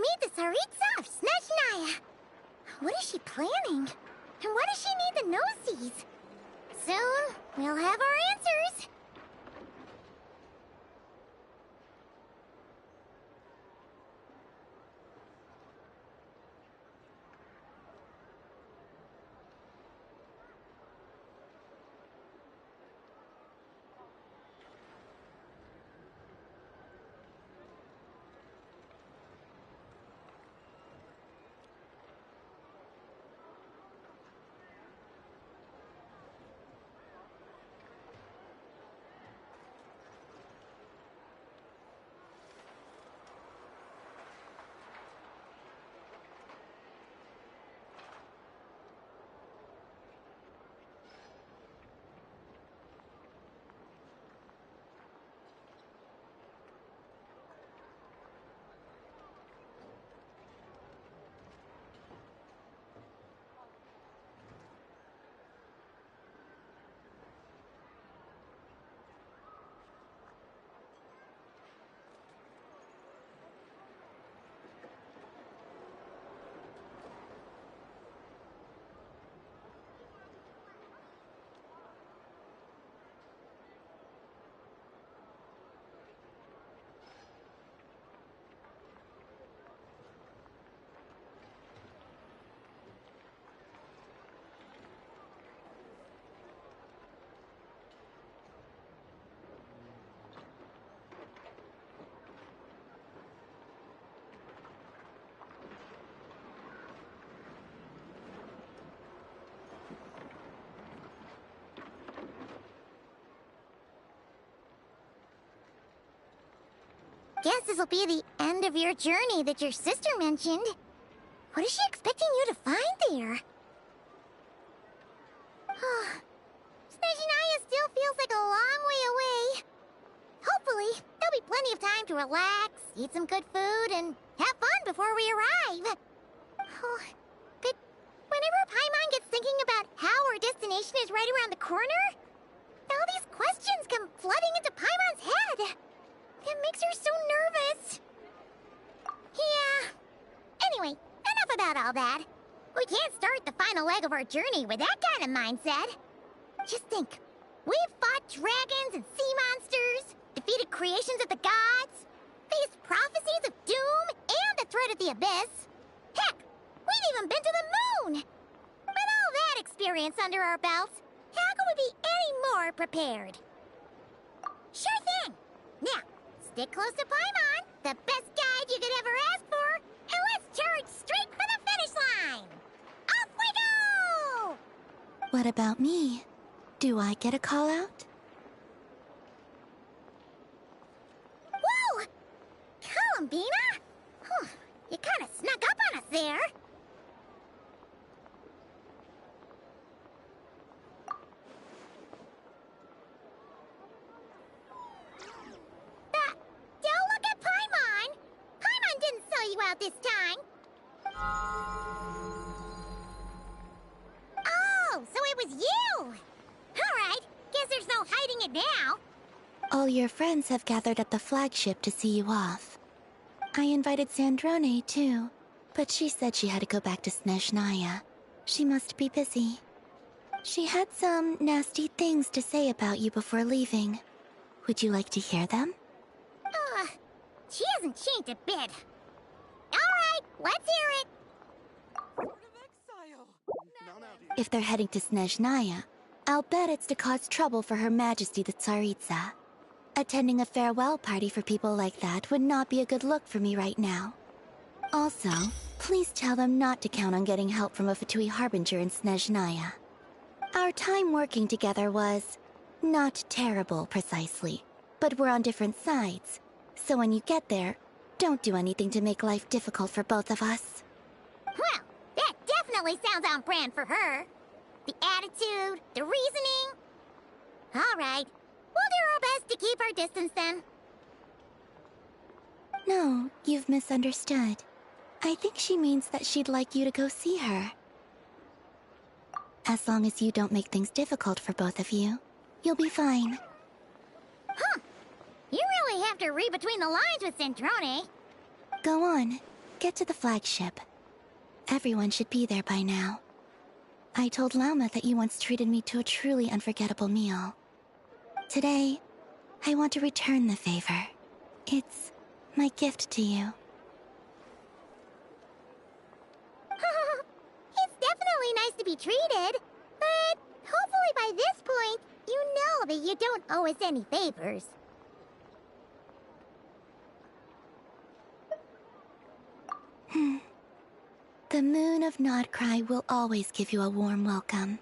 meet the Tsaritsa of Snezhnaya. What is she planning? And why does she need the noseies? Soon, we'll have our answers. Guess this'll be the end of your journey that your sister mentioned. What is she expecting you to find there? Snezhnaya still feels like a long way away. Hopefully, there'll be plenty of time to relax, eat some good food, and have fun before we arrive. Oh, but whenever Paimon gets thinking about how our destination is right around the corner, all these questions come flooding into Paimon's head. It makes her so nervous. Yeah. Anyway, enough about all that. We can't start the final leg of our journey with that kind of mindset. Just think. We've fought dragons and sea monsters, defeated creations of the gods, faced prophecies of doom and the threat of the abyss. Heck, we've even been to the moon. With all that experience under our belts, how can we be any more prepared? Sure thing. Now, stick close to Paimon, the best guide you could ever ask for, and let's charge straight for the finish line! Off we go! What about me? Do I get a call out? Whoa! Columbina? You kinda snuck up on us there. Don't look at Paimon! Paimon didn't sell you out this time! Oh, so it was you! Alright, guess there's no hiding it now. All your friends have gathered at the flagship to see you off. I invited Sandrone too, but she said she had to go back to Snezhnaya. She must be busy. She had some nasty things to say about you before leaving. Would you like to hear them? She hasn't changed a bit. Alright, let's hear it. If they're heading to Snezhnaya, I'll bet it's to cause trouble for Her Majesty the Tsaritsa. Attending a farewell party for people like that would not be a good look for me right now. Also, please tell them not to count on getting help from a Fatui Harbinger in Snezhnaya. Our time working together was not terrible, precisely, but we're on different sides. So when you get there, don't do anything to make life difficult for both of us. Well, that definitely sounds on brand for her. The attitude, the reasoning. Alright, we'll do our best to keep our distance then. No, you've misunderstood. I think she means that she'd like you to go see her. As long as you don't make things difficult for both of you, you'll be fine. Huh. You really have to read between the lines with Sandrone. Go on. Get to the flagship. Everyone should be there by now. I told Lama that you once treated me to a truly unforgettable meal. Today, I want to return the favor. It's my gift to you. It's definitely nice to be treated, but hopefully by this point, you know that you don't owe us any favors. The moon of Nodcry will always give you a warm welcome.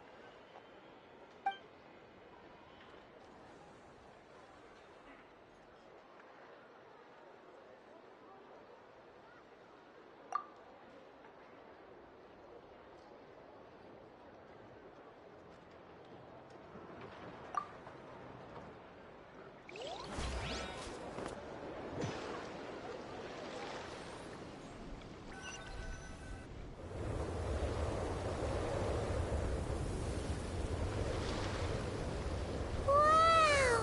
Wow!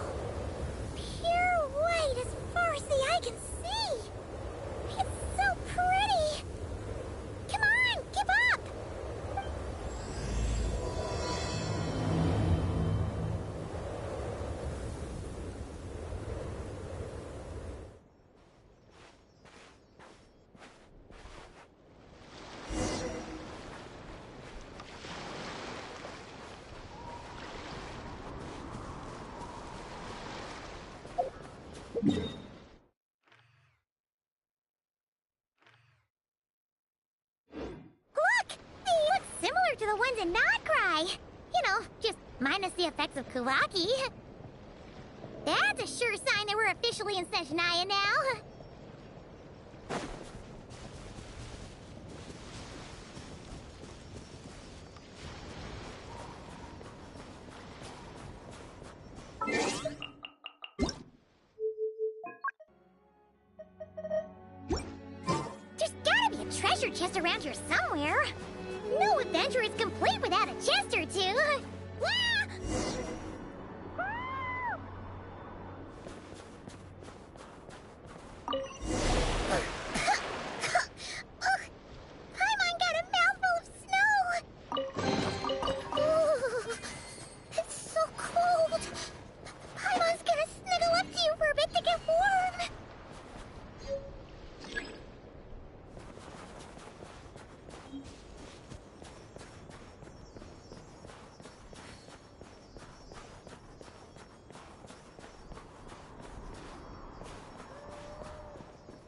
Pure white as far as the eye can see! It's so pretty! Come on, give up! Look! They look similar to the ones in Nodcry. You know, just minus the effects of Kawaki. That's a sure sign that we're officially in Snezhnaya now. There's gotta be a treasure chest around here somewhere. No adventure is complete without a chest or two. Ah! Paimon got a mouthful of snow. Ooh, it's so cold. Paimon's gonna snuggle up to you for a bit to get warm.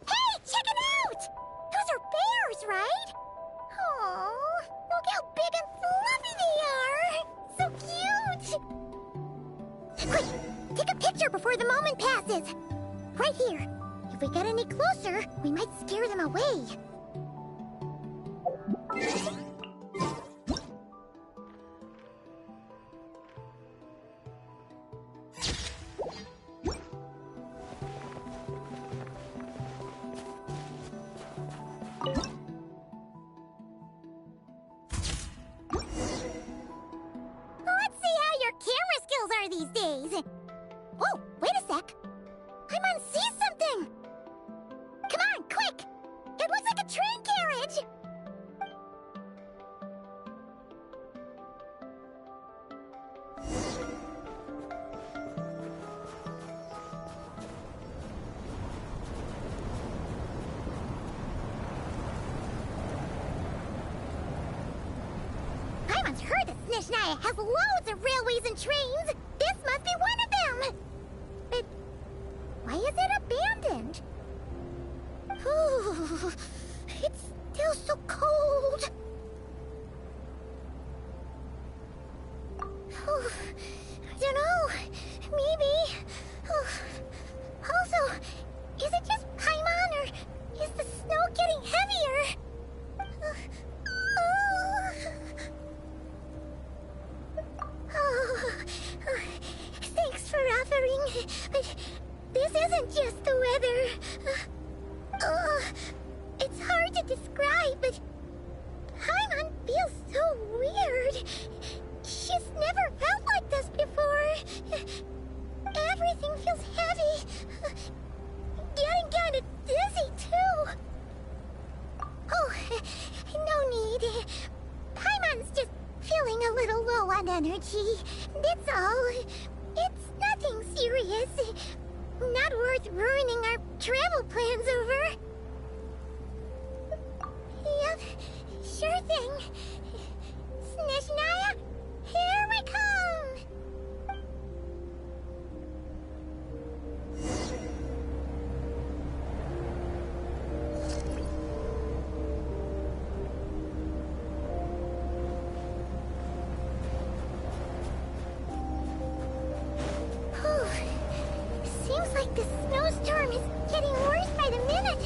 Hey, check it out! Those are bears, right? Oh, look how big and fluffy they are! So cute! Quick, take a picture before the moment passes. Right here. If we get any closer, we might scare them away. Let's see how your camera skills are these days. Whoa, wait a sec. Paimon sees something. Come on, quick. It looks like a train carriage. Paimon's heard that Snezhnaya has loads of railways and trains. This must be one of them. But why is it abandoned? Ooh, it's still so cold. Ooh, I don't know. Maybe. Ooh. Also, is it just Paimon or is the snow getting heavier? Oh, thanks for offering, but this isn't just the weather. It's hard to describe, but No need. Paimon's just feeling a little low on energy. That's all. It's nothing serious. Not worth ruining our travel plans over. Yep, sure thing. Snezhnaya, here we come! Seems like the snowstorm is getting worse by the minute.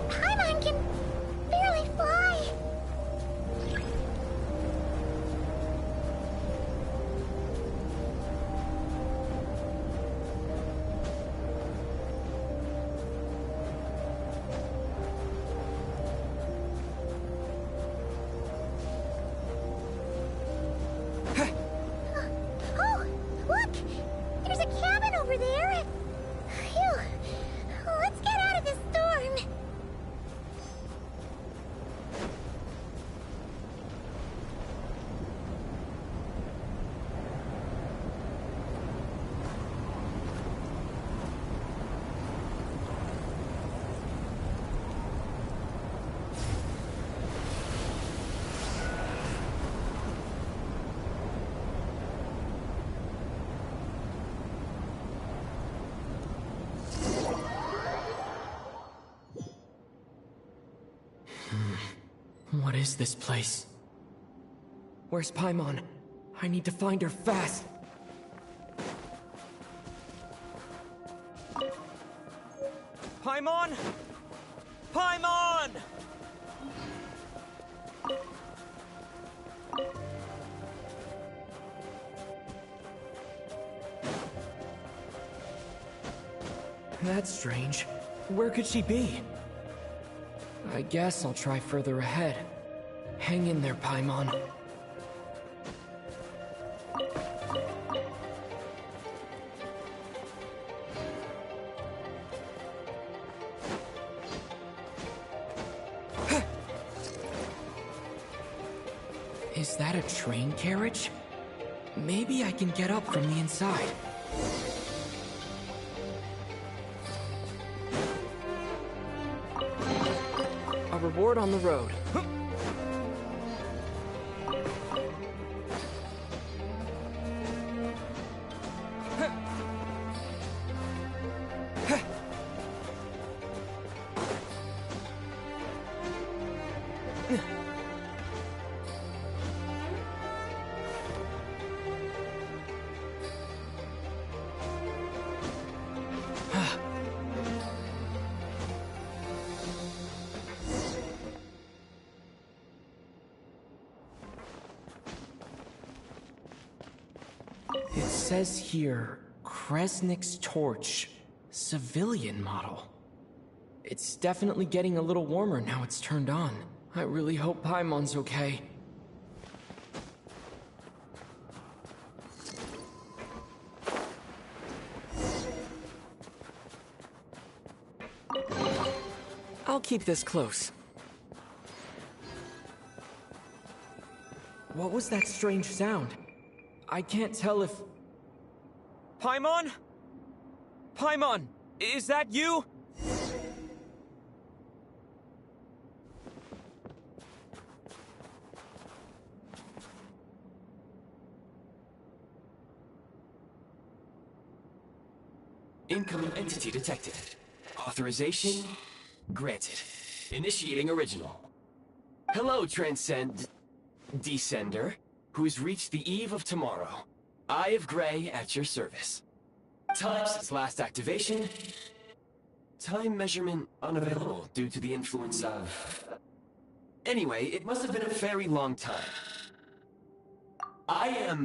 Paimon can barely fly. Oh, look! There's a cabin over there. Phew. Let's get out of this storm. What is this place? Where's Paimon? I need to find her fast! Paimon! Paimon! That's strange. Where could she be? I guess I'll try further ahead. Hang in there, Paimon. Is that a train carriage? Maybe I can get up from the inside. A reward on the road. It says here, Kresnik's torch, civilian model. It's definitely getting a little warmer now it's turned on. I really hope Paimon's okay. I'll keep this close. What was that strange sound? I can't tell if... Paimon? Paimon, is that you? Incoming entity detected. Authorization granted. Initiating original. Hello, Descender, who's reached the eve of tomorrow. Eye of Grey at your service. Time since last activation. Time measurement unavailable due to the influence of... Anyway, it must have been a very long time. I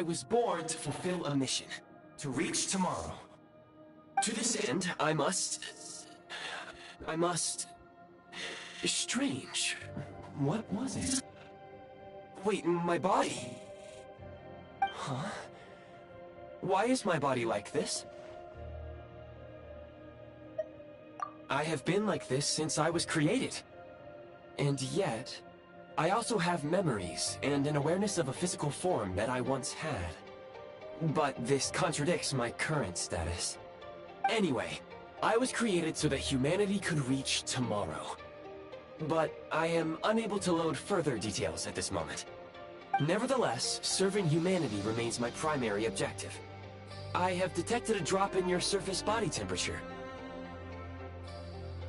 was born to fulfill a mission. To reach tomorrow. To this end, I must... Strange. What was it? Wait, my body? Huh? Why is my body like this? I have been like this since I was created. And yet, I also have memories and an awareness of a physical form that I once had. But this contradicts my current status. Anyway, I was created so that humanity could reach tomorrow. But I am unable to load further details at this moment. Nevertheless, serving humanity remains my primary objective. I have detected a drop in your surface body temperature.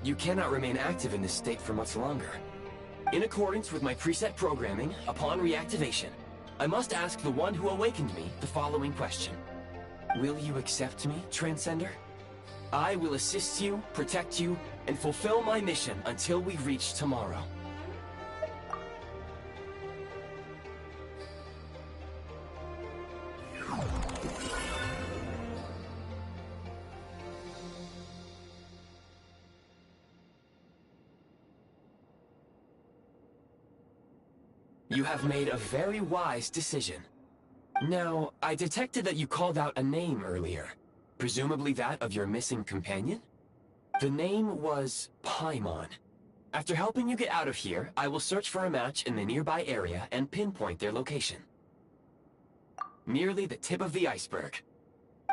You cannot remain active in this state for much longer. In accordance with my preset programming, upon reactivation, I must ask the one who awakened me the following question. Will you accept me, Transcender? I will assist you, protect you, and fulfill my mission until we reach tomorrow. You have made a very wise decision. Now, I detected that you called out a name earlier. Presumably that of your missing companion? The name was Paimon. After helping you get out of here, I will search for a match in the nearby area and pinpoint their location. Merely the tip of the iceberg.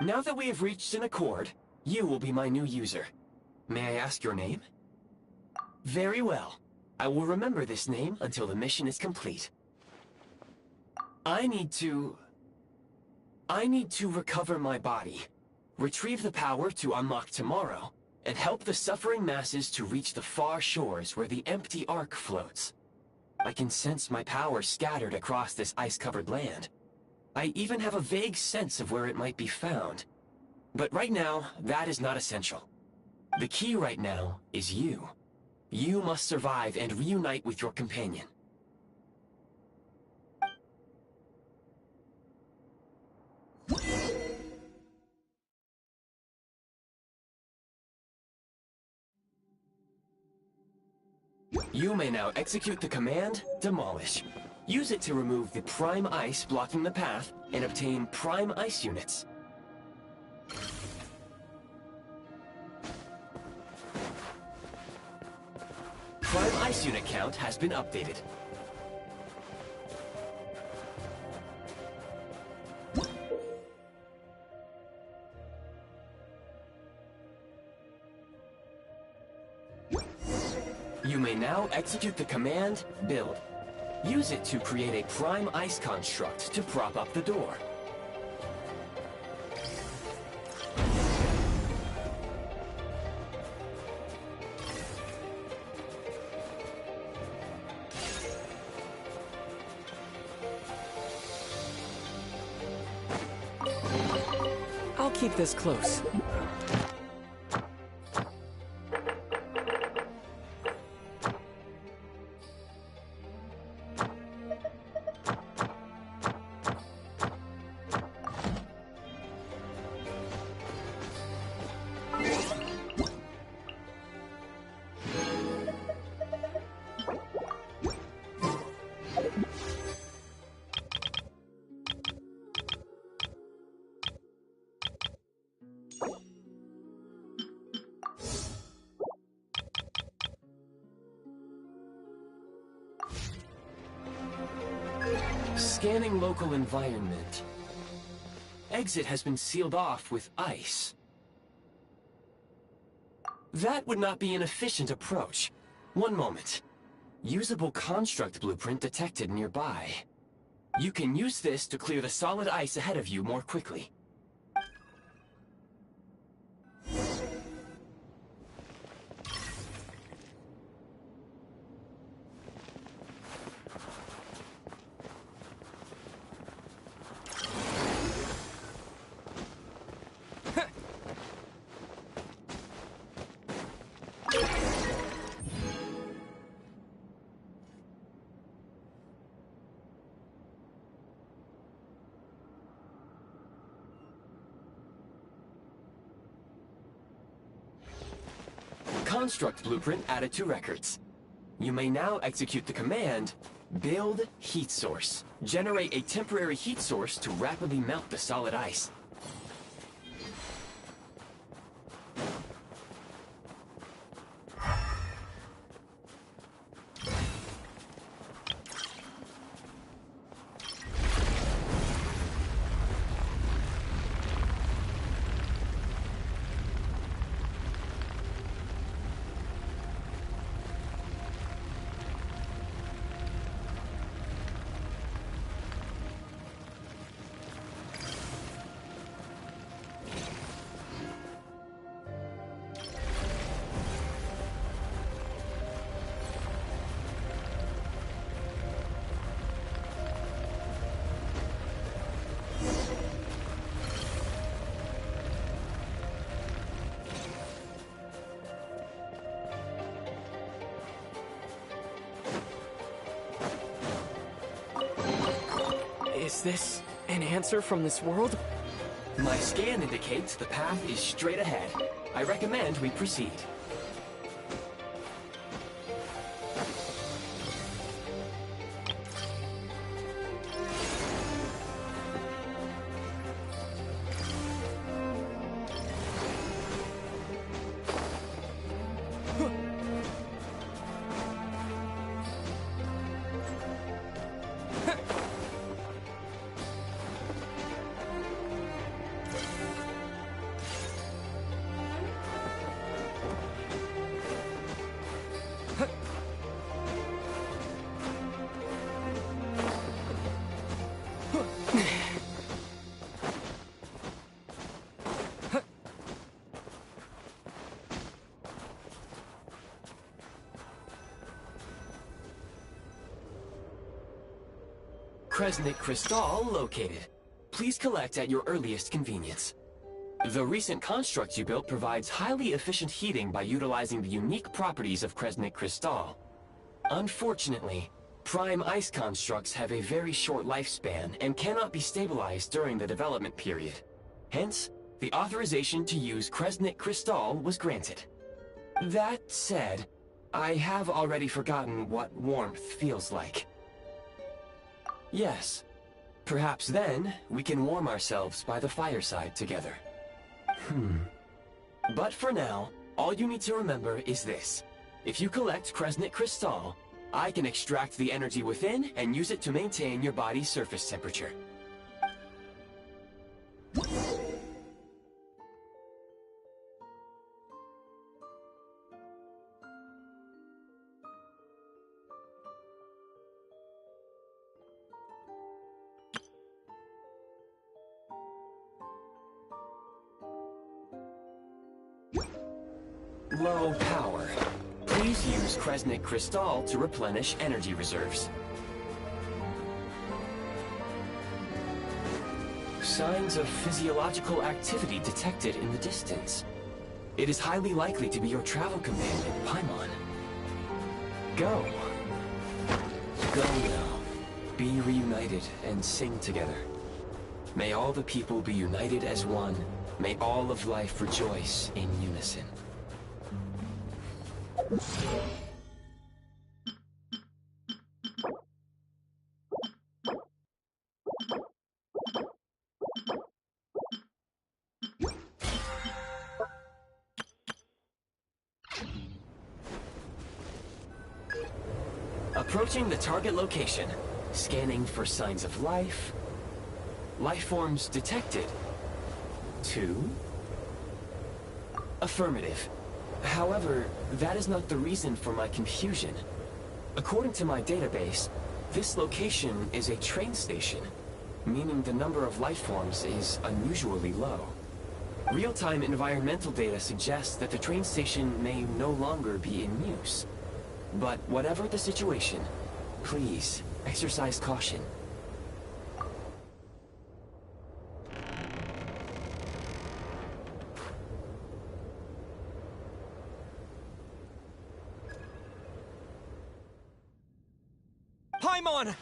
Now that we have reached an accord, you will be my new user. May I ask your name? Very well. I will remember this name until the mission is complete. I need to recover my body, retrieve the power to unlock tomorrow, and help the suffering masses to reach the far shores where the empty Ark floats. I can sense my power scattered across this ice-covered land. I even have a vague sense of where it might be found. But right now, that is not essential. The key right now is you. You must survive and reunite with your companion. You may now execute the command, Demolish. Use it to remove the Prime Ice blocking the path and obtain Prime Ice units. Prime Ice unit count has been updated. You may now execute the command, Build. Use it to create a Prime Ice construct to prop up the door. I'll keep this close. Scanning local environment. Exit has been sealed off with ice. That would not be an efficient approach. One moment. Usable construct blueprint detected nearby. You can use this to clear the solid ice ahead of you more quickly. Construct blueprint added to records. You may now execute the command, Build Heat Source. Generate a temporary heat source to rapidly melt the solid ice. Is this an answer from this world? My scan indicates the path is straight ahead. I recommend we proceed. Kresnik Crystal located. Please collect at your earliest convenience. The recent construct you built provides highly efficient heating by utilizing the unique properties of Kresnik Crystal. Unfortunately, prime ice constructs have a very short lifespan and cannot be stabilized during the development period. Hence, the authorization to use Kresnik Crystal was granted. That said, I have already forgotten what warmth feels like. Yes. Perhaps then, we can warm ourselves by the fireside together. But for now, all you need to remember is this. If you collect Kresnik Crystal, I can extract the energy within and use it to maintain your body's surface temperature. Low power. Please use Kresnik Crystal to replenish energy reserves. Signs of physiological activity detected in the distance. It is highly likely to be your travel companion, Paimon. Go. Go now. Be reunited and sing together. May all the people be united as one. May all of life rejoice in unison. Approaching the target location, scanning for signs of life. Life forms detected. 2. Affirmative. However, that is not the reason for my confusion. According to my database, this location is a train station, meaning the number of life forms is unusually low. Real-time environmental data suggests that the train station may no longer be in use. But whatever the situation, please exercise caution. Paimon!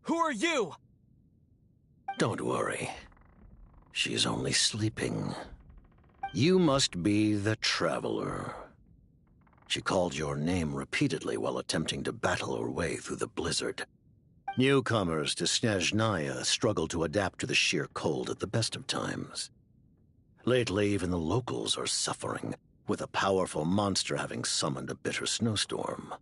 Who are you? Don't worry. She's only sleeping. You must be the Traveler. She called your name repeatedly while attempting to battle her way through the blizzard. Newcomers to Snezhnaya struggle to adapt to the sheer cold at the best of times. Lately, even the locals are suffering, with a powerful monster having summoned a bitter snowstorm.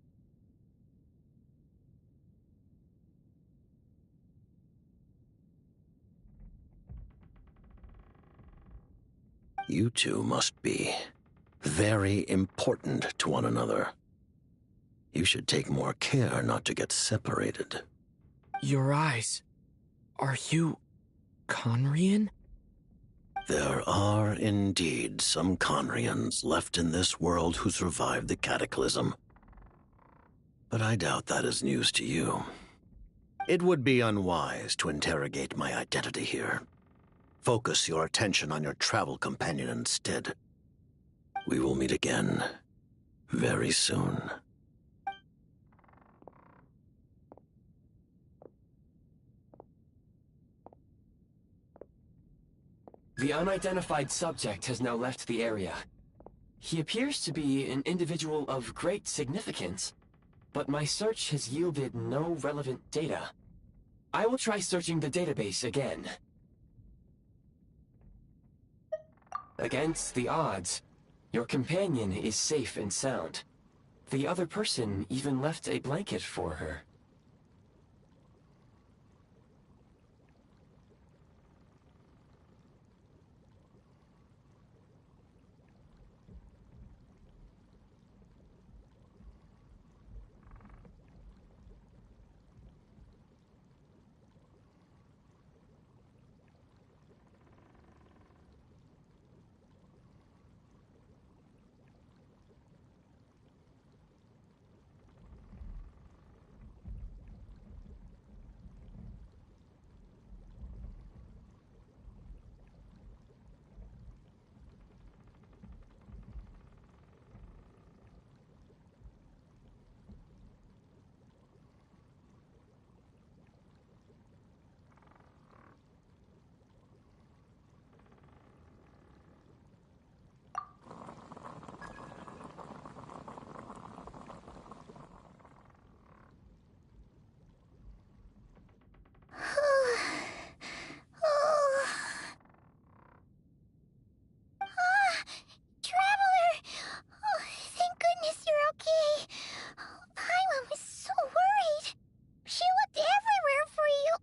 You two must be very important to one another. You should take more care not to get separated. Your eyes. Are you Conrian? There are indeed some Conrians left in this world who survived the cataclysm. But I doubt that is news to you. It would be unwise to interrogate my identity here. Focus your attention on your travel companion instead. We will meet again very soon. The unidentified subject has now left the area. He appears to be an individual of great significance, but my search has yielded no relevant data. I will try searching the database again. Against the odds, your companion is safe and sound. The other person even left a blanket for her. Traveler! Oh, thank goodness you're okay. Paimon was so worried. She looked everywhere for you.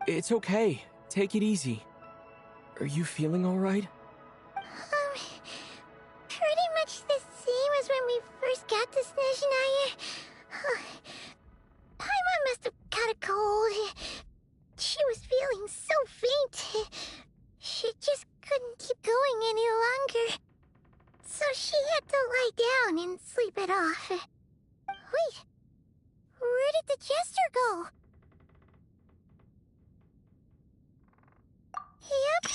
It's okay. Take it easy. Are you feeling alright? Pretty much the same as when we first got to Snezhnaya. Paimon must have caught a cold. She was feeling so faint. She just couldn't keep going any longer. So she had to lie down and sleep it off. Wait, where did the jester go? Yep,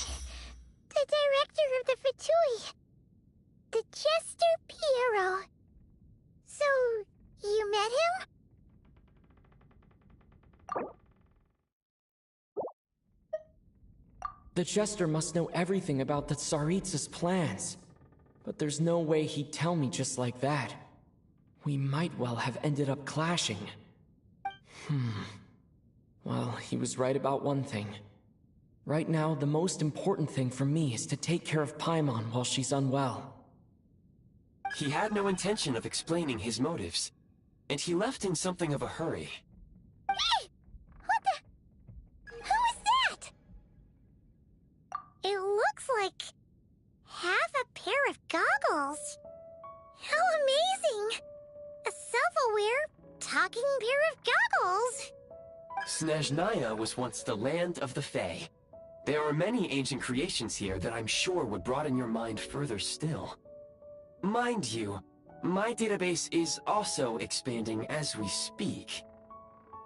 the director of the Fatui. The Jester Piero. So, you met him? The Jester must know everything about the Tsaritsa's plans. But there's no way he'd tell me just like that. We might well have ended up clashing. Well, he was right about one thing. Right now, the most important thing for me is to take care of Paimon while she's unwell. He had no intention of explaining his motives, and he left in something of a hurry. Hey! What the... Who is that? It looks like... half a pair of goggles. How amazing! A self-aware, talking pair of goggles. Snezhnaya was once the land of the Fae. There are many ancient creations here that I'm sure would broaden your mind further still. Mind you, my database is also expanding as we speak.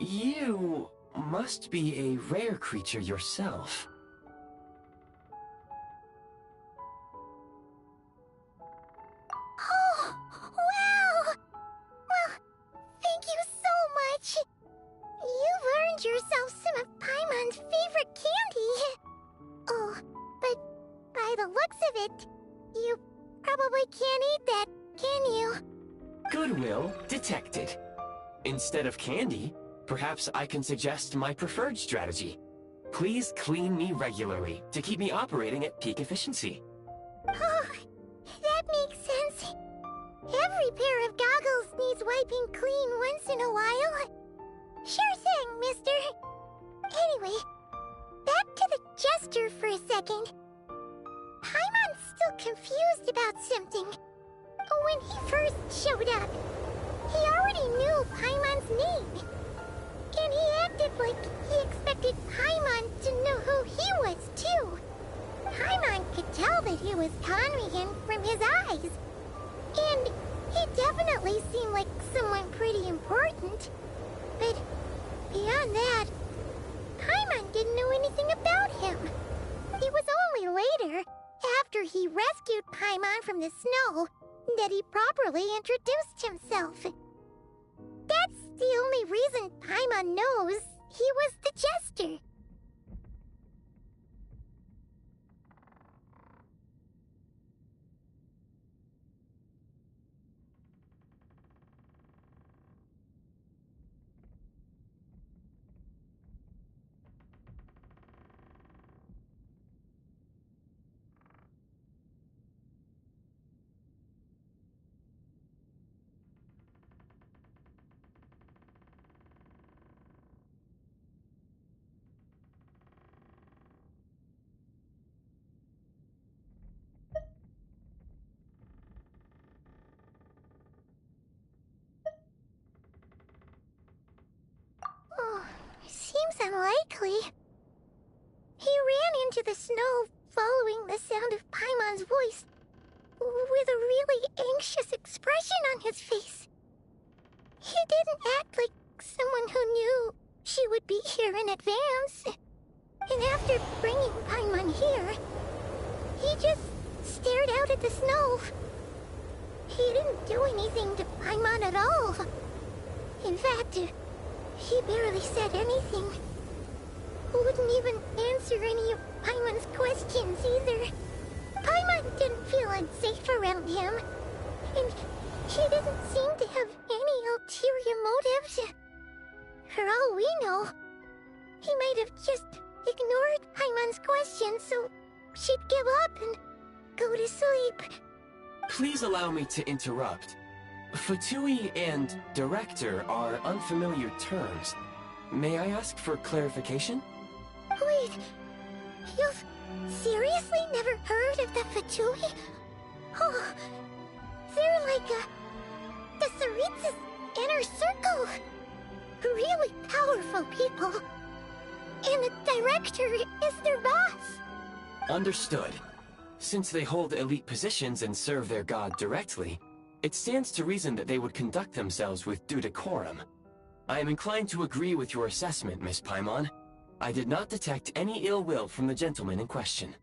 You must be a rare creature yourself. Oh, wow! Well, thank you so much. You've earned yourself some of Paimon's favorite candy. by the looks of it, you probably can't eat that, can you? Goodwill detected. Instead of candy, perhaps I can suggest my preferred strategy. Please clean me regularly to keep me operating at peak efficiency. Oh, that makes sense. Every pair of goggles needs wiping clean once in a while. Sure thing, mister. Anyway, back to the jester for a second. Paimon's still confused about something. When he first showed up, he already knew Paimon's name. And he acted like he expected Paimon to know who he was, too. Paimon could tell that he was Conrian from his eyes. And he definitely seemed like someone pretty important. But beyond that, Paimon didn't know anything about him. It was only later, after he rescued Paimon from the snow, that he properly introduced himself. That's the only reason Paimon knows he was the jester. Oh, seems unlikely. He ran into the snow following the sound of Paimon's voice, with a really anxious expression on his face. He didn't act like someone who knew she would be here in advance. And after bringing Paimon here, he just stared out at the snow. He didn't do anything to Paimon at all. In fact, he barely said anything. Wouldn't even answer any of Paimon's questions either. Paimon didn't feel unsafe around him, and he didn't seem to have any ulterior motives. For all we know, he might have just ignored Paimon's questions so she'd give up and go to sleep. Please allow me to interrupt. Fatui and director are unfamiliar terms. May I ask for clarification? Wait, you've seriously never heard of the Fatui? Oh, they're like the Tsaritsa's inner circle. Really powerful people. And the director is their boss. Understood. Since they hold elite positions and serve their god directly, it stands to reason that they would conduct themselves with due decorum. I am inclined to agree with your assessment, Miss Paimon. I did not detect any ill will from the gentleman in question.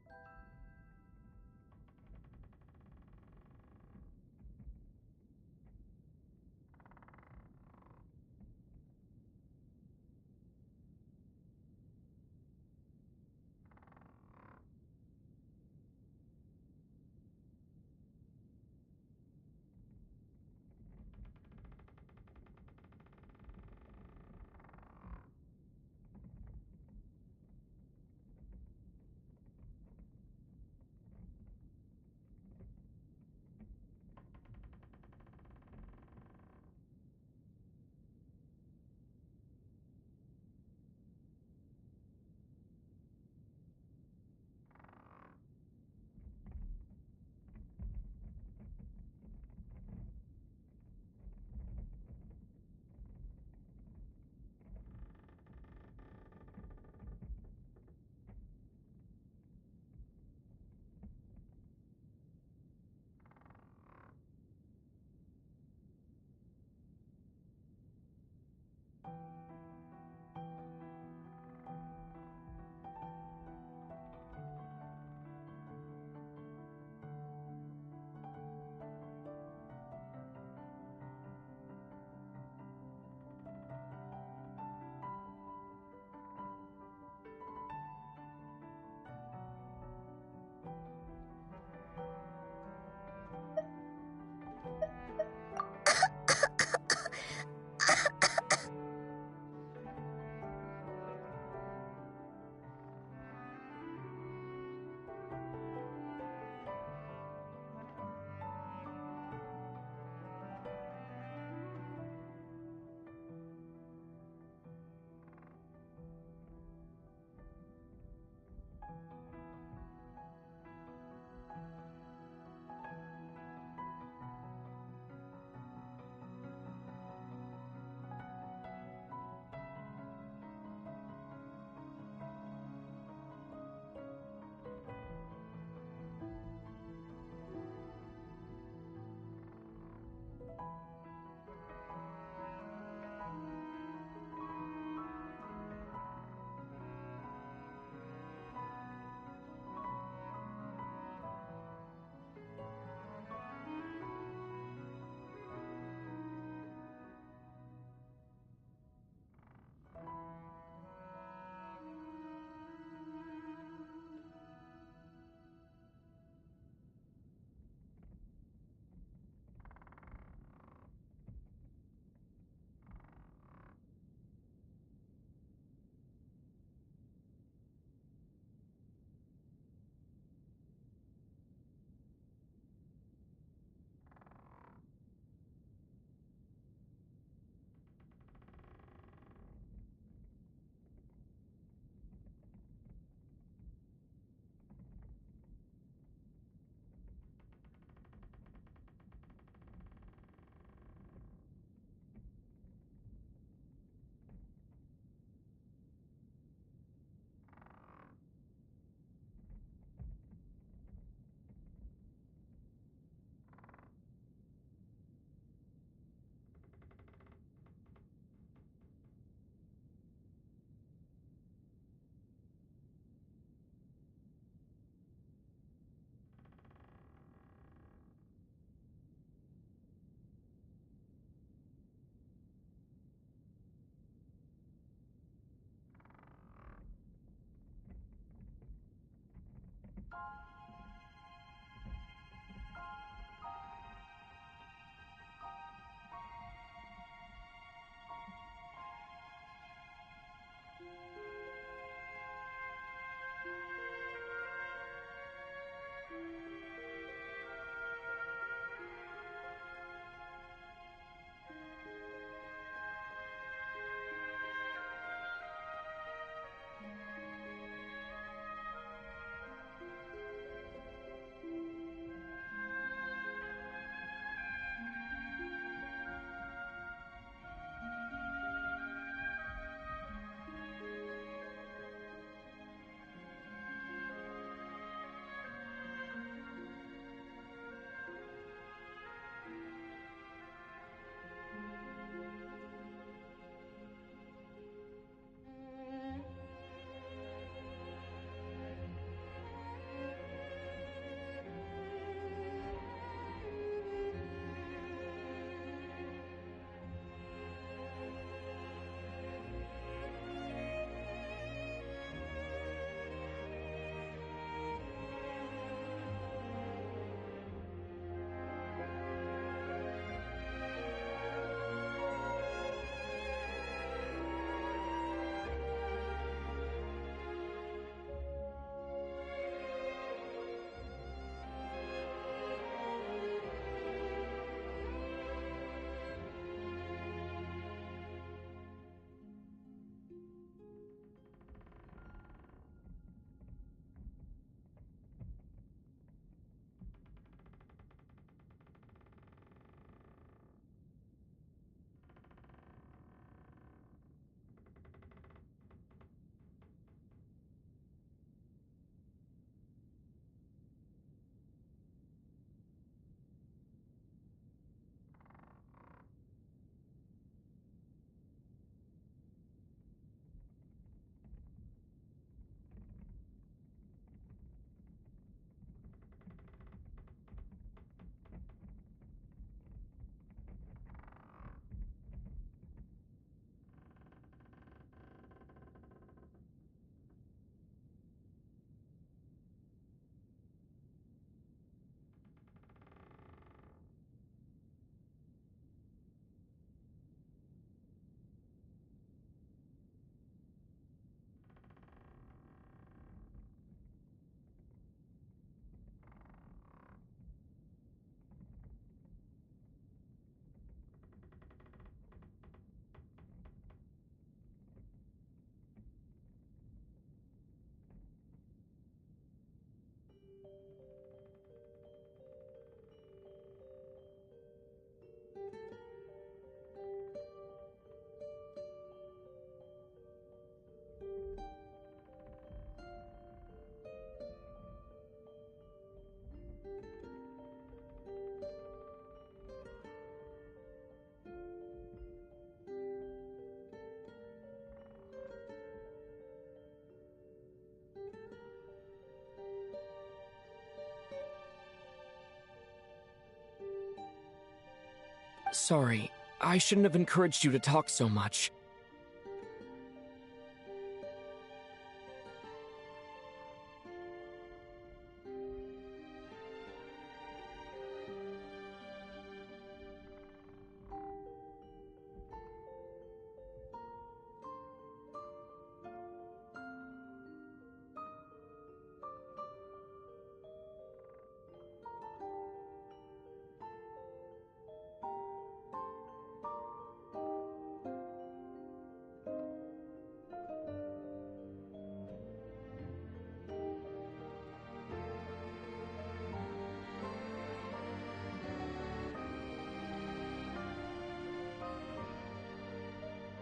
Sorry, I shouldn't have encouraged you to talk so much.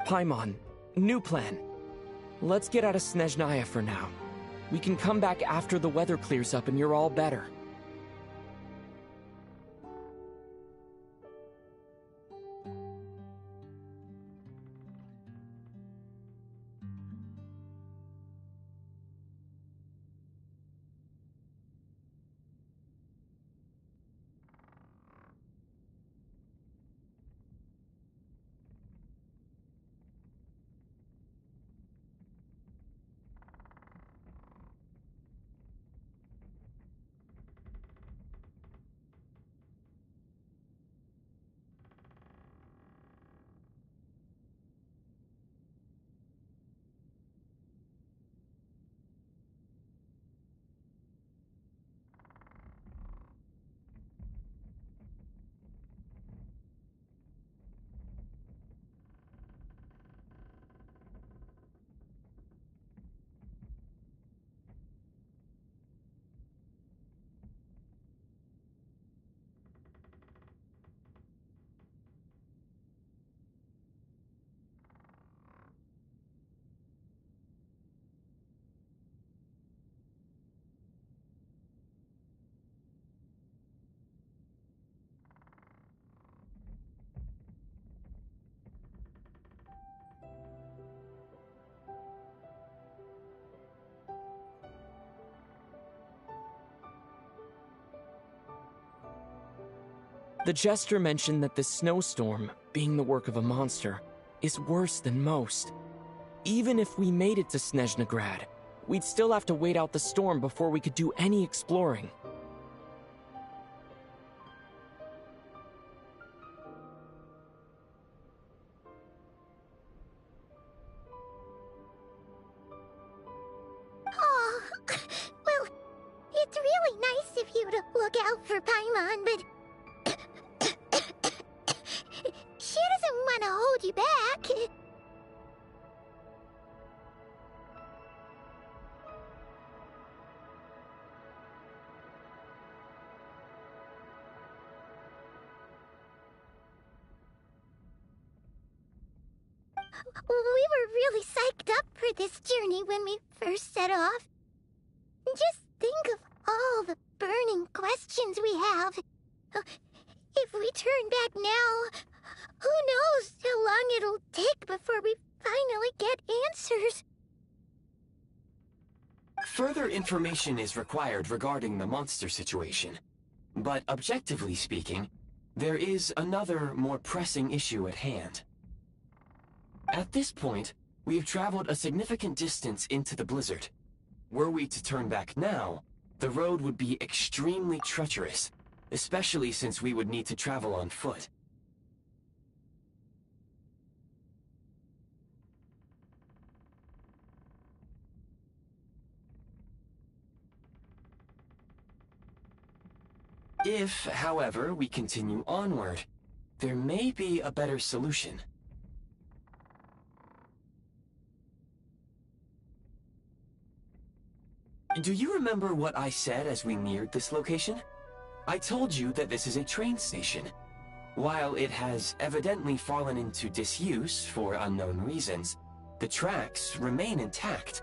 Paimon, new plan. Let's get out of Snezhnaya for now. We can come back after the weather clears up and you're all better. The Jester mentioned that the snowstorm, being the work of a monster, is worse than most. Even if we made it to Snezhnegrad, we'd still have to wait out the storm before we could do any exploring. Oh, well, it's really nice of you to look out for Paimon, but she doesn't want to hold you back. We were really psyched up for this journey when we first set off. Just think of all the burning questions we have. If we turn back now, who knows how long it'll take before we finally get answers. Further information is required regarding the monster situation. But objectively speaking, there is another more pressing issue at hand. At this point, we have traveled a significant distance into the blizzard. Were we to turn back now, the road would be extremely treacherous, especially since we would need to travel on foot. If, however, we continue onward, there may be a better solution. Do you remember what I said as we neared this location? I told you that this is a train station. While it has evidently fallen into disuse for unknown reasons, the tracks remain intact.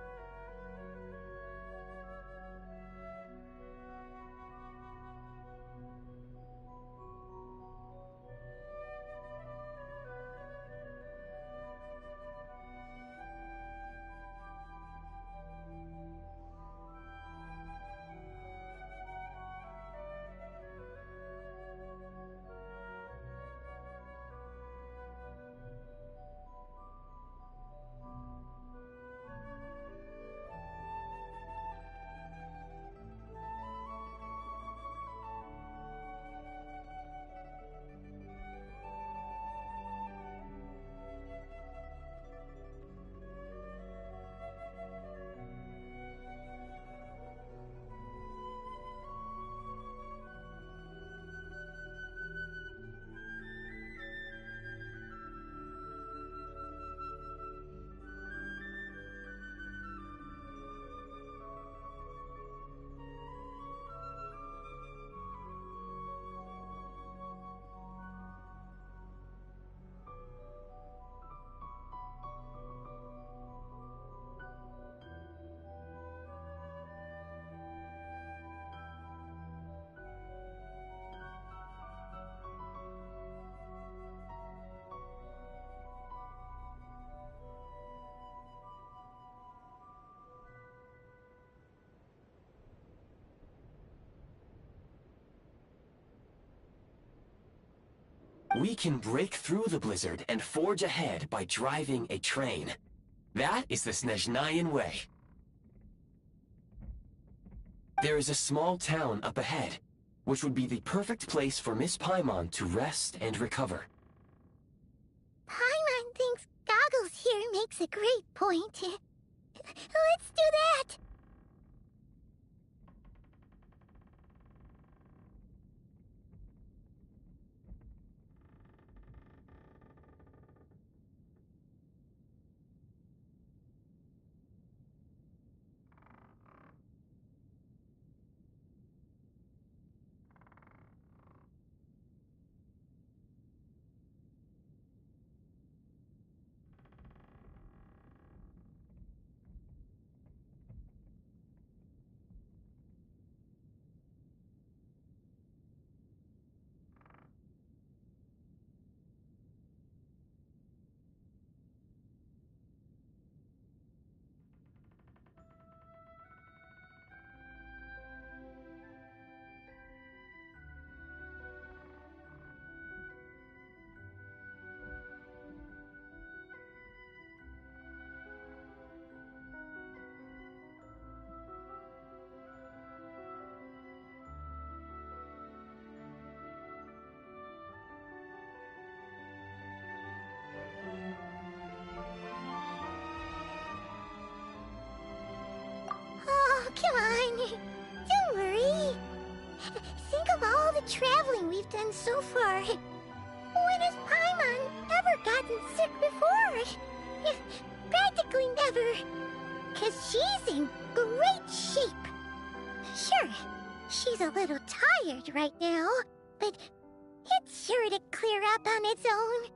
We can break through the blizzard and forge ahead by driving a train. That is the Snezhnayan way. There is a small town up ahead, which would be the perfect place for Miss Paimon to rest and recover. Paimon thinks Goggles here makes a great point. Let's do that! Oh, come on. Don't worry. Think of all the traveling we've done so far. When has Paimon ever gotten sick before? Practically never. 'Cause she's in great shape. Sure, she's a little tired right now, but it's sure to clear up on its own.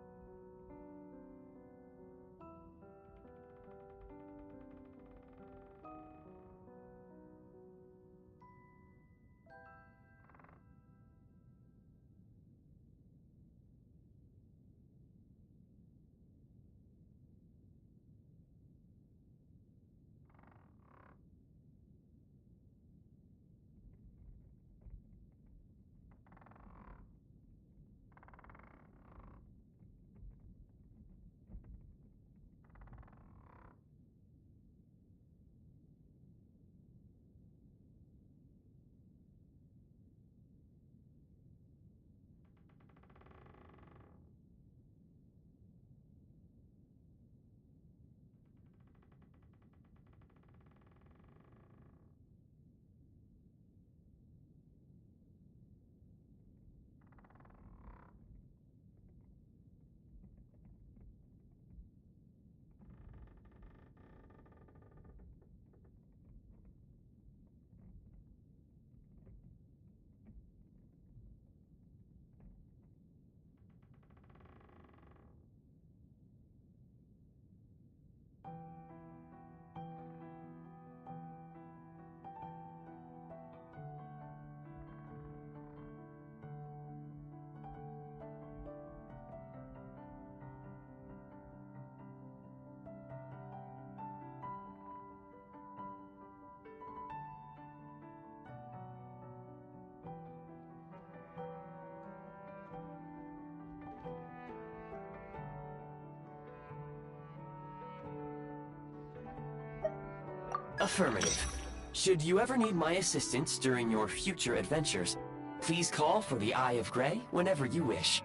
Affirmative. Should you ever need my assistance during your future adventures, please call for the Eye of Grey whenever you wish.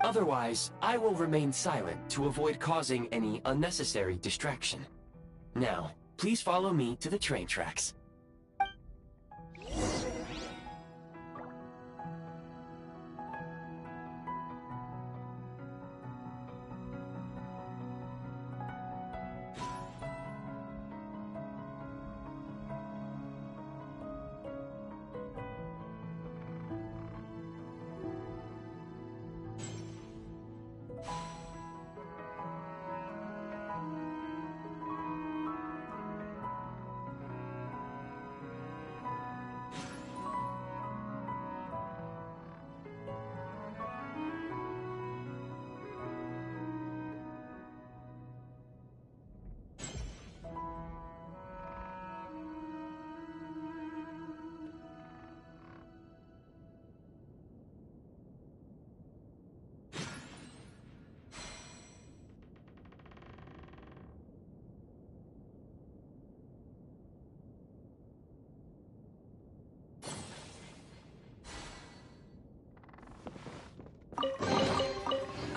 Otherwise, I will remain silent to avoid causing any unnecessary distraction. Now, please follow me to the train tracks.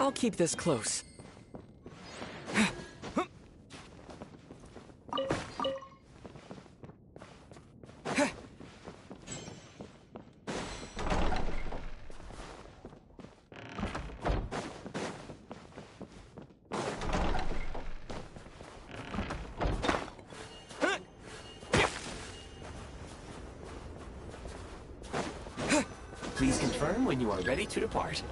I'll keep this close. Please confirm when you are ready to depart.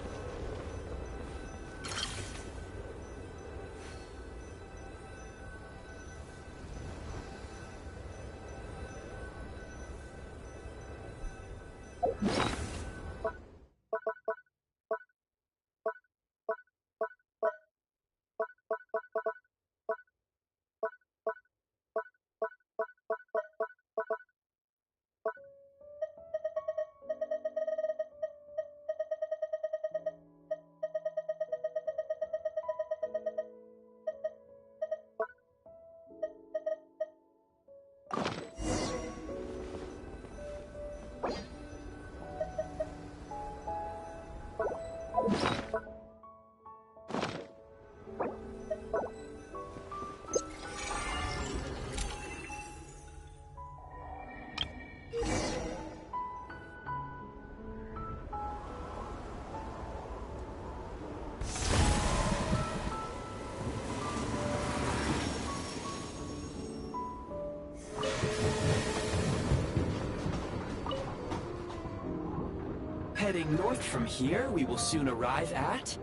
Heading north from here, we will soon arrive at...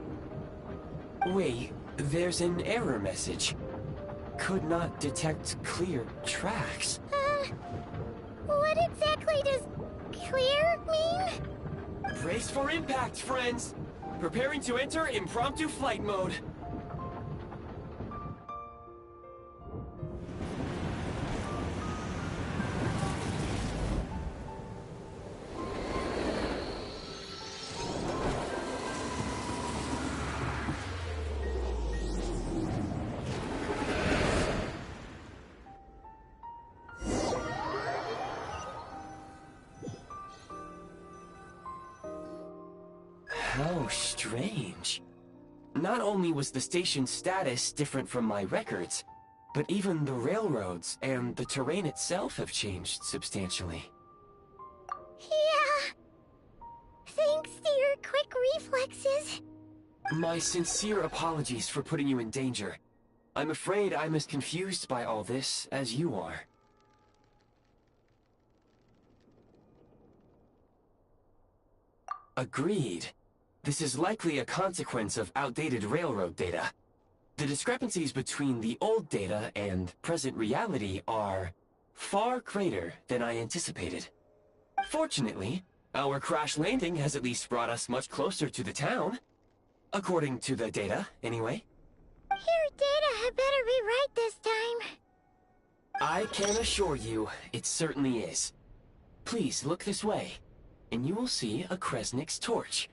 Wait, there's an error message. Could not detect clear tracks. What exactly does clear mean? Brace for impact, friends! Preparing to enter impromptu flight mode. How strange. Not only was the station's status different from my records, but even the railroads and the terrain itself have changed substantially. Yeah. Thanks to your quick reflexes. My sincere apologies for putting you in danger. I'm afraid I'm as confused by all this as you are. Agreed. This is likely a consequence of outdated railroad data. The discrepancies between the old data and present reality are far greater than I anticipated. Fortunately, our crash landing has at least brought us much closer to the town. According to the data, anyway. Your data had better be right this time. I can assure you, it certainly is. Please look this way, and you will see a Kresnik's torch.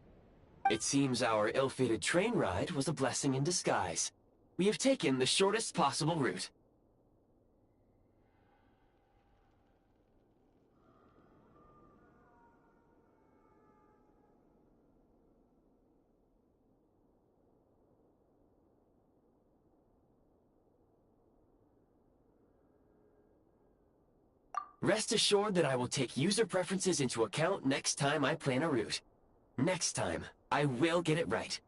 It seems our ill-fated train ride was a blessing in disguise. We have taken the shortest possible route. Rest assured that I will take user preferences into account next time I plan a route. Next time, I will get it right.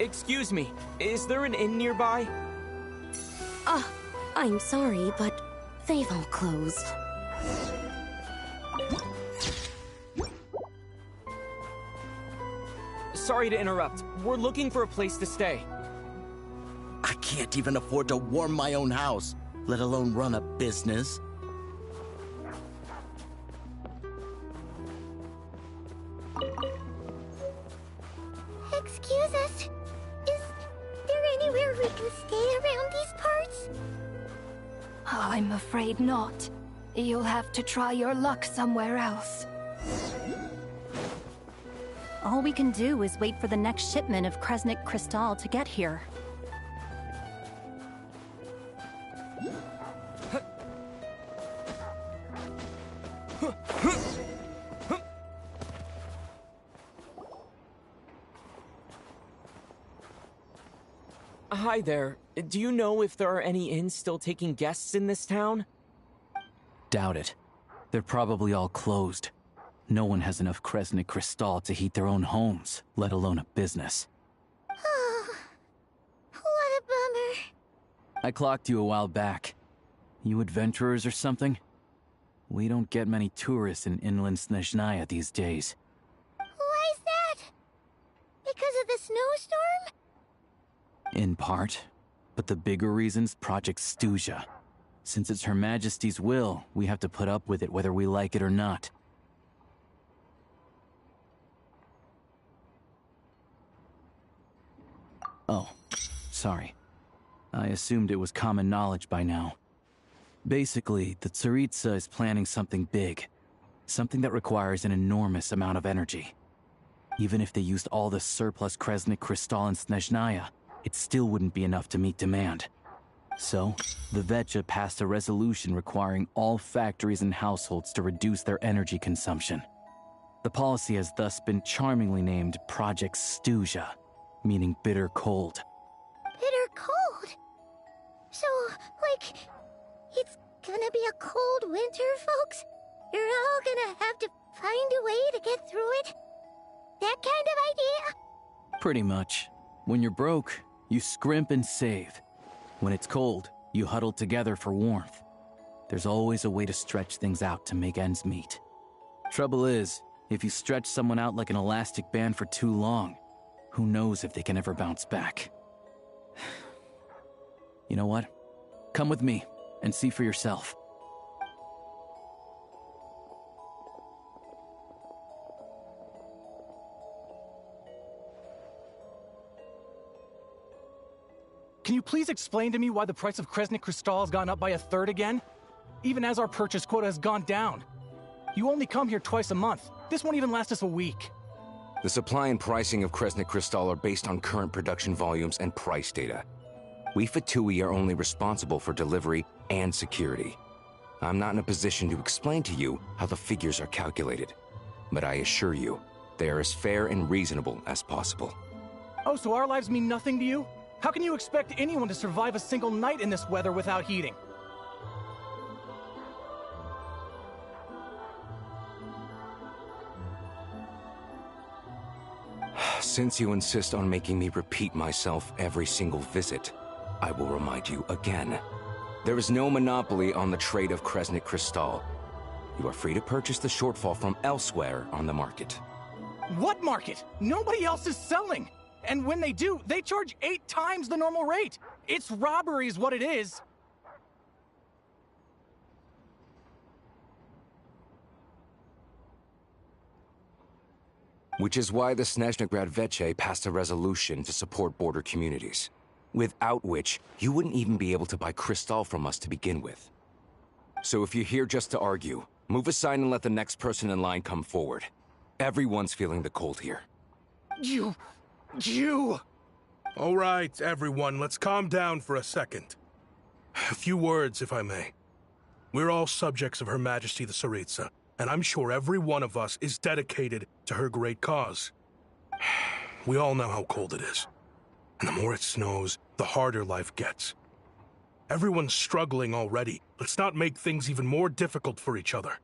Excuse me, is there an inn nearby? I'm sorry, but they've all closed. Sorry to interrupt. We're looking for a place to stay. I can't even afford to warm my own house, let alone run a business. Excuse us. Is there anywhere we can stay around these parts? I'm afraid not. You'll have to try your luck somewhere else. All we can do is wait for the next shipment of Kresnik Crystal to get here. Hi there. Do you know if there are any inns still taking guests in this town? Doubt it. They're probably all closed. No one has enough Kresnik Crystal to heat their own homes, let alone a business. Oh, what a bummer. I clocked you a while back. You adventurers or something? We don't get many tourists in inland Snezhnaya these days. Why is that? Because of the snowstorm? In part. But the bigger reason's Project Stuja. Since it's Her Majesty's will, we have to put up with it whether we like it or not. Oh, sorry. I assumed it was common knowledge by now. Basically, the Tsaritsa is planning something big. Something that requires an enormous amount of energy. Even if they used all the surplus Kresnik Crystal in Snezhnaya, it still wouldn't be enough to meet demand. So, the Vetja passed a resolution requiring all factories and households to reduce their energy consumption. The policy has thus been charmingly named Project Stuja, meaning bitter cold. Bitter cold? So, like, it's gonna be a cold winter, folks? You're all gonna have to find a way to get through it? That kind of idea? Pretty much. When you're broke, you scrimp and save. When it's cold, you huddle together for warmth. There's always a way to stretch things out to make ends meet. Trouble is, if you stretch someone out like an elastic band for too long, who knows if they can ever bounce back. You know what? Come with me and see for yourself. Can you please explain to me why the price of Kresnik Crystal has gone up by 1/3 again? Even as our purchase quota has gone down. You only come here twice a month. This won't even last us a week. The supply and pricing of Kresnik Crystal are based on current production volumes and price data. We Fatui are only responsible for delivery and security. I'm not in a position to explain to you how the figures are calculated, but I assure you, they are as fair and reasonable as possible. Oh, so our lives mean nothing to you? How can you expect anyone to survive a single night in this weather without heating? Since you insist on making me repeat myself every single visit, I will remind you again. There is no monopoly on the trade of Kresnik Crystal. You are free to purchase the shortfall from elsewhere on the market. What market? Nobody else is selling! And when they do, they charge 8 times the normal rate! It's robbery is what it is! Which is why the Snezhnegrad Veche passed a resolution to support border communities, without which you wouldn't even be able to buy crystal from us to begin with. So if you're here just to argue, move aside and let the next person in line come forward. Everyone's feeling the cold here. You... All right, everyone, let's calm down for a second. A few words, if I may. We're all subjects of Her Majesty the Tsaritsa, and I'm sure every one of us is dedicated to her great cause. We all know how cold it is. And the more it snows, the harder life gets. Everyone's struggling already. Let's not make things even more difficult for each other.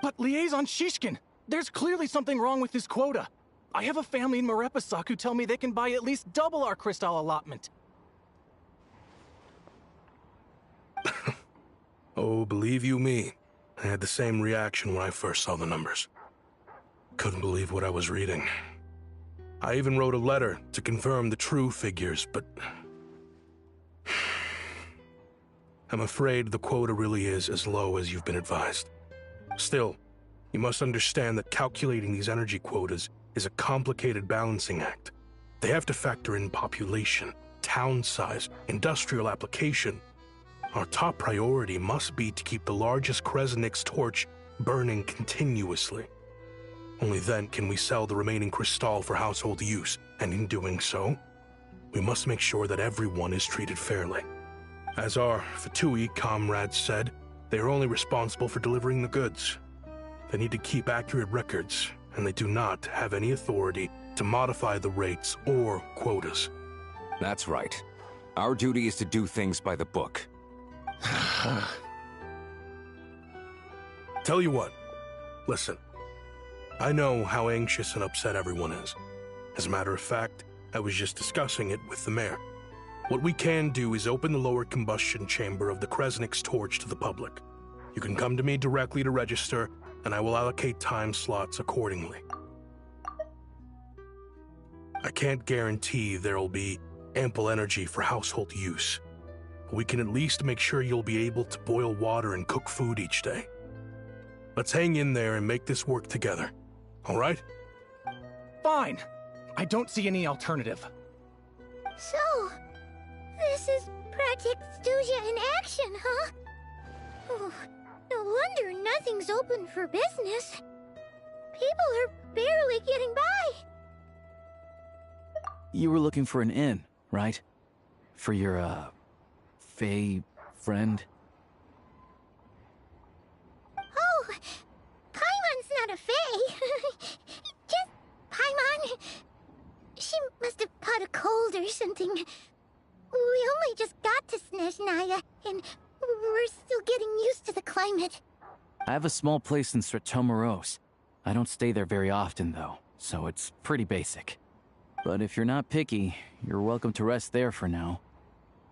But Liaison Shishkin, there's clearly something wrong with this quota. I have a family in Marepasak who tell me they can buy at least double our crystal allotment. Oh, believe you me, I had the same reaction when I first saw the numbers. Couldn't believe what I was reading. I even wrote a letter to confirm the true figures, but I'm afraid the quota really is as low as you've been advised. Still, you must understand that calculating these energy quotas is a complicated balancing act. They have to factor in population, town size, industrial application. Our top priority must be to keep the largest Kresnik's torch burning continuously. Only then can we sell the remaining crystal for household use, and in doing so, we must make sure that everyone is treated fairly. As our Fatui comrades said, they are only responsible for delivering the goods. They need to keep accurate records, and they do not have any authority to modify the rates or quotas. That's right. Our duty is to do things by the book. Tell you what, listen. I know how anxious and upset everyone is. As a matter of fact, I was just discussing it with the mayor. What we can do is open the lower combustion chamber of the Kresnik's torch to the public. You can come to me directly to register, and I will allocate time slots accordingly. I can't guarantee there'll be ample energy for household use. We can at least make sure you'll be able to boil water and cook food each day. Let's hang in there and make this work together, all right? Fine. I don't see any alternative. So, this is Project Studia in action, huh? Oh, no wonder nothing's open for business. People are barely getting by. You were looking for an inn, right? For your, Fae friend? Oh, Paimon's not a Fae. Just Paimon. She must have caught a cold or something. We only just got to Snezhnaya, and we're still getting used to the climate. I have a small place in Stratomaros. I don't stay there very often, though, so it's pretty basic. But if you're not picky, you're welcome to rest there for now.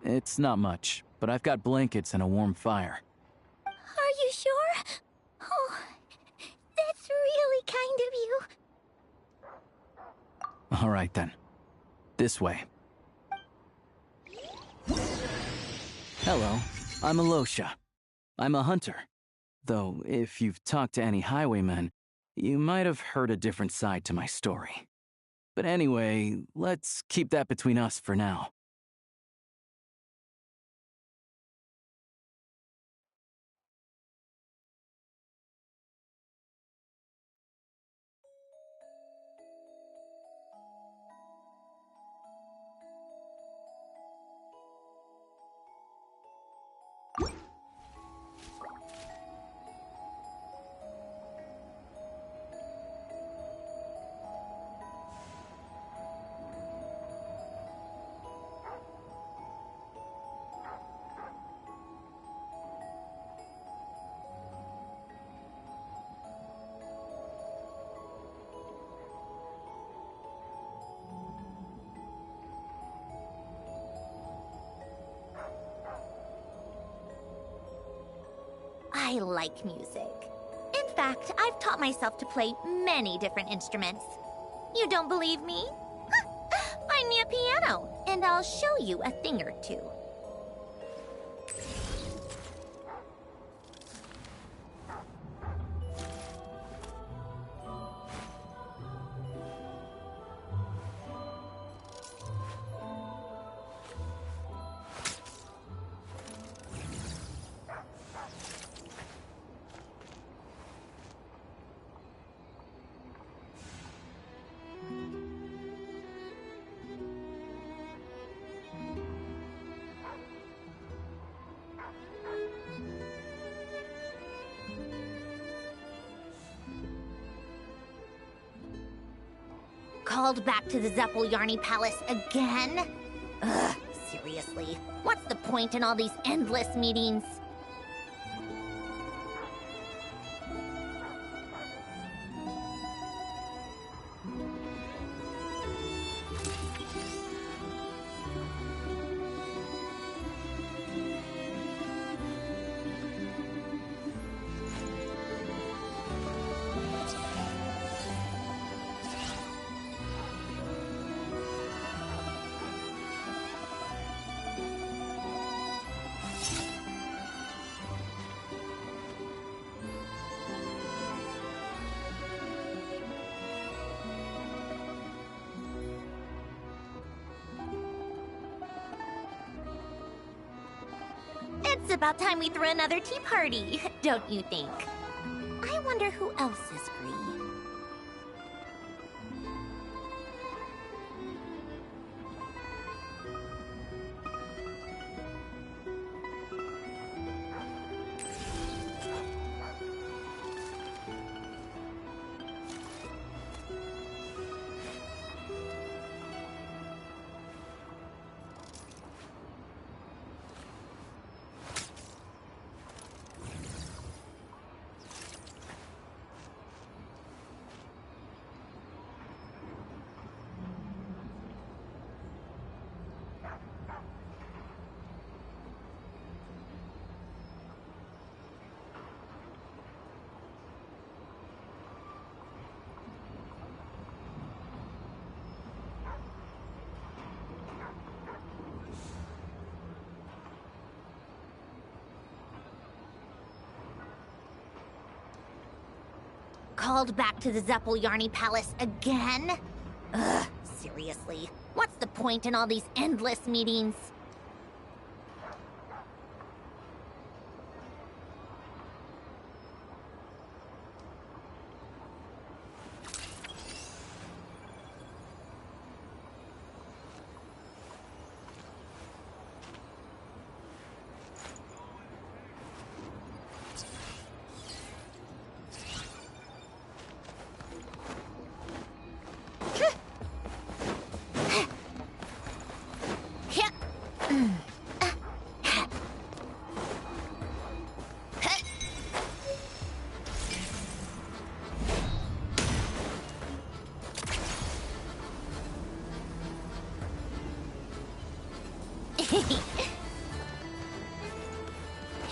It's not much, but I've got blankets and a warm fire. Are you sure? Oh, that's really kind of you. All right, then. This way. Hello, I'm Alosha. I'm a hunter. Though, if you've talked to any highwaymen, you might have heard a different side to my story. But anyway, let's keep that between us for now. I like music. In fact, I've taught myself to play many different instruments. You don't believe me? Find me a piano, and I'll show you a thing or two. Called back to the Zeppeljärni Palace again? Ugh, seriously. What's the point in all these endless meetings? It's about time we threw another tea party, don't you think? I wonder who else is free. Called back to the Zeppeljärni Palace again? Ugh, seriously. What's the point in all these endless meetings?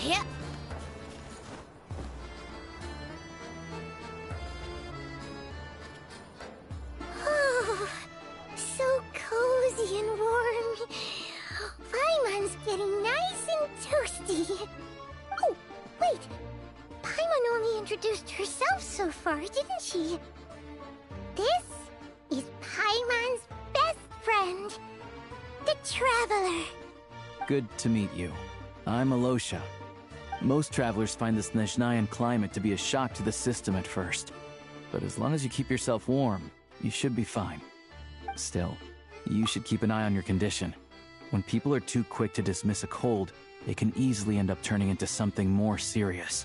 Yeah. Oh, so cozy and warm. Paimon's getting nice and toasty. Oh, wait. Paimon only introduced herself so far, didn't she? This is Paimon's best friend, the Traveler. Good to meet you. I'm Alosha. Most travelers find the Snezhnayan climate to be a shock to the system at first. But as long as you keep yourself warm, you should be fine. Still, you should keep an eye on your condition. When people are too quick to dismiss a cold, it can easily end up turning into something more serious.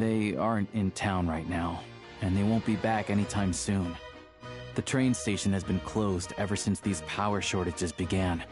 They aren't in town right now, and they won't be back anytime soon. The train station has been closed ever since these power shortages began.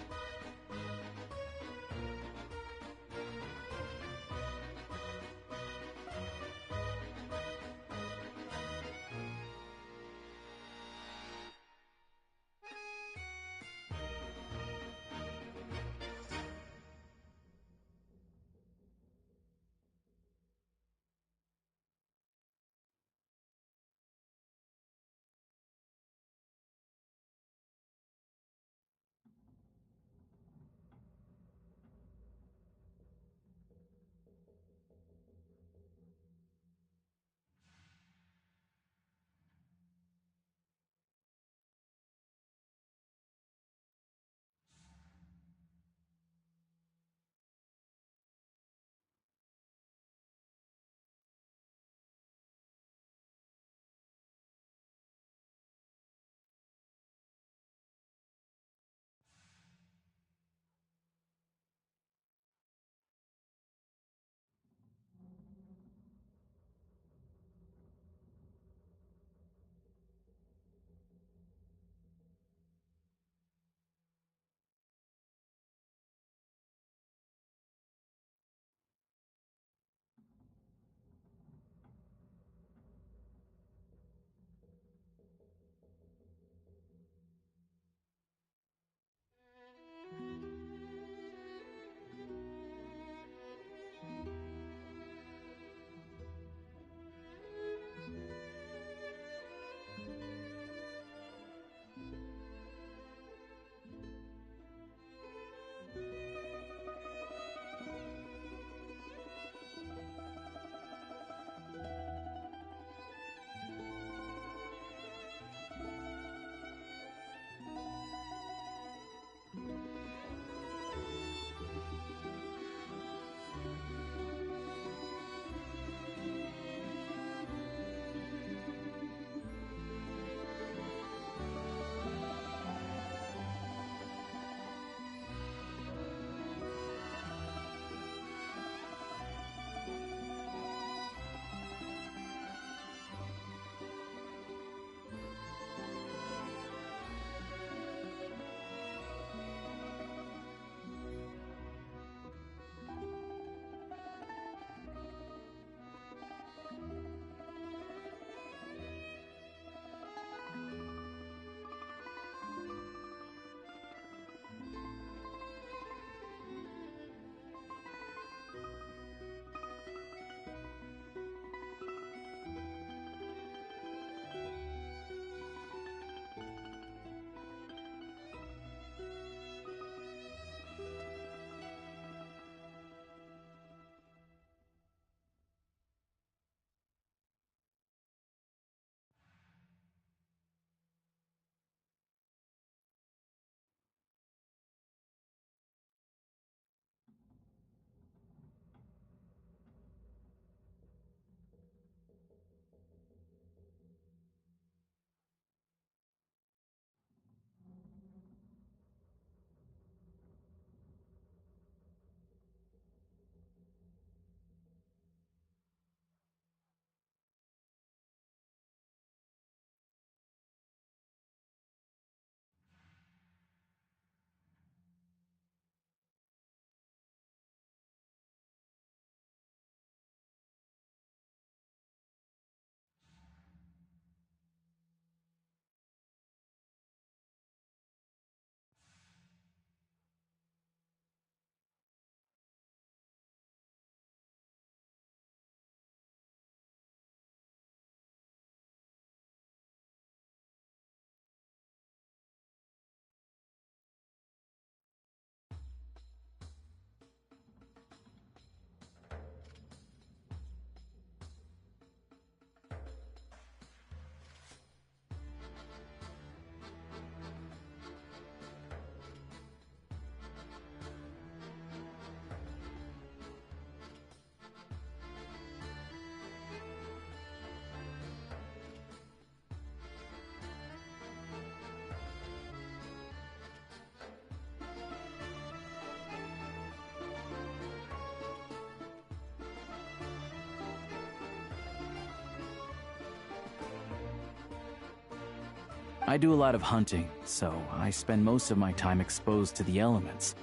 I do a lot of hunting, so I spend most of my time exposed to the elements.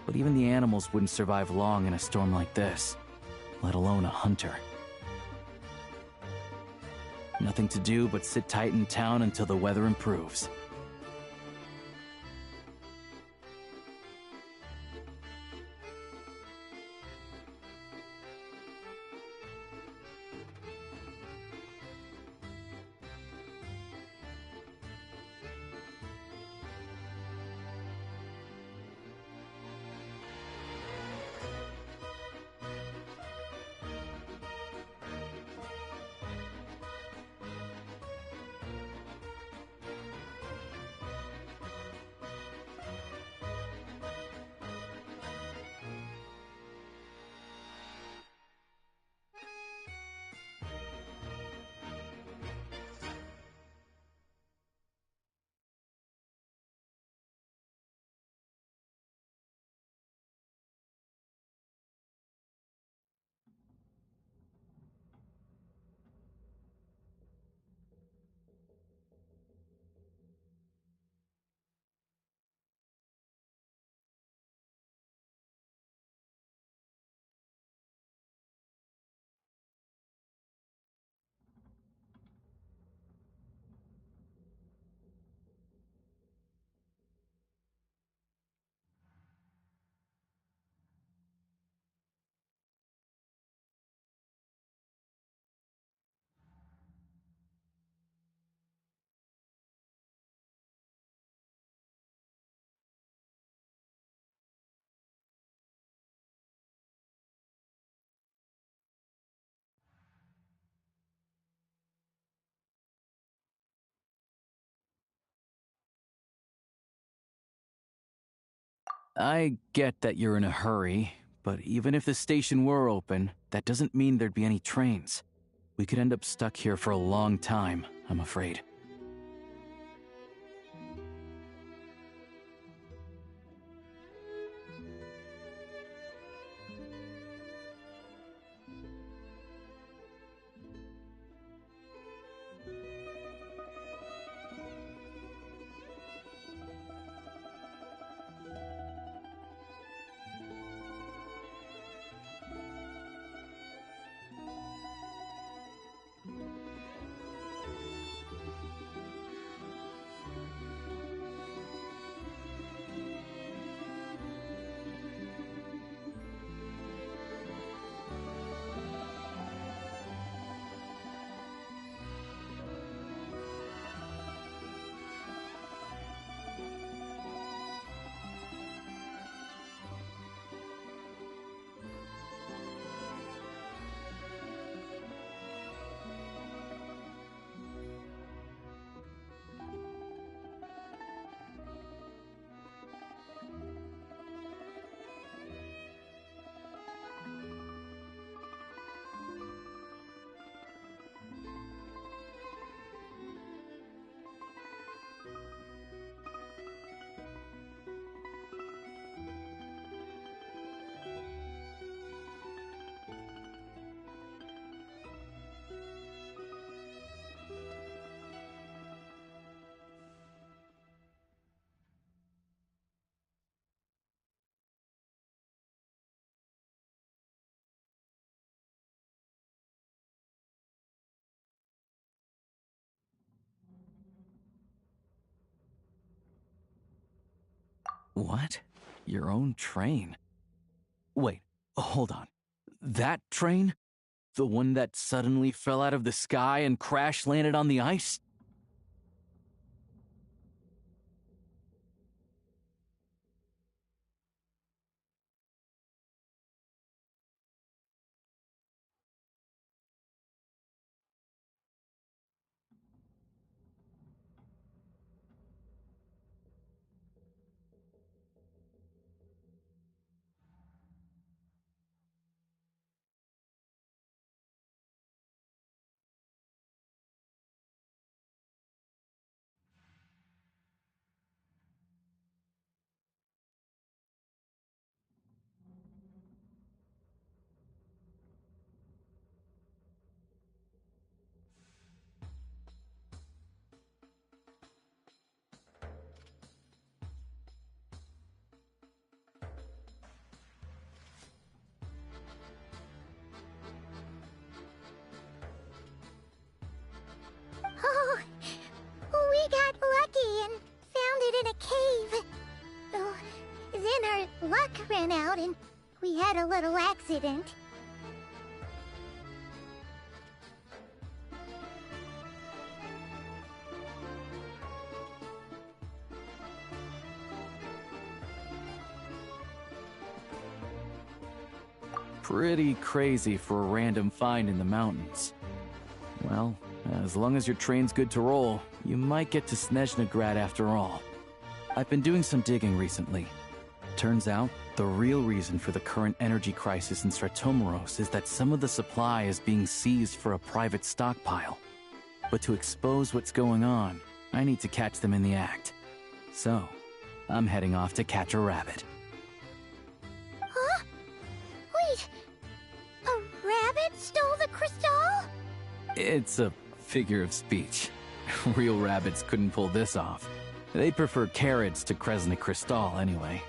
But even the animals wouldn't survive long in a storm like this, let alone a hunter. Nothing to do but sit tight in town until the weather improves. I get that you're in a hurry, but even if the station were open, that doesn't mean there'd be any trains. We could end up stuck here for a long time, I'm afraid. What? Your own train? Wait, hold on. That train? The one that suddenly fell out of the sky and crash landed on the ice? out and we had a little accident. Pretty crazy for a random find in the mountains. Well, as long as your train's good to roll, you might get to Snezhnegrad after all. I've been doing some digging recently. Turns out, the real reason for the current energy crisis in Stratomeros is that some of the supply is being seized for a private stockpile. But to expose what's going on, I need to catch them in the act. So, I'm heading off to catch a rabbit. Huh? Wait, a rabbit stole the crystal? It's a figure of speech. Real rabbits couldn't pull this off. They prefer carrots to Kresnik Crystal anyway.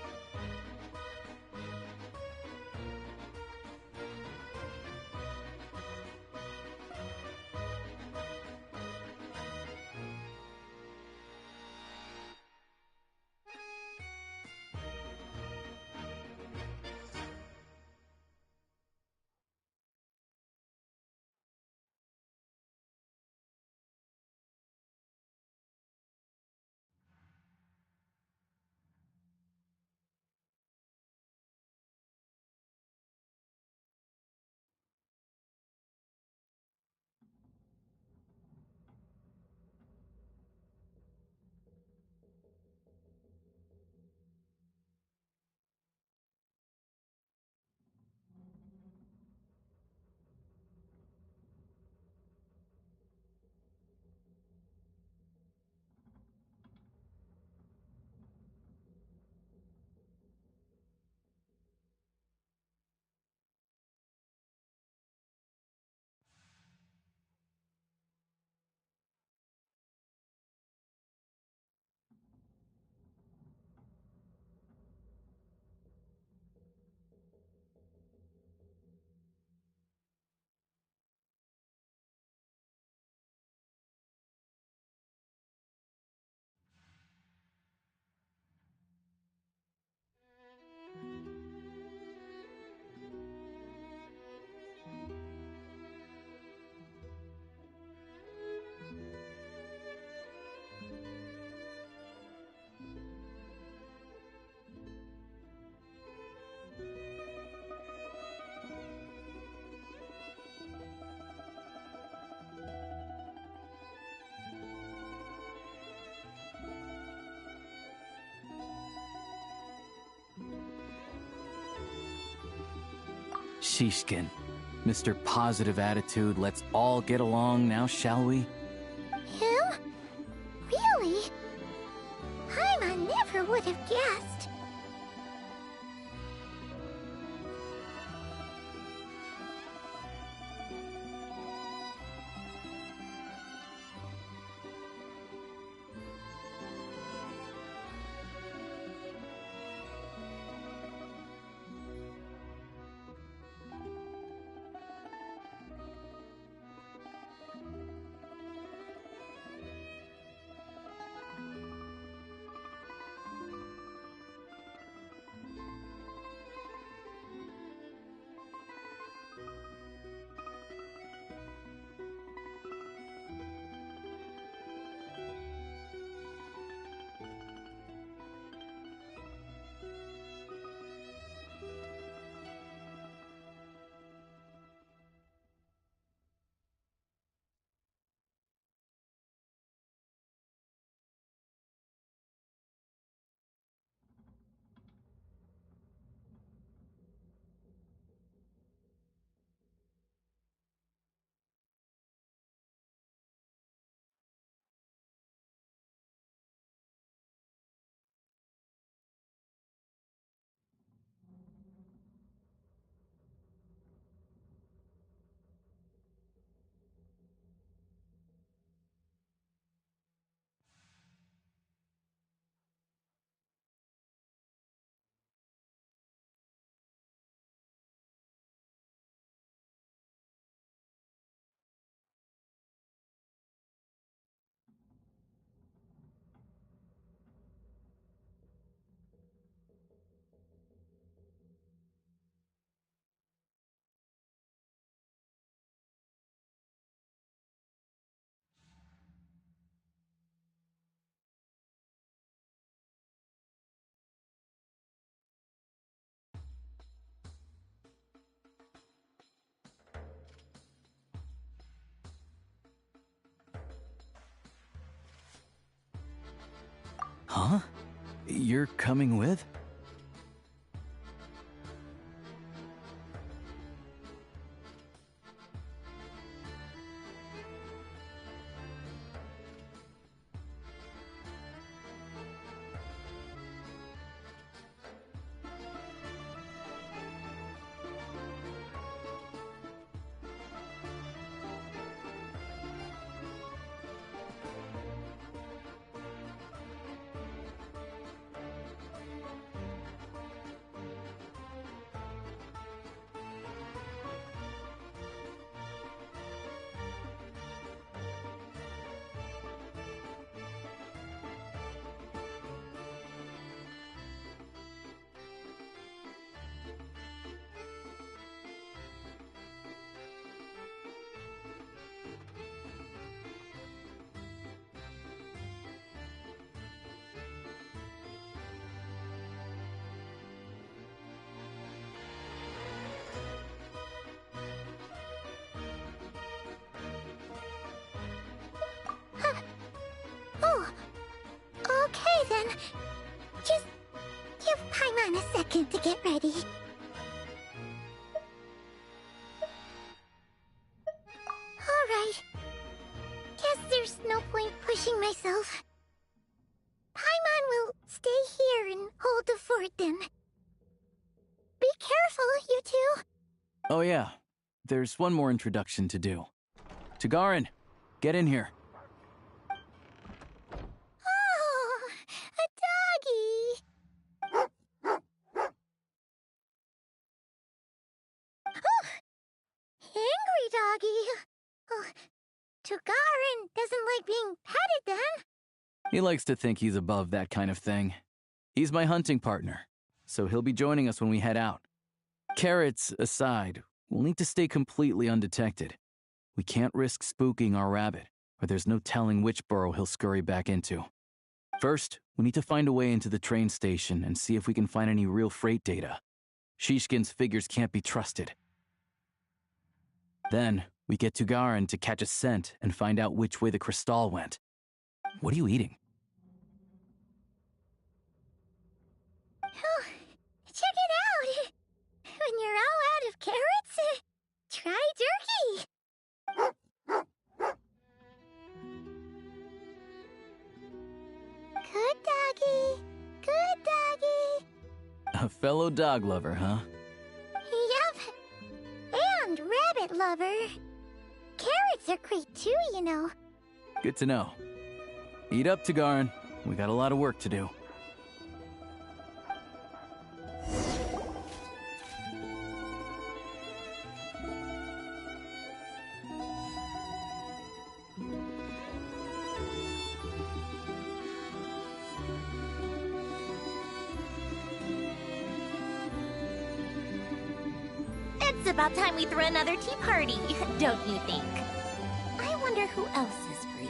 Shishkin. Mr. Positive Attitude, let's all get along now, shall we? Him? Really? I never would have guessed. Huh? You're coming with? Oh, okay then. Just give Paimon a second to get ready. Alright. Guess there's no point pushing myself. Paimon will stay here and hold the fort then. Be careful, you two. Oh yeah, there's one more introduction to do. Tagarin, get in here. Oh, a doggy. Oh, angry doggy. Oh, Tagarin doesn't like being petted then. He likes to think he's above that kind of thing. He's my hunting partner, so he'll be joining us when we head out. Carrots aside, we'll need to stay completely undetected. We can't risk spooking our rabbit, or there's no telling which burrow he'll scurry back into. First, we need to find a way into the train station and see if we can find any real freight data. Shishkin's figures can't be trusted. Then, we get Tugarin to catch a scent and find out which way the crystal went. What are you eating? Oh, check it out. When you're all out of carrots, try jerky. Good doggy. Good doggy. A fellow dog lover, huh? Yep. And rabbit lover. Carrots are great too, you know. Good to know. Eat up, Tugarin. We got a lot of work to do. It's about time we threw another tea party, don't you think? I wonder who else is free.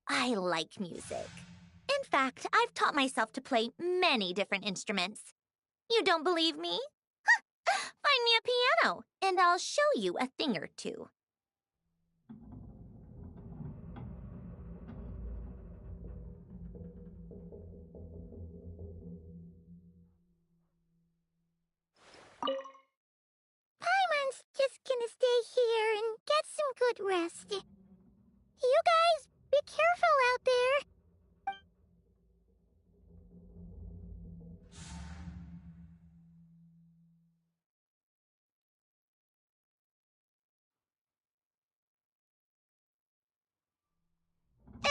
I like music. In fact, I've taught myself to play many different instruments. You don't believe me? Find me a piano, and I'll show you a thing or two. Paimon's just gonna stay here and get some good rest. You guys, be careful out there.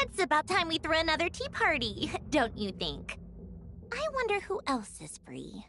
It's about time we threw another tea party, don't you think? I wonder who else is free.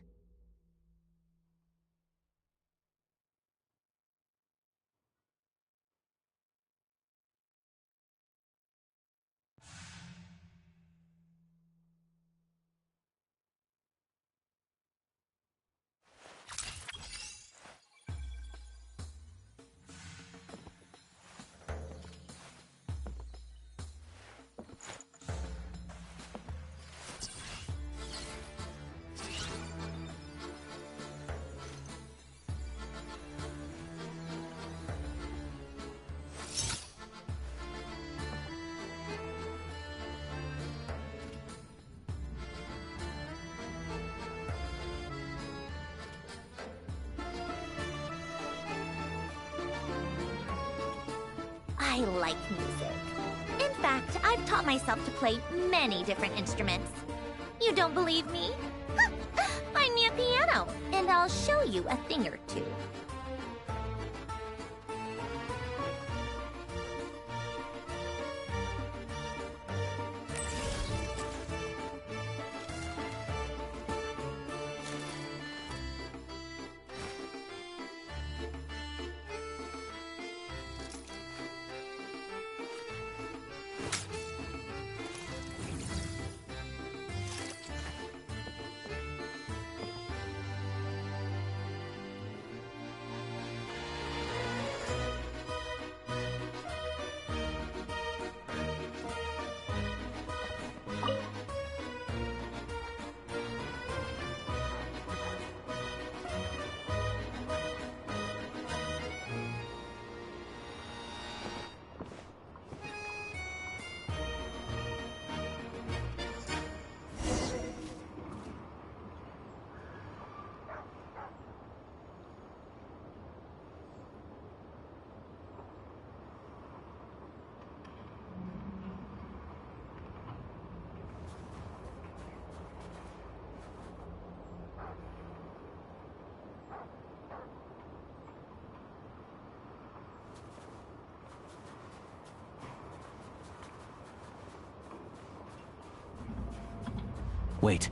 I like music. In fact, I've taught myself to play many different instruments. You don't believe me? Find me a piano, and I'll show you a thing or two. Wait.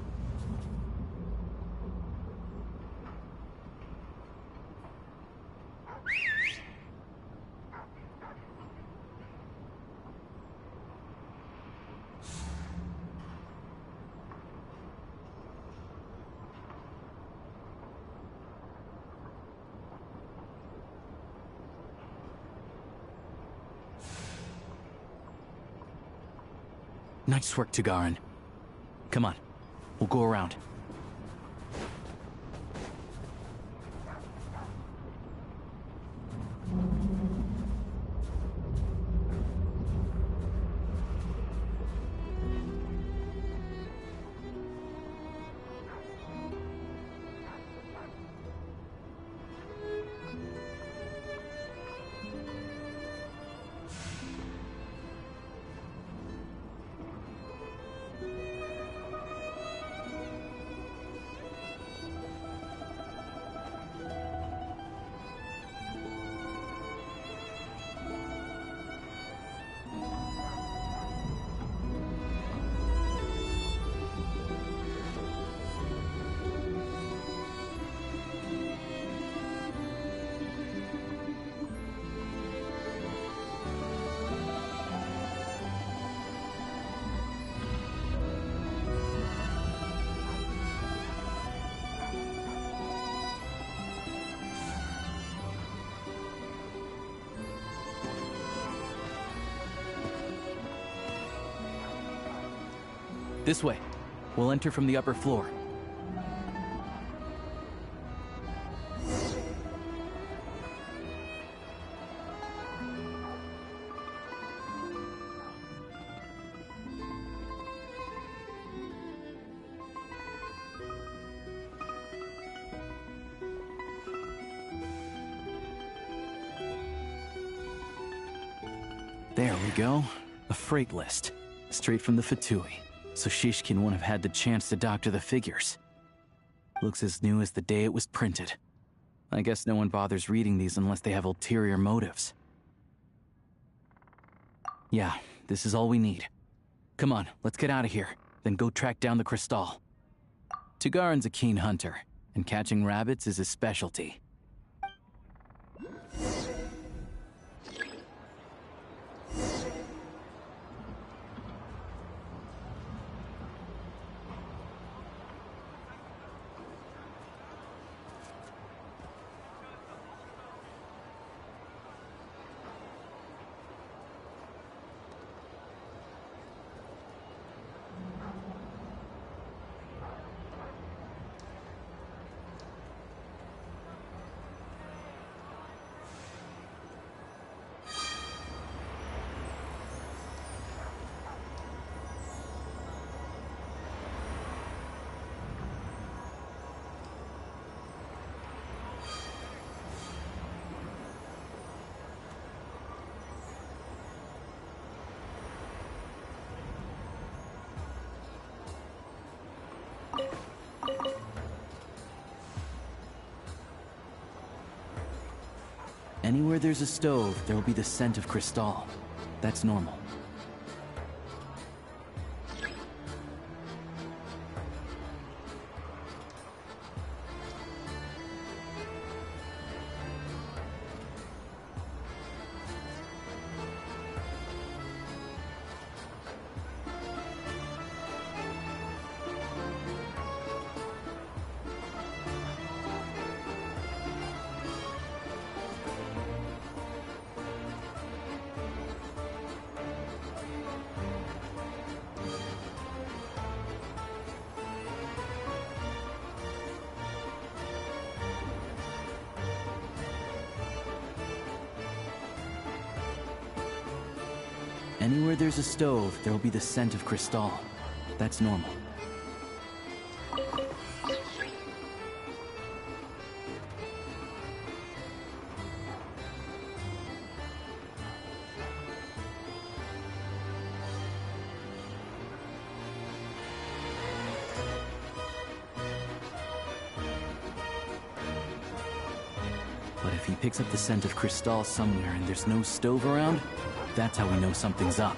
Nice work, Tagarin. Come on, we'll go around. This way. We'll enter from the upper floor. There we go. A freight list. Straight from the Fatui. So Shishkin wouldn't have had the chance to doctor the figures. Looks as new as the day it was printed. I guess no one bothers reading these unless they have ulterior motives. Yeah, this is all we need. Come on, let's get out of here, then go track down the crystal. Tugarin's a keen hunter, and catching rabbits is his specialty. Anywhere there's a stove, there will be the scent of crystal. That's normal. Anywhere there's a stove, there will be the scent of crystal. That's normal. But if he picks up the scent of crystal somewhere and there's no stove around, that's how we know something's up.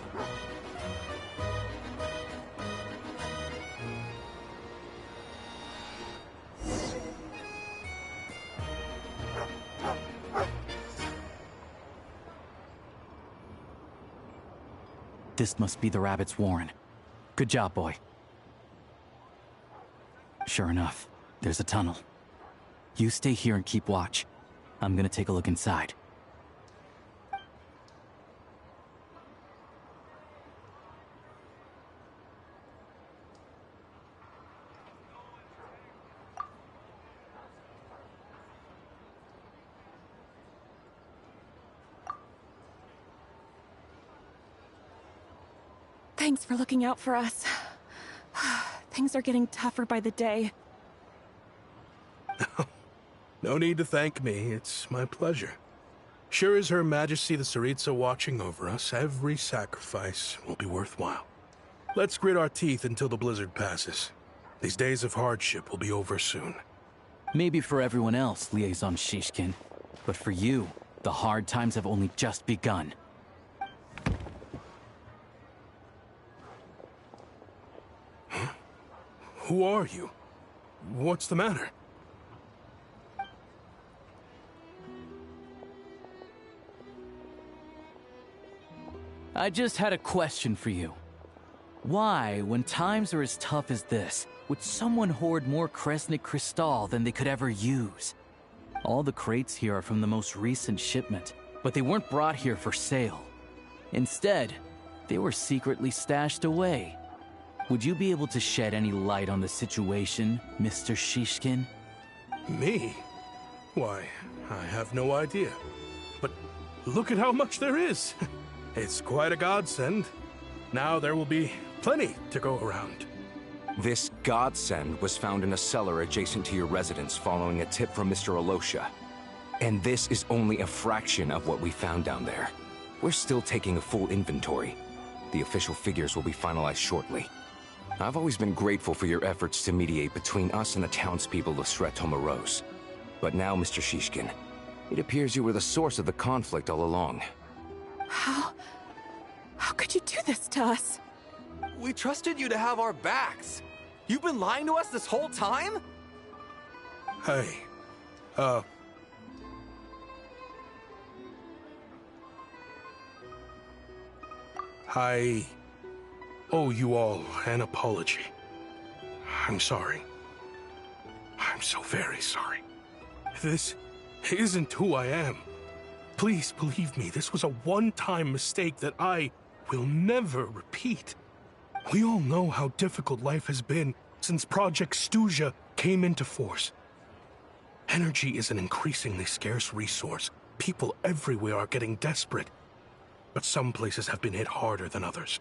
This must be the rabbit's warren. Good job, boy. Sure enough, there's a tunnel. You stay here and keep watch. I'm gonna take a look inside. Thanks for looking out for us. Things are getting tougher by the day. No need to thank me. It's my pleasure. Sure as Her Majesty the Tsaritsa watching over us, every sacrifice will be worthwhile. Let's grit our teeth until the blizzard passes. These days of hardship will be over soon. Maybe for everyone else, Liaison Shishkin. But for you, the hard times have only just begun. Huh? Who are you? What's the matter? I just had a question for you. Why, when times are as tough as this, would someone hoard more Kresnik Crystal than they could ever use? All the crates here are from the most recent shipment, but they weren't brought here for sale. Instead, they were secretly stashed away. Would you be able to shed any light on the situation, Mr. Shishkin? Me? Why, I have no idea. But look at how much there is! It's quite a godsend. Now there will be plenty to go around. This godsend was found in a cellar adjacent to your residence following a tip from Mr. Alosha. And this is only a fraction of what we found down there. We're still taking a full inventory. The official figures will be finalized shortly. I've always been grateful for your efforts to mediate between us and the townspeople of Sret Tomaros. But now, Mr. Shishkin, it appears you were the source of the conflict all along. How could you do this to us? We trusted you to have our backs. You've been lying to us this whole time? Hey, I owe you all an apology. I'm sorry. I'm so very sorry. This isn't who I am. Please believe me, this was a one-time mistake that I will never repeat. We all know how difficult life has been since Project Stuja came into force. Energy is an increasingly scarce resource. People everywhere are getting desperate. But some places have been hit harder than others.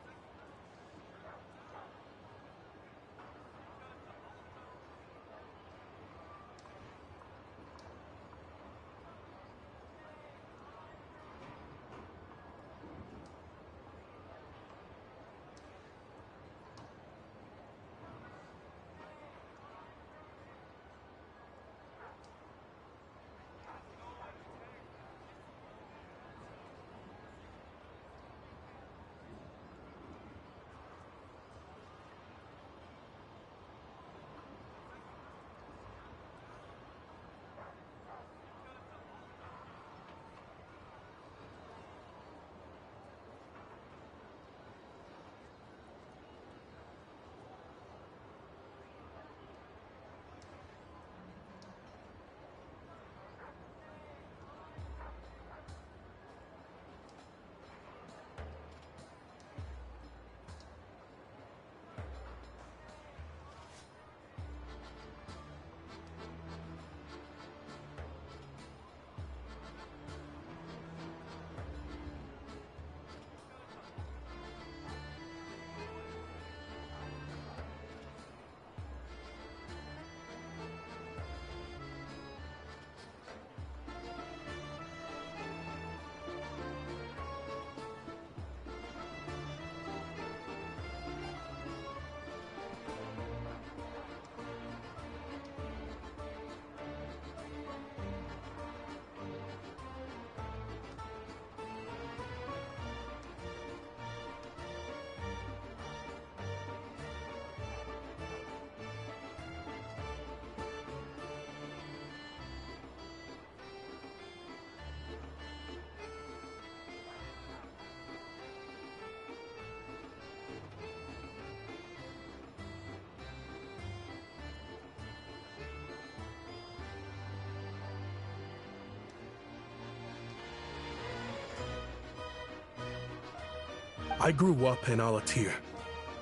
I grew up in Alatir,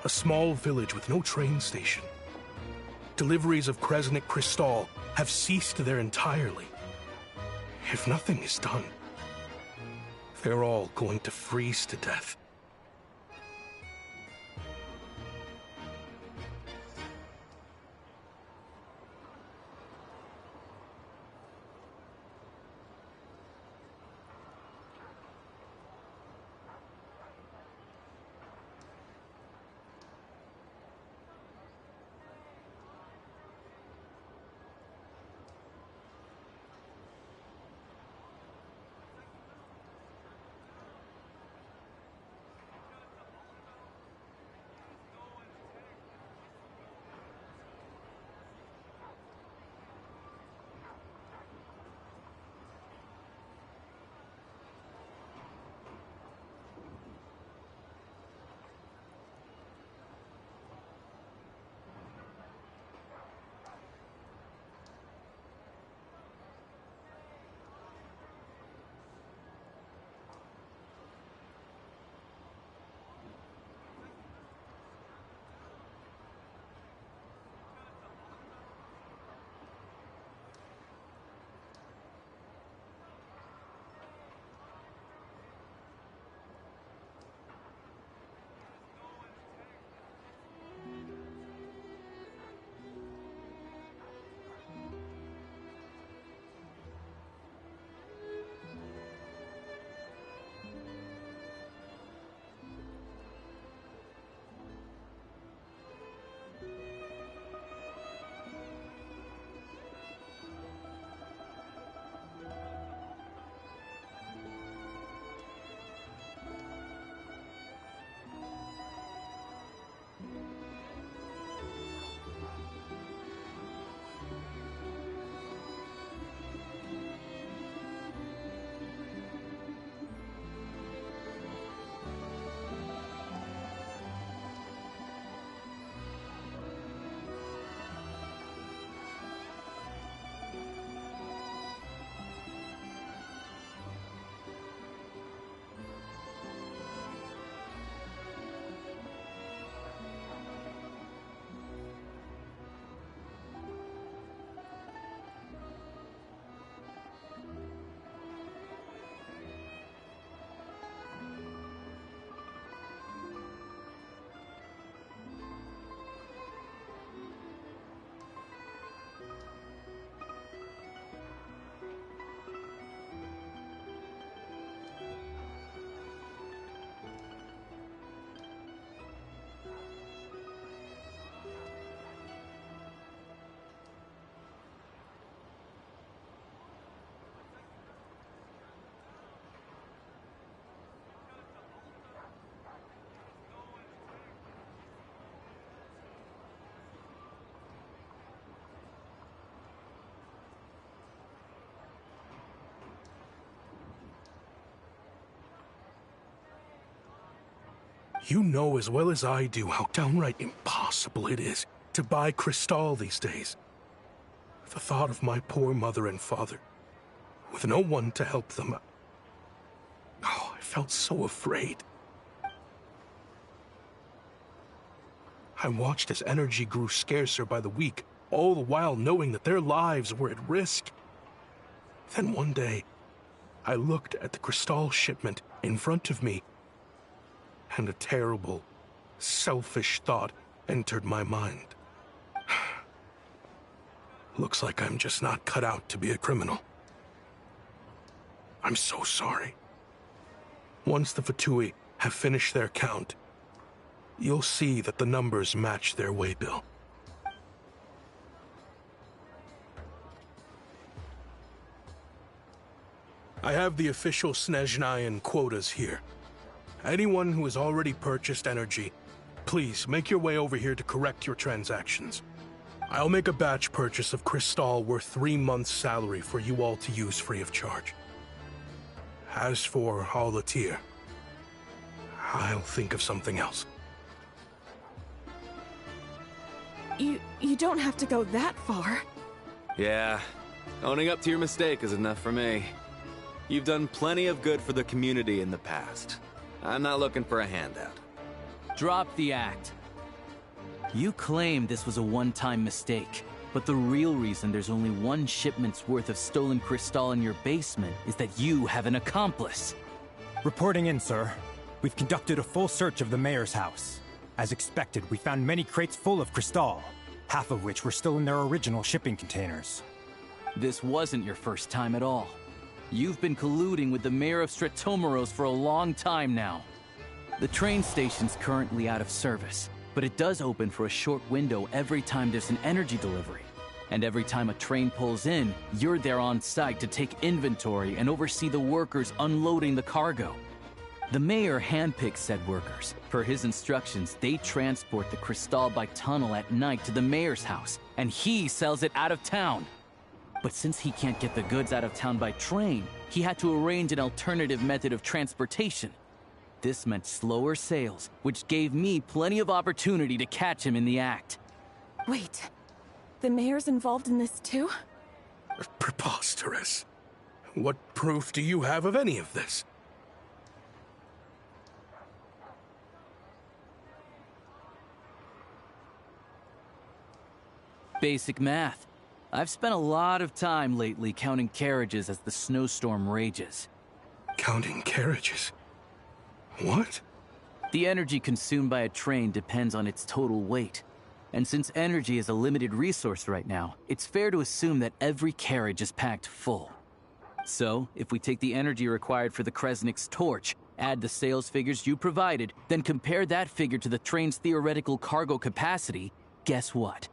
a small village with no train station. Deliveries of Kresnik Crystal have ceased there entirely. If nothing is done, they're all going to freeze to death. You know as well as I do how downright impossible it is to buy Cristal these days. The thought of my poor mother and father, with no one to help them. Oh, I felt so afraid. I watched as energy grew scarcer by the week, all the while knowing that their lives were at risk. Then one day, I looked at the Cristal shipment in front of me, and a terrible, selfish thought entered my mind. Looks like I'm just not cut out to be a criminal. I'm so sorry. Once the Fatui have finished their count, you'll see that the numbers match their waybill. I have the official Snezhnayan quotas here. Anyone who has already purchased energy, please make your way over here to correct your transactions. I'll make a batch purchase of Cristal worth 3 months' salary for you all to use free of charge. As for Alatir, I'll think of something else. You don't have to go that far. Yeah, owning up to your mistake is enough for me. You've done plenty of good for the community in the past. I'm not looking for a handout. Drop the act. You claim this was a one-time mistake, but the real reason there's only one shipment's worth of stolen Cristal in your basement is that you have an accomplice. Reporting in, sir. We've conducted a full search of the mayor's house. As expected, we found many crates full of Cristal, half of which were still in their original shipping containers. This wasn't your first time at all. You've been colluding with the mayor of Stratomeros for a long time now. The train station's currently out of service, but it does open for a short window every time there's an energy delivery. And every time a train pulls in, you're there on site to take inventory and oversee the workers unloading the cargo. The mayor handpicks said workers. Per his instructions, they transport the Cristal by tunnel at night to the mayor's house, and he sells it out of town. But since he can't get the goods out of town by train, he had to arrange an alternative method of transportation. This meant slower sales, which gave me plenty of opportunity to catch him in the act. Wait, the mayor's involved in this too? Preposterous. What proof do you have of any of this? Basic math. I've spent a lot of time lately counting carriages as the snowstorm rages. Counting carriages? What? The energy consumed by a train depends on its total weight. And since energy is a limited resource right now, it's fair to assume that every carriage is packed full. So, if we take the energy required for the Kresnik's torch, add the sales figures you provided, then compare that figure to the train's theoretical cargo capacity, guess what?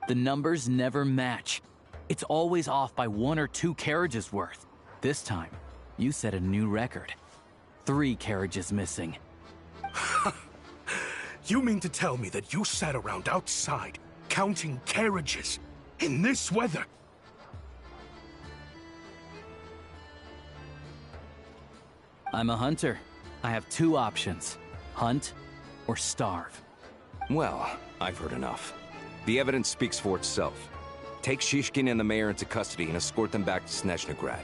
The numbers never match. It's always off by 1 or 2 carriages worth. This time, you set a new record. 3 carriages missing. You mean to tell me that you sat around outside, counting carriages, in this weather? I'm a hunter. I have 2 options. Hunt or starve. Well, I've heard enough. The evidence speaks for itself. Take Shishkin and the mayor into custody and escort them back to Snezhnegrad.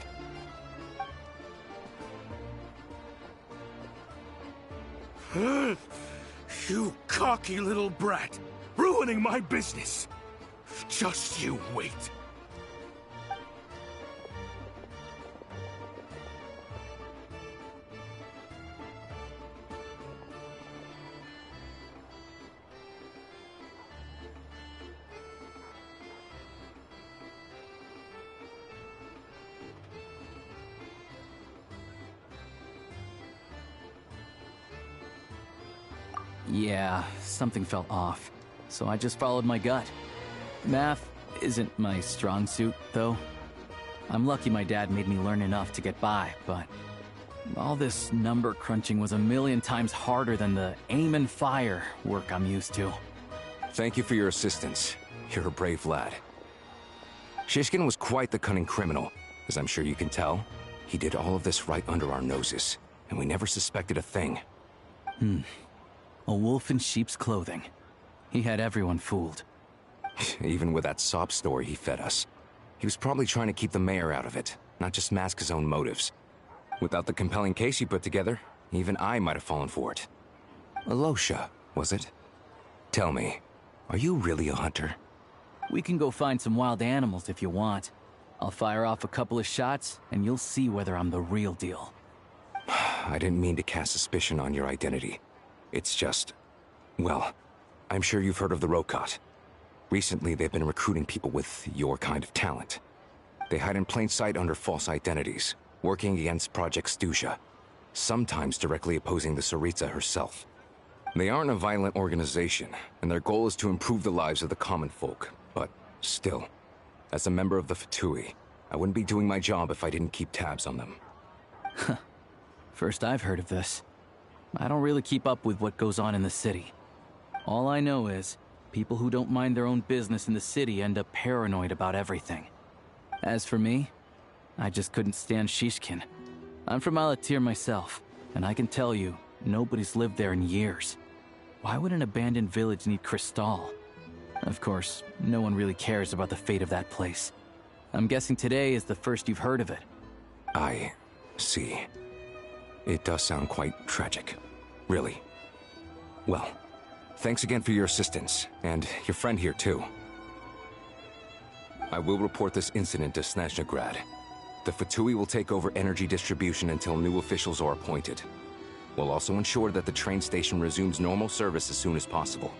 You cocky little brat! Ruining my business! Just you wait. Yeah, something felt off, so I just followed my gut. Math isn't my strong suit, though. I'm lucky my dad made me learn enough to get by, but all this number crunching was a million times harder than the aim and fire work I'm used to. Thank you for your assistance. You're a brave lad. Shishkin was quite the cunning criminal, as I'm sure you can tell. He did all of this right under our noses, and we never suspected a thing. A wolf in sheep's clothing. He had everyone fooled. Even with that sob story he fed us. He was probably trying to keep the mayor out of it, not just mask his own motives. Without the compelling case he put together, even I might have fallen for it. Alosha, was it? Tell me, are you really a hunter? We can go find some wild animals if you want. I'll fire off a couple of shots, and you'll see whether I'm the real deal. I didn't mean to cast suspicion on your identity. It's just... well, I'm sure you've heard of the Rokot. Recently, they've been recruiting people with your kind of talent. They hide in plain sight under false identities, working against Project Stusha, sometimes directly opposing the Tsaritsa herself. They aren't a violent organization, and their goal is to improve the lives of the common folk, but still, as a member of the Fatui, I wouldn't be doing my job if I didn't keep tabs on them. First I've heard of this. I don't really keep up with what goes on in the city. All I know is, people who don't mind their own business in the city end up paranoid about everything. As for me, I just couldn't stand Shishkin. I'm from Alatir myself, and I can tell you, nobody's lived there in years. Why would an abandoned village need Crystal? Of course, no one really cares about the fate of that place. I'm guessing today is the first you've heard of it. I see. It does sound quite tragic. Really. Well, thanks again for your assistance, and your friend here too. I will report this incident to Snezhnegrad. The Fatui will take over energy distribution until new officials are appointed. We'll also ensure that the train station resumes normal service as soon as possible.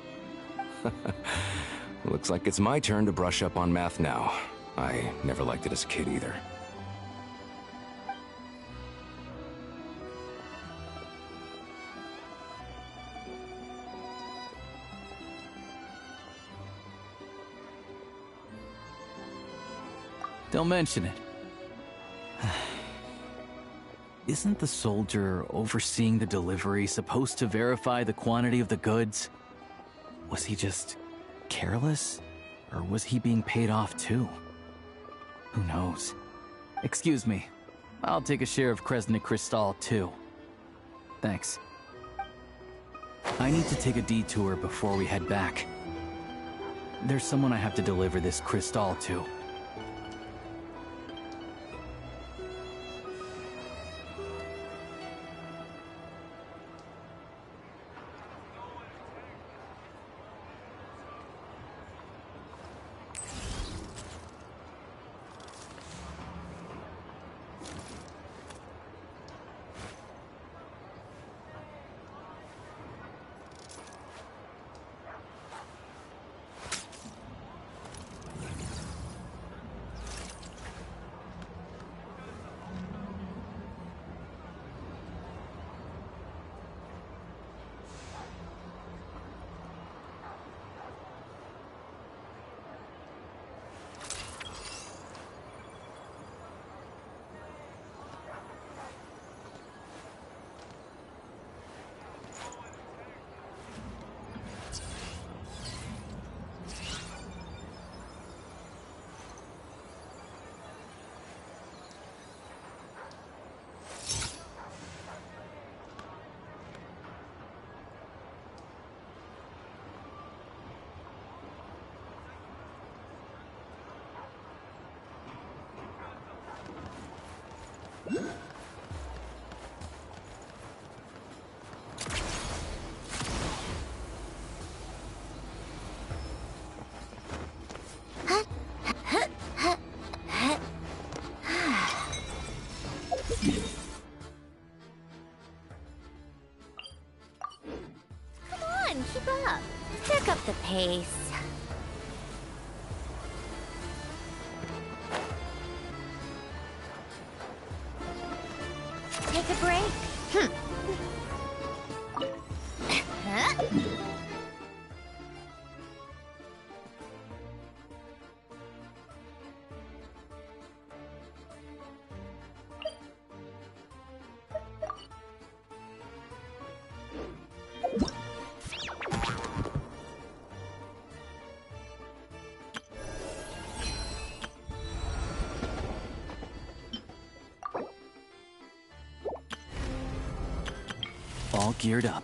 Looks like it's my turn to brush up on math now. I never liked it as a kid either. Don't mention it. Isn't the soldier overseeing the delivery supposed to verify the quantity of the goods? Was he just careless? Or was he being paid off too? Who knows? Excuse me. I'll take a share of Kresnik Crystal too. Thanks. I need to take a detour before we head back. There's someone I have to deliver this crystal to. Pick up the pace. Take a break. Huh? All geared up.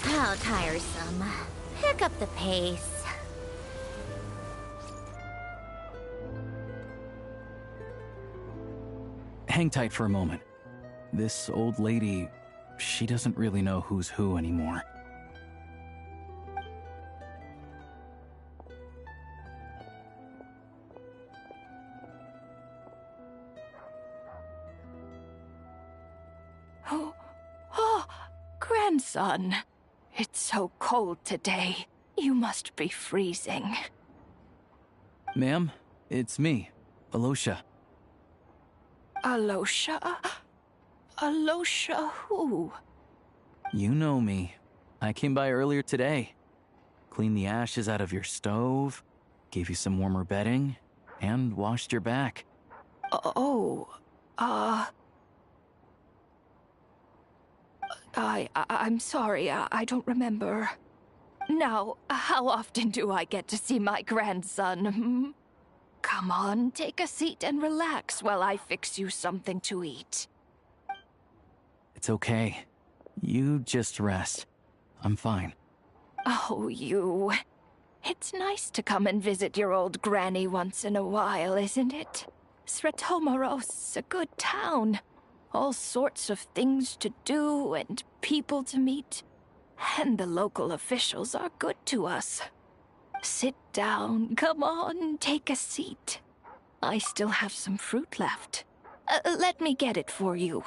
How tiresome. Pick up the pace. Hang tight for a moment. This old lady, she doesn't really know who's who anymore. Oh, grandson. It's so cold today. You must be freezing. Ma'am, it's me, Alosha. Alosha? Alosha who? You know me. I came by earlier today. Cleaned the ashes out of your stove, gave you some warmer bedding, and washed your back. I'm sorry, I don't remember. Now, how often do I get to see my grandson? Hmm? Come on, take a seat and relax while I fix you something to eat. It's okay. You just rest. I'm fine. Oh, you. It's nice to come and visit your old granny once in a while, isn't it? Sretomaros, a good town. All sorts of things to do and people to meet. And the local officials are good to us. Sit down, come on, take a seat. I still have some fruit left. Let me get it for you.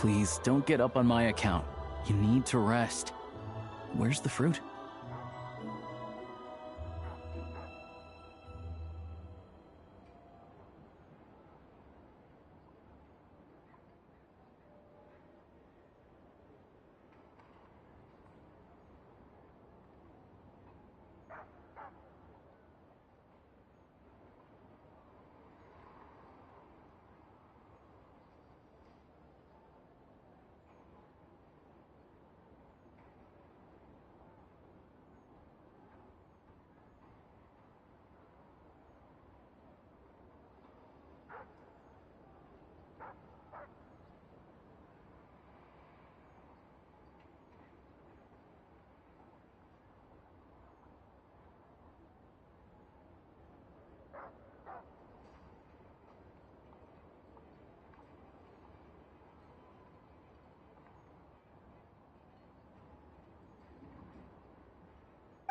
Please, don't get up on my account. You need to rest. Where's the fruit?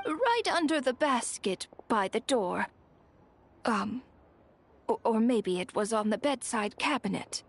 Right under the basket by the door. Or maybe it was on the bedside cabinet.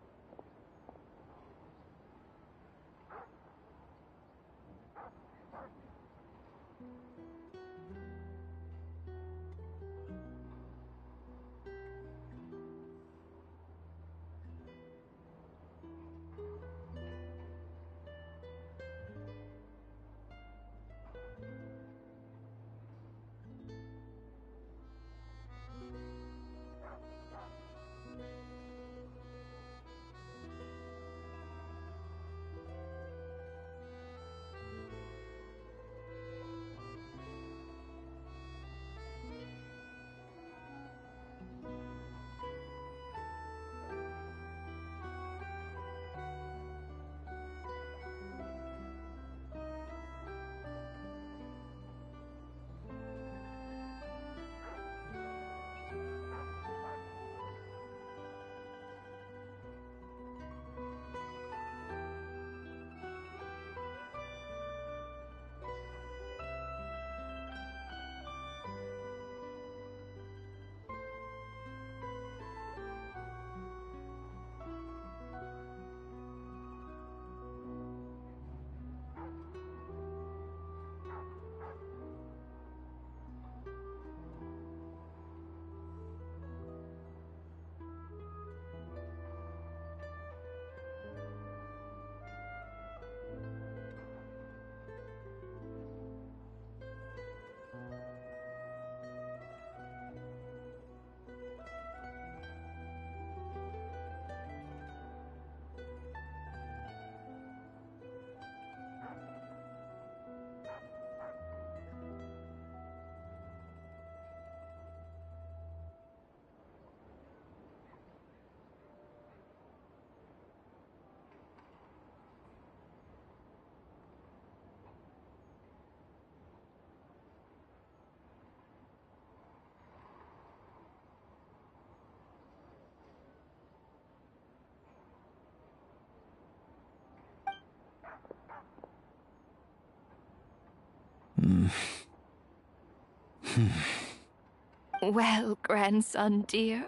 Well, grandson dear,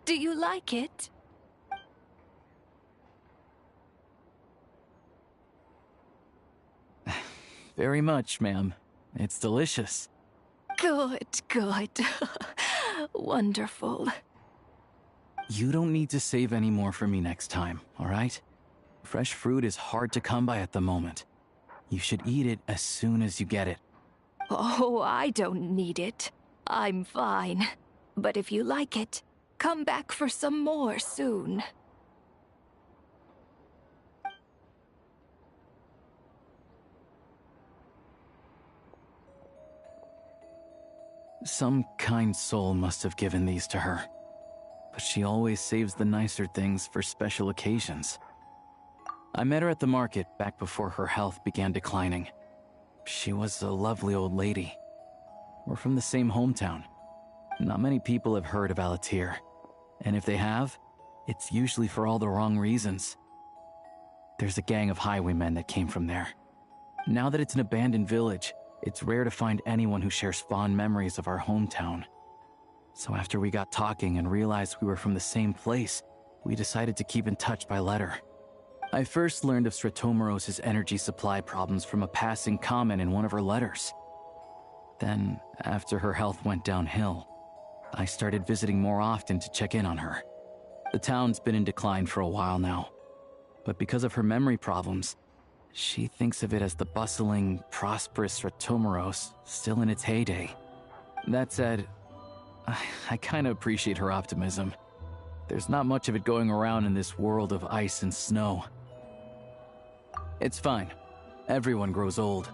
do you like it? Very much, ma'am. It's delicious. Good, good. Wonderful. You don't need to save any more for me next time, all right? Fresh fruit is hard to come by at the moment. You should eat it as soon as you get it. Oh, I don't need it. I'm fine. But if you like it, come back for some more soon. Some kind soul must have given these to her. But she always saves the nicer things for special occasions. I met her at the market back before her health began declining. She was a lovely old lady. We're from the same hometown. Not many people have heard of Alatir. And if they have, it's usually for all the wrong reasons. There's a gang of highwaymen that came from there. Now that it's an abandoned village, it's rare to find anyone who shares fond memories of our hometown. So after we got talking and realized we were from the same place, we decided to keep in touch by letter. I first learned of Stratomoros's energy supply problems from a passing comment in one of her letters. Then, after her health went downhill, I started visiting more often to check in on her. The town's been in decline for a while now, but because of her memory problems, she thinks of it as the bustling, prosperous Stratomoros still in its heyday. That said, I kinda appreciate her optimism. There's not much of it going around in this world of ice and snow. It's fine. Everyone grows old.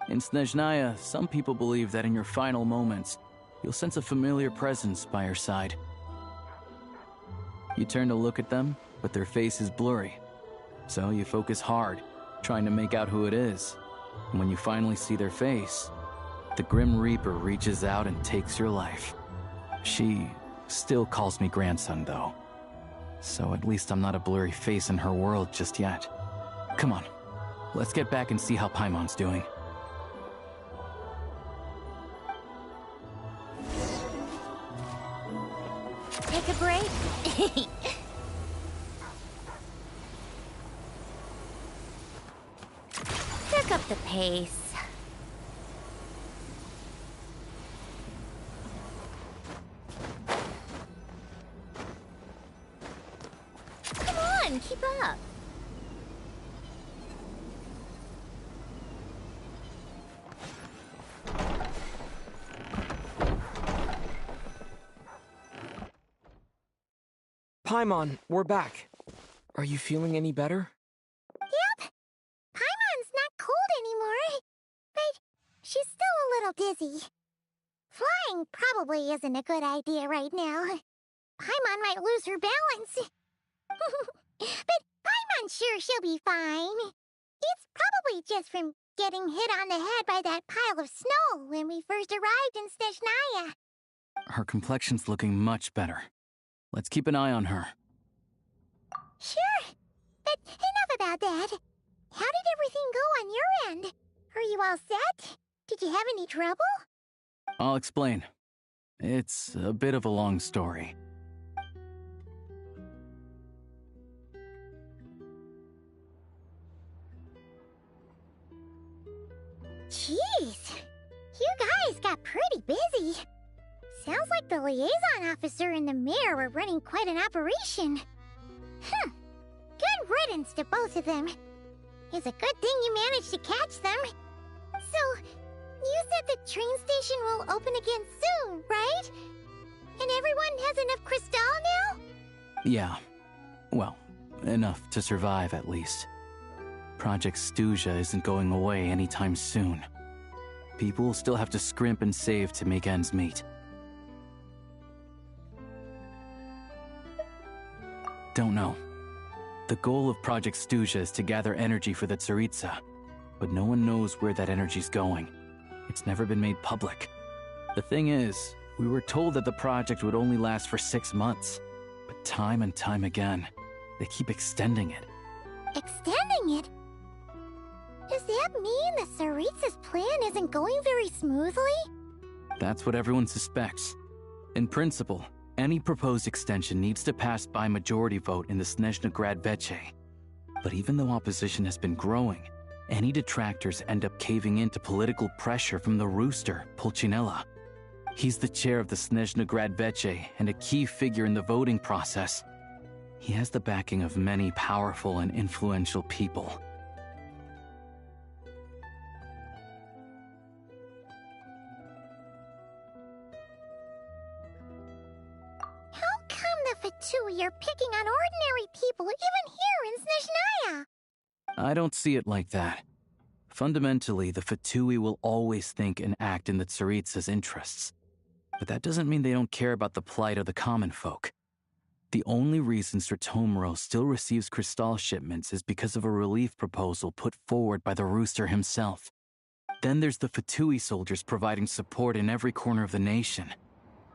In Snezhnaya, some people believe that in your final moments, you'll sense a familiar presence by your side. You turn to look at them, but their face is blurry. So you focus hard, trying to make out who it is. And when you finally see their face, the Grim Reaper reaches out and takes your life. She still calls me grandson, though. So at least I'm not a blurry face in her world just yet. Come on, let's get back and see how Paimon's doing. Take a break? Pick up the pace. Come on, keep up. Paimon, we're back. Are you feeling any better? Yep. Paimon's not cold anymore, but she's still a little dizzy. Flying probably isn't a good idea right now. Paimon might lose her balance. But Paimon's sure she'll be fine. It's probably just from getting hit on the head by that pile of snow when we first arrived in Snezhnaya. Her complexion's looking much better. Let's keep an eye on her. Sure, but enough about that. How did everything go on your end? Are you all set? Did you have any trouble? I'll explain. It's a bit of a long story. Jeez, you guys got pretty busy. Sounds like the liaison officer and the mayor were running quite an operation. Good riddance to both of them. It's a good thing you managed to catch them. So, you said the train station will open again soon, right? And everyone has enough crystal now? Yeah. Well, enough to survive at least. Project Stuja isn't going away anytime soon. People will still have to scrimp and save to make ends meet. Don't know. The goal of Project Stuja is to gather energy for the Tsaritsa, but no one knows where that energy's going. It's never been made public. The thing is, we were told that the project would only last for 6 months, but time and time again, they keep extending it. Extending it? Does that mean the Tsaritsa's plan isn't going very smoothly? That's what everyone suspects. In principle, any proposed extension needs to pass by majority vote in the Snezhnegrad Veche. But even though opposition has been growing, any detractors end up caving in to political pressure from the rooster, Pulcinella. He's the chair of the Snezhnegrad Veche and a key figure in the voting process. He has the backing of many powerful and influential people. Fatui are picking on ordinary people even here in Snezhnaya. I don't see it like that. Fundamentally, the Fatui will always think and act in the Tsaritsa's interests. But that doesn't mean they don't care about the plight of the common folk. The only reason Stratomoros still receives crystal shipments is because of a relief proposal put forward by the rooster himself. Then there's the Fatui soldiers providing support in every corner of the nation.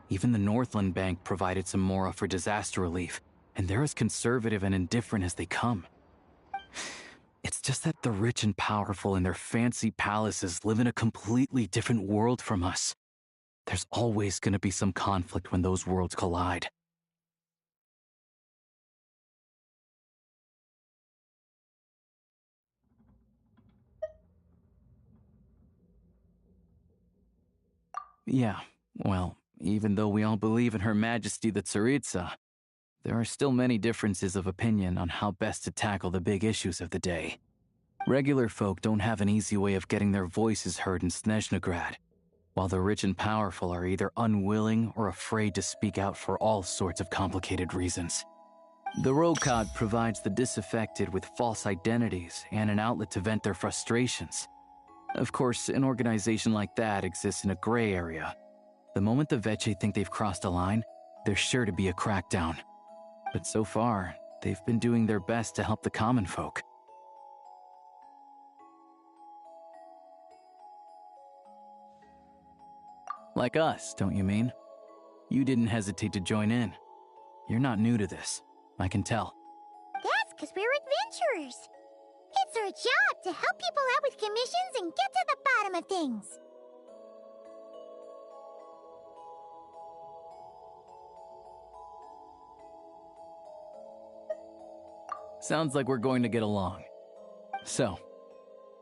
Even the Northland Bank provided some mora for disaster relief, and they're as conservative and indifferent as they come. It's just that the rich and powerful in their fancy palaces live in a completely different world from us. There's always going to be some conflict when those worlds collide. Yeah, well, even though we all believe in Her Majesty the Tsaritsa, there are still many differences of opinion on how best to tackle the big issues of the day. Regular folk don't have an easy way of getting their voices heard in Snezhnegrad, while the rich and powerful are either unwilling or afraid to speak out for all sorts of complicated reasons. The Rokad provides the disaffected with false identities and an outlet to vent their frustrations. Of course, an organization like that exists in a gray area. The moment the Veche think they've crossed a line, there's sure to be a crackdown. But so far, they've been doing their best to help the common folk. Like us, don't you mean? You didn't hesitate to join in. You're not new to this, I can tell. That's because we're adventurers. It's our job to help people out with commissions and get to the bottom of things. Sounds like we're going to get along. So,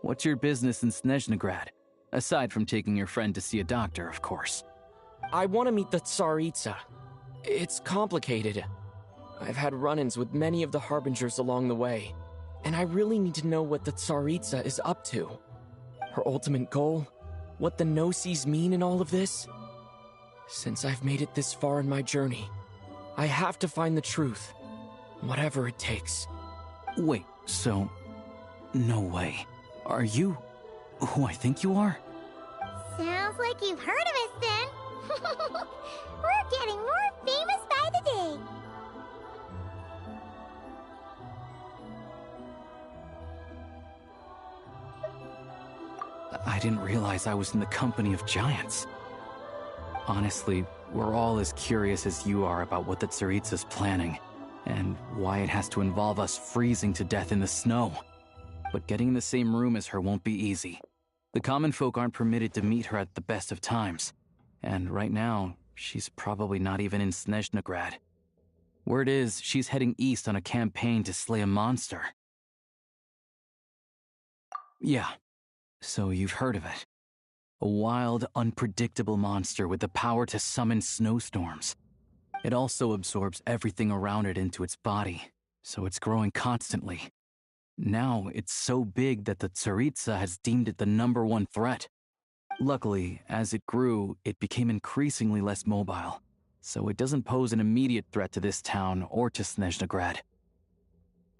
what's your business in Snezhnegrad? Aside from taking your friend to see a doctor, of course. I want to meet the Tsaritsa. It's complicated. I've had run-ins with many of the Harbingers along the way, and I really need to know what the Tsaritsa is up to. Her ultimate goal? What the Gnosis mean in all of this? Since I've made it this far in my journey, I have to find the truth, whatever it takes. Wait, so... no way. Are you who I think you are? Sounds like you've heard of us then. We're getting more famous by the day. I didn't realize I was in the company of giants. Honestly, we're all as curious as you are about what the Tsaritsa's planning, and why it has to involve us freezing to death in the snow. But getting in the same room as her won't be easy. The common folk aren't permitted to meet her at the best of times, and right now, she's probably not even in Snezhnegrad. Word is, she's heading east on a campaign to slay a monster. Yeah, so you've heard of it. A wild, unpredictable monster with the power to summon snowstorms. It also absorbs everything around it into its body, so it's growing constantly. Now, it's so big that the Tsaritsa has deemed it the #1 threat. Luckily, as it grew, it became increasingly less mobile, so it doesn't pose an immediate threat to this town or to Snezhnegrad.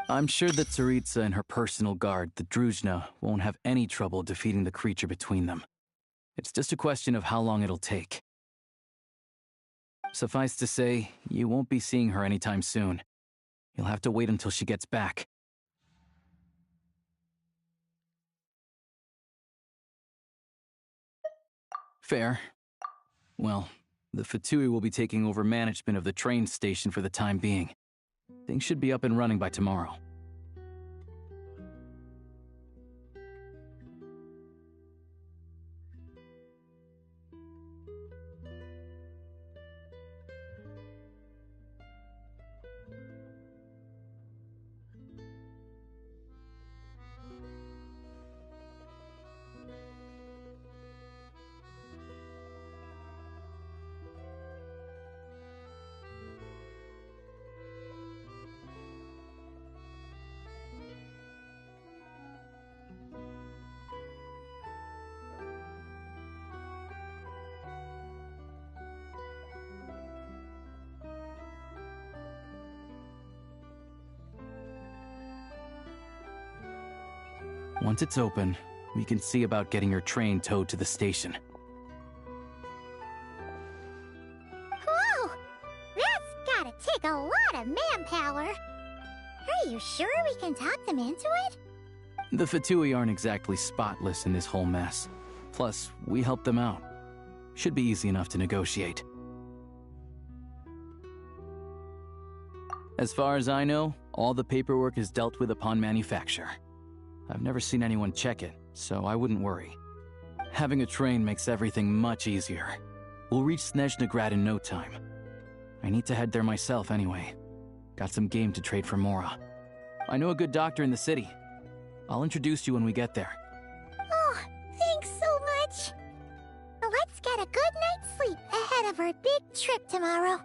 I'm sure that Tsaritsa and her personal guard, the Druzhna, won't have any trouble defeating the creature between them. It's just a question of how long it'll take. Suffice to say, you won't be seeing her anytime soon. You'll have to wait until she gets back. Fair. Well, the Fatui will be taking over management of the train station for the time being. Things should be up and running by tomorrow. Once it's open, we can see about getting your train towed to the station. Whoa! That's gotta take a lot of manpower. Are you sure we can talk them into it? The Fatui aren't exactly spotless in this whole mess. Plus, we helped them out. Should be easy enough to negotiate. As far as I know, all the paperwork is dealt with upon manufacture. I've never seen anyone check it, so I wouldn't worry. Having a train makes everything much easier. We'll reach Snezhnegrad in no time. I need to head there myself anyway. Got some game to trade for Mora. I know a good doctor in the city. I'll introduce you when we get there. Oh, thanks so much. Let's get a good night for a big trip tomorrow.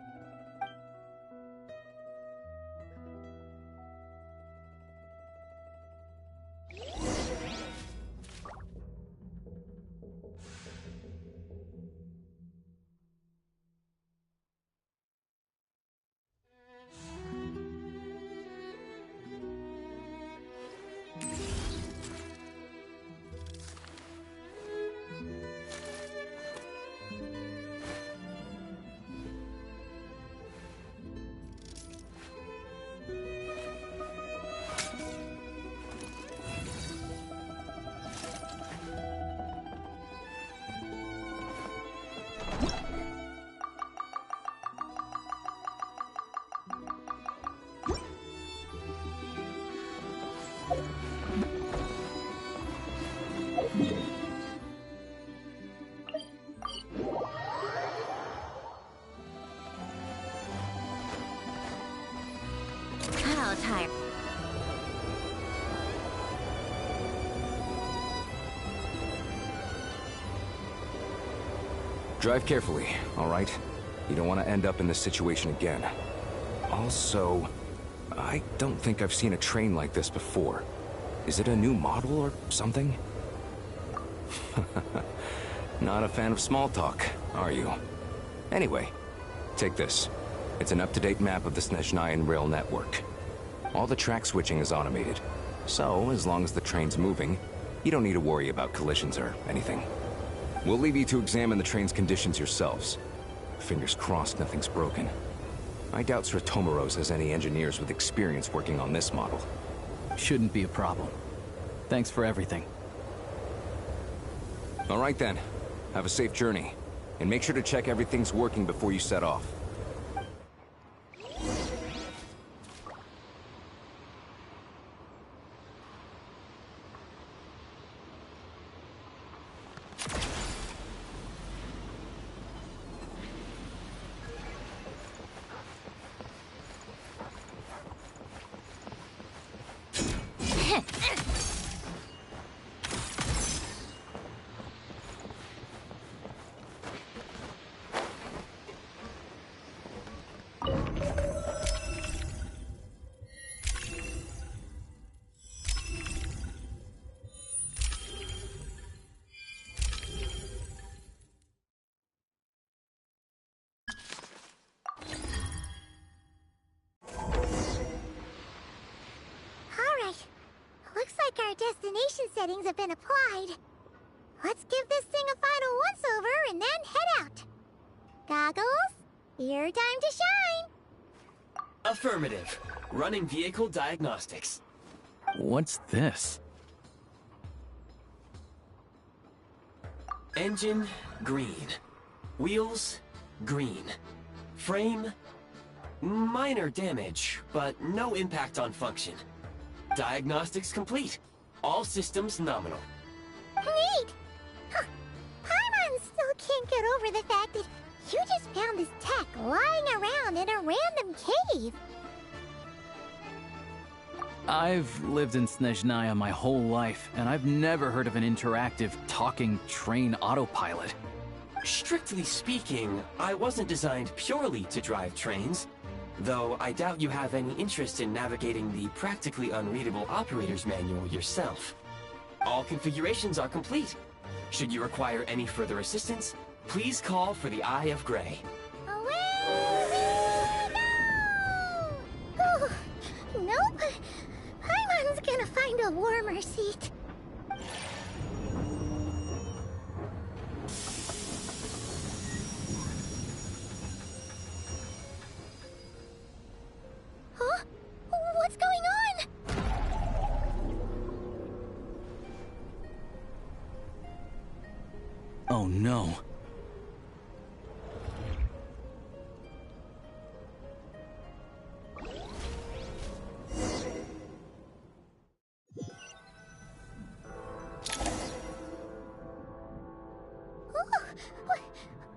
How tired. Drive carefully, all right? You don't want to end up in this situation again. Also, I don't think I've seen a train like this before. Is it a new model or something? Not a fan of small talk, are you? Anyway, take this. It's an up-to-date map of the Snezhnayan rail network. All the track switching is automated, so as long as the train's moving, you don't need to worry about collisions or anything. We'll leave you to examine the train's conditions yourselves. Fingers crossed nothing's broken. I doubt Sratomaros has any engineers with experience working on this model. Shouldn't be a problem. Thanks for everything. All right then. Have a safe journey. And make sure to check everything's working before you set off. Our destination settings have been applied. Let's give this thing a final once-over and then head out. Goggles, your time to shine. Affirmative. Running vehicle diagnostics. What's this? Engine, green. Wheels, green. Frame, minor damage, but no impact on function. Diagnostics complete. All systems nominal. Neat! Huh. Paimon still can't get over the fact that you just found this tech lying around in a random cave. I've lived in Snezhnaya my whole life, and I've never heard of an interactive, talking train autopilot. Strictly speaking, I wasn't designed purely to drive trains. Though I doubt you have any interest in navigating the practically unreadable operator's manual yourself. All configurations are complete. Should you require any further assistance, please call for the Eye of Grey. Away we go! Oh, nope. Paimon's gonna find a warmer seat. Huh? What's going on? Oh no.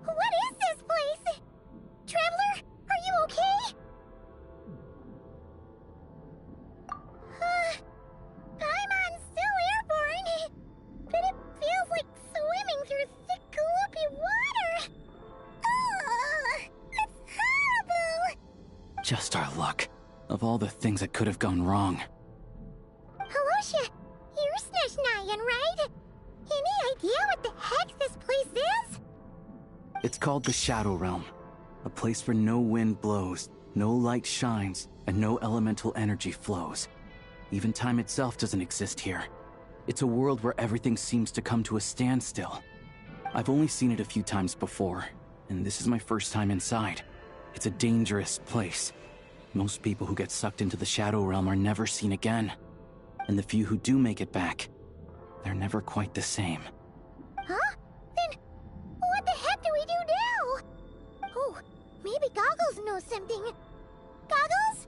What is this place? Traveler, are you okay? Paimon's still airborne, but it feels like swimming through thick, gloopy Just our luck. Of all the things that could have gone wrong. Halosha, you're Snezhnayan, right? Any idea what the heck this place is? It's called the Shadow Realm. A place where no wind blows, no light shines, and no elemental energy flows. Even time itself doesn't exist here. It's a world where everything seems to come to a standstill. I've only seen it a few times before, and this is my first time inside. It's a dangerous place. Most people who get sucked into the Shadow Realm are never seen again. And the few who do make it back, they're never quite the same. Huh? Then, what the heck do we do now? Oh, maybe Goggles knows something. Goggles?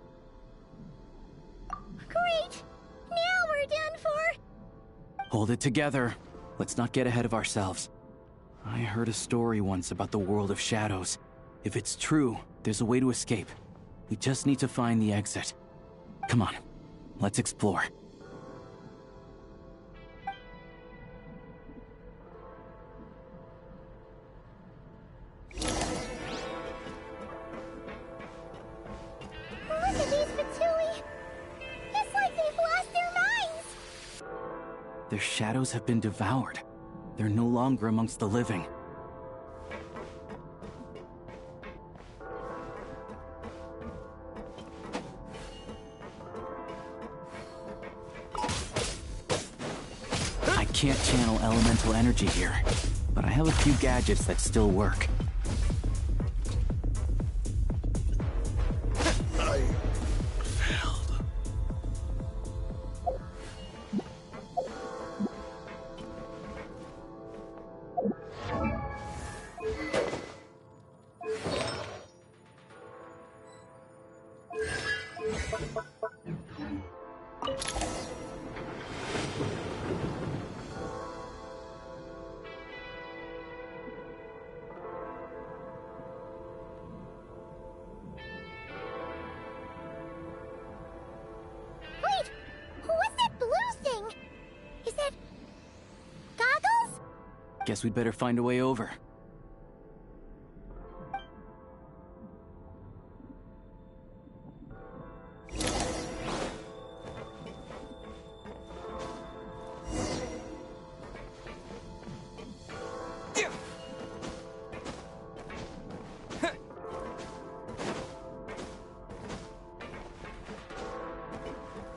Great! Now we're done for! Hold it together. Let's not get ahead of ourselves. I heard a story once about the world of shadows. If it's true, there's a way to escape. We just need to find the exit. Come on, let's explore. Look at these Fatui! It's like they've lost their minds! Their shadows have been devoured. They're no longer amongst the living. I can't channel elemental energy here, but I have a few gadgets that still work. I failed. Wait! What's that blue thing? Is that... Goggles? Guess we'd better find a way over.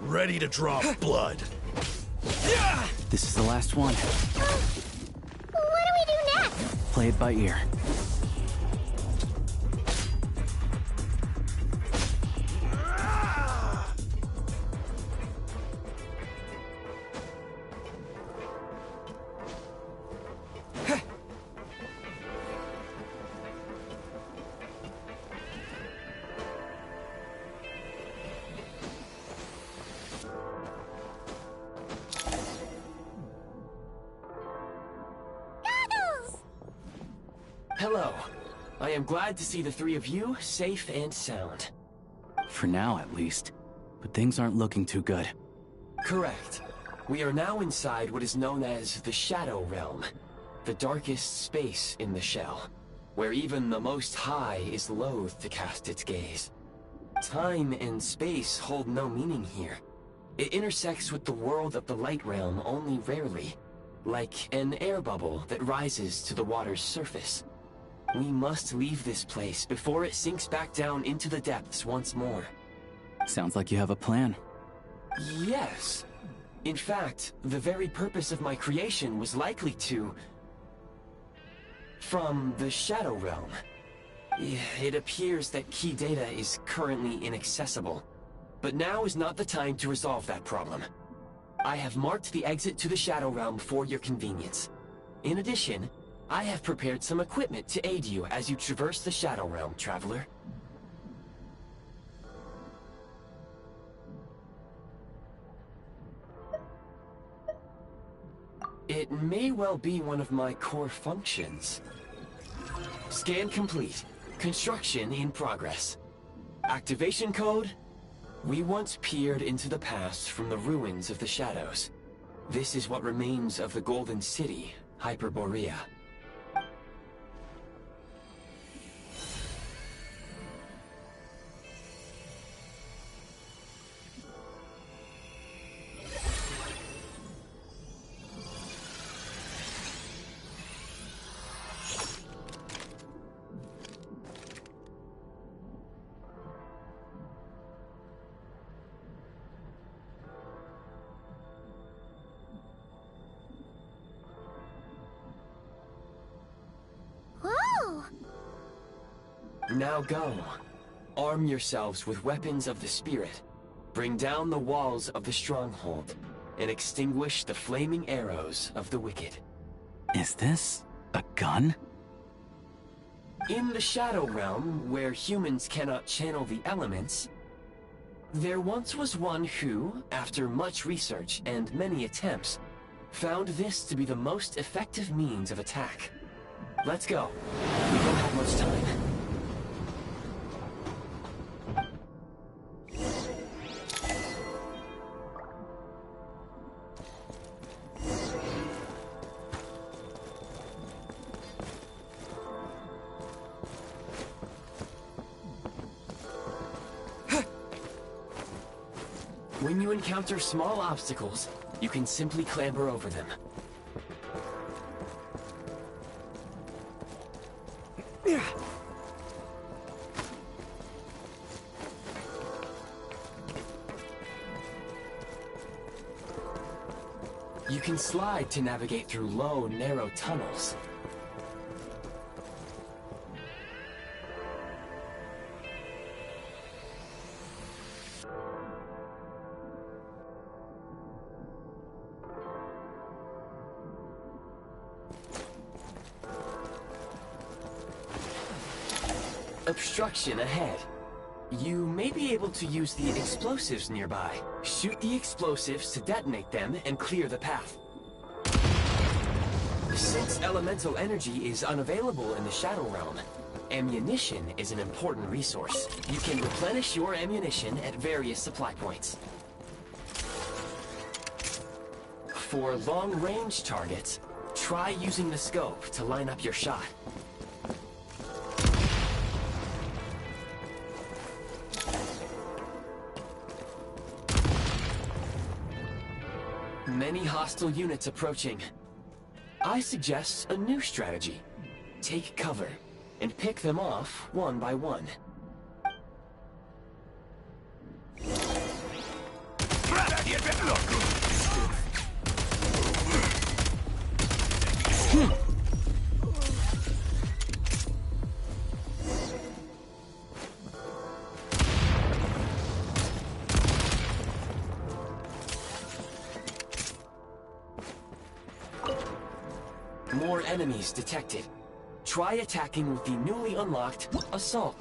Ready to draw blood. This is the last one. What do we do next? Play it by ear. Goggles! Hello. I am glad to see the three of you safe and sound. For now, at least. But things aren't looking too good. Correct. We are now inside what is known as the Shadow Realm, the darkest space in the shell, where even the Most High is loath to cast its gaze. Time and space hold no meaning here. It intersects with the world of the Light Realm only rarely, like an air bubble that rises to the water's surface. We must leave this place before it sinks back down into the depths once more. Sounds like you have a plan. Yes. In fact, the very purpose of my creation was likely to... from the Shadow Realm. It appears that key data is currently inaccessible, but now is not the time to resolve that problem. I have marked the exit to the Shadow Realm for your convenience. In addition, I have prepared some equipment to aid you as you traverse the Shadow Realm, traveler. It may well be one of my core functions. Scan complete. Construction in progress. Activation code? We once peered into the past from the ruins of the shadows. This is what remains of the Golden City, Hyperborea. Now go. Arm yourselves with weapons of the spirit. Bring down the walls of the stronghold, and extinguish the flaming arrows of the wicked. Is this a gun? In the Shadow Realm, where humans cannot channel the elements, there once was one who, after much research and many attempts, found this to be the most effective means of attack. Let's go. We don't have much time. When you encounter small obstacles, you can simply clamber over them. You can slide to navigate through low, narrow tunnels. Obstruction ahead. You may be able to use the explosives nearby. Shoot the explosives to detonate them and clear the path. Since elemental energy is unavailable in the Shadow Realm, ammunition is an important resource. You can replenish your ammunition at various supply points. For long-range targets, try using the scope to line up your shot. Many hostile units approaching. I suggest a new strategy. Take cover, and pick them off one by one. More enemies detected. Try attacking with the newly unlocked Assault.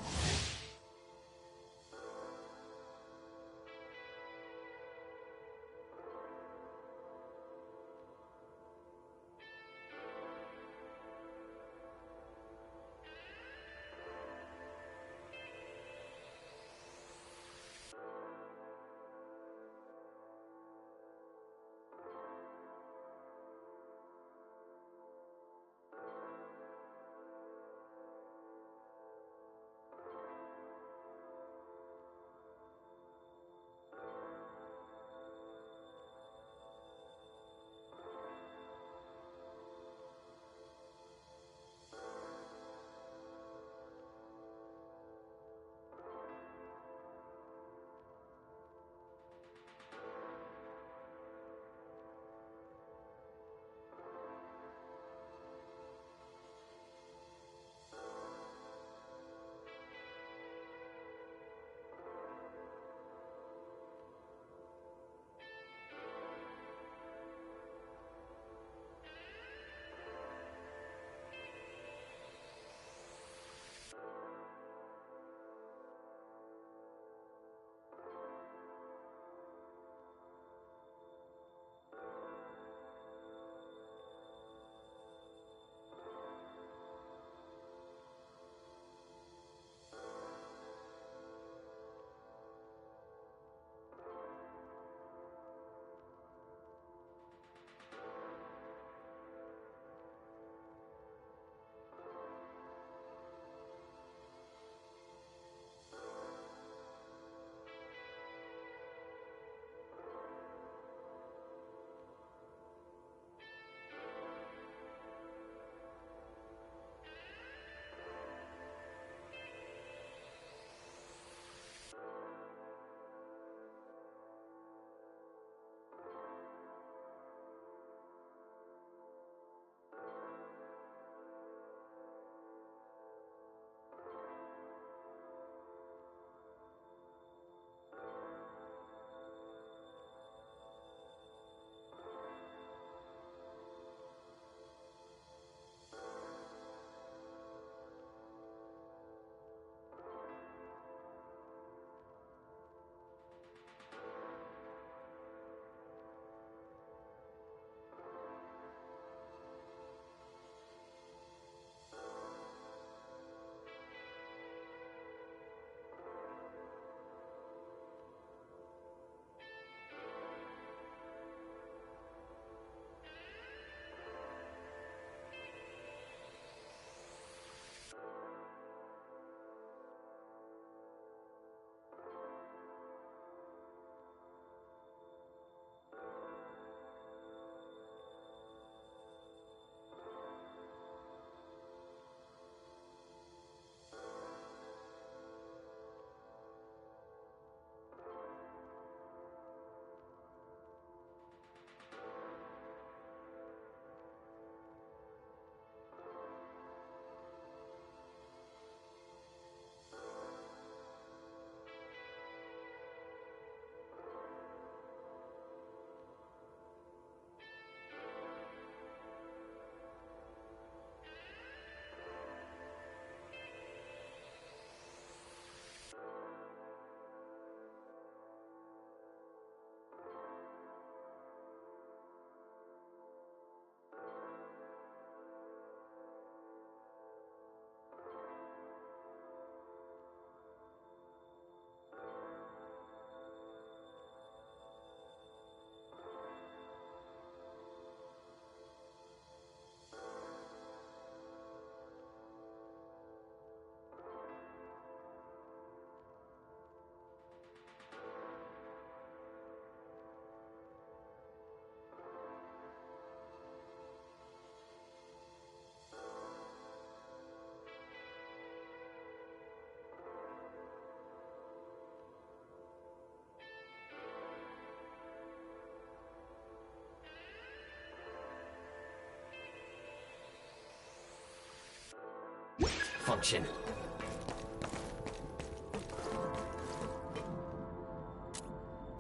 function.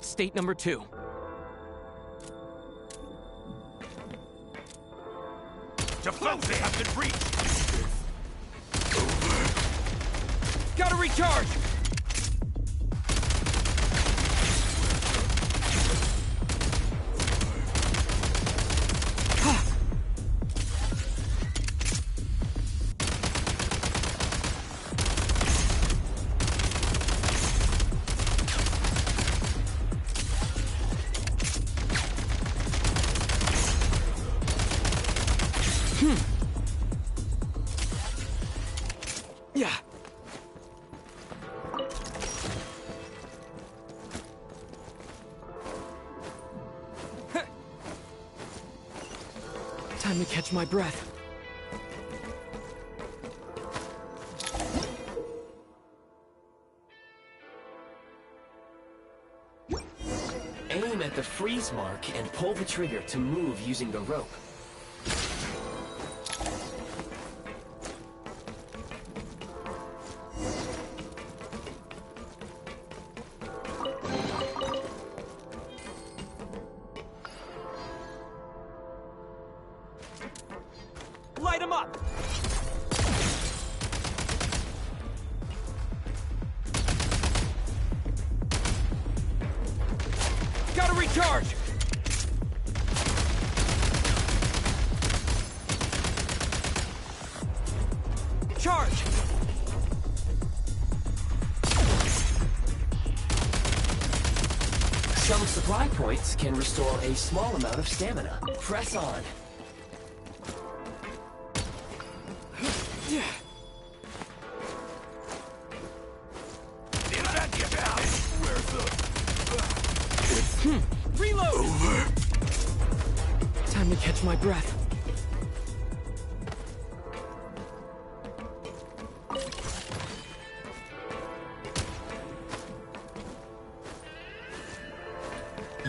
State number 2. Defenses have been breached! Gotta recharge! Yeah. Time to catch my breath. Aim at the freeze mark and pull the trigger to move using the rope. Light him up! Gotta recharge! Charge! Some supply points can restore a small amount of stamina. Press on. Reload! Over. Time to catch my breath.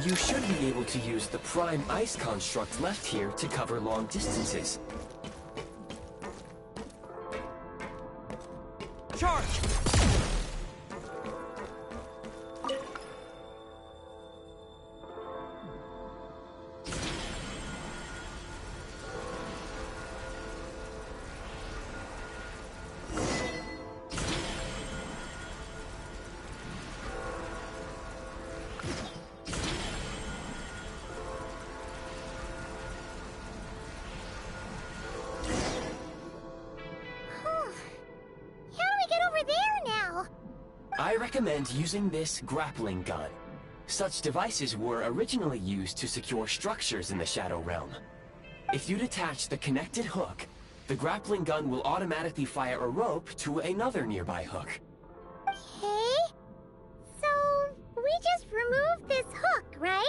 You should be able to use the prime ice construct left here to cover long distances. Charge! I recommend using this grappling gun. Such devices were originally used to secure structures in the Shadow Realm. If you detach the connected hook, the grappling gun will automatically fire a rope to another nearby hook. Okay. So, we just removed this hook, right?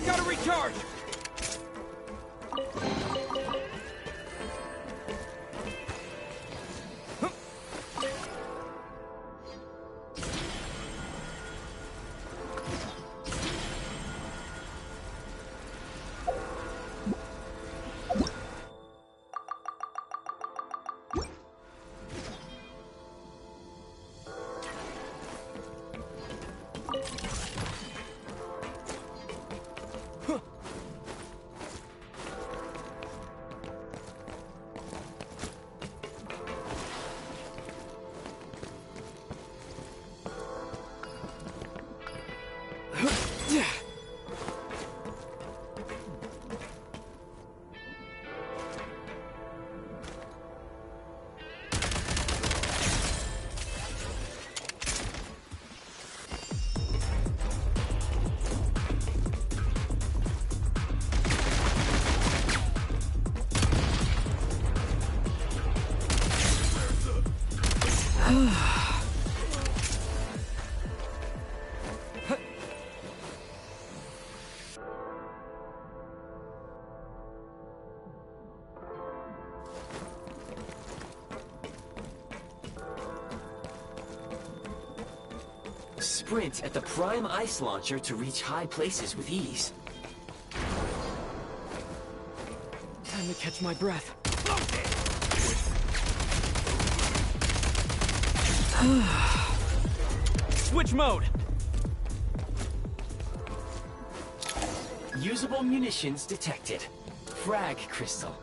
Gotta recharge! Sprint at the prime ice launcher to reach high places with ease. Time to catch my breath. Switch mode! Usable munitions detected. Frag crystal.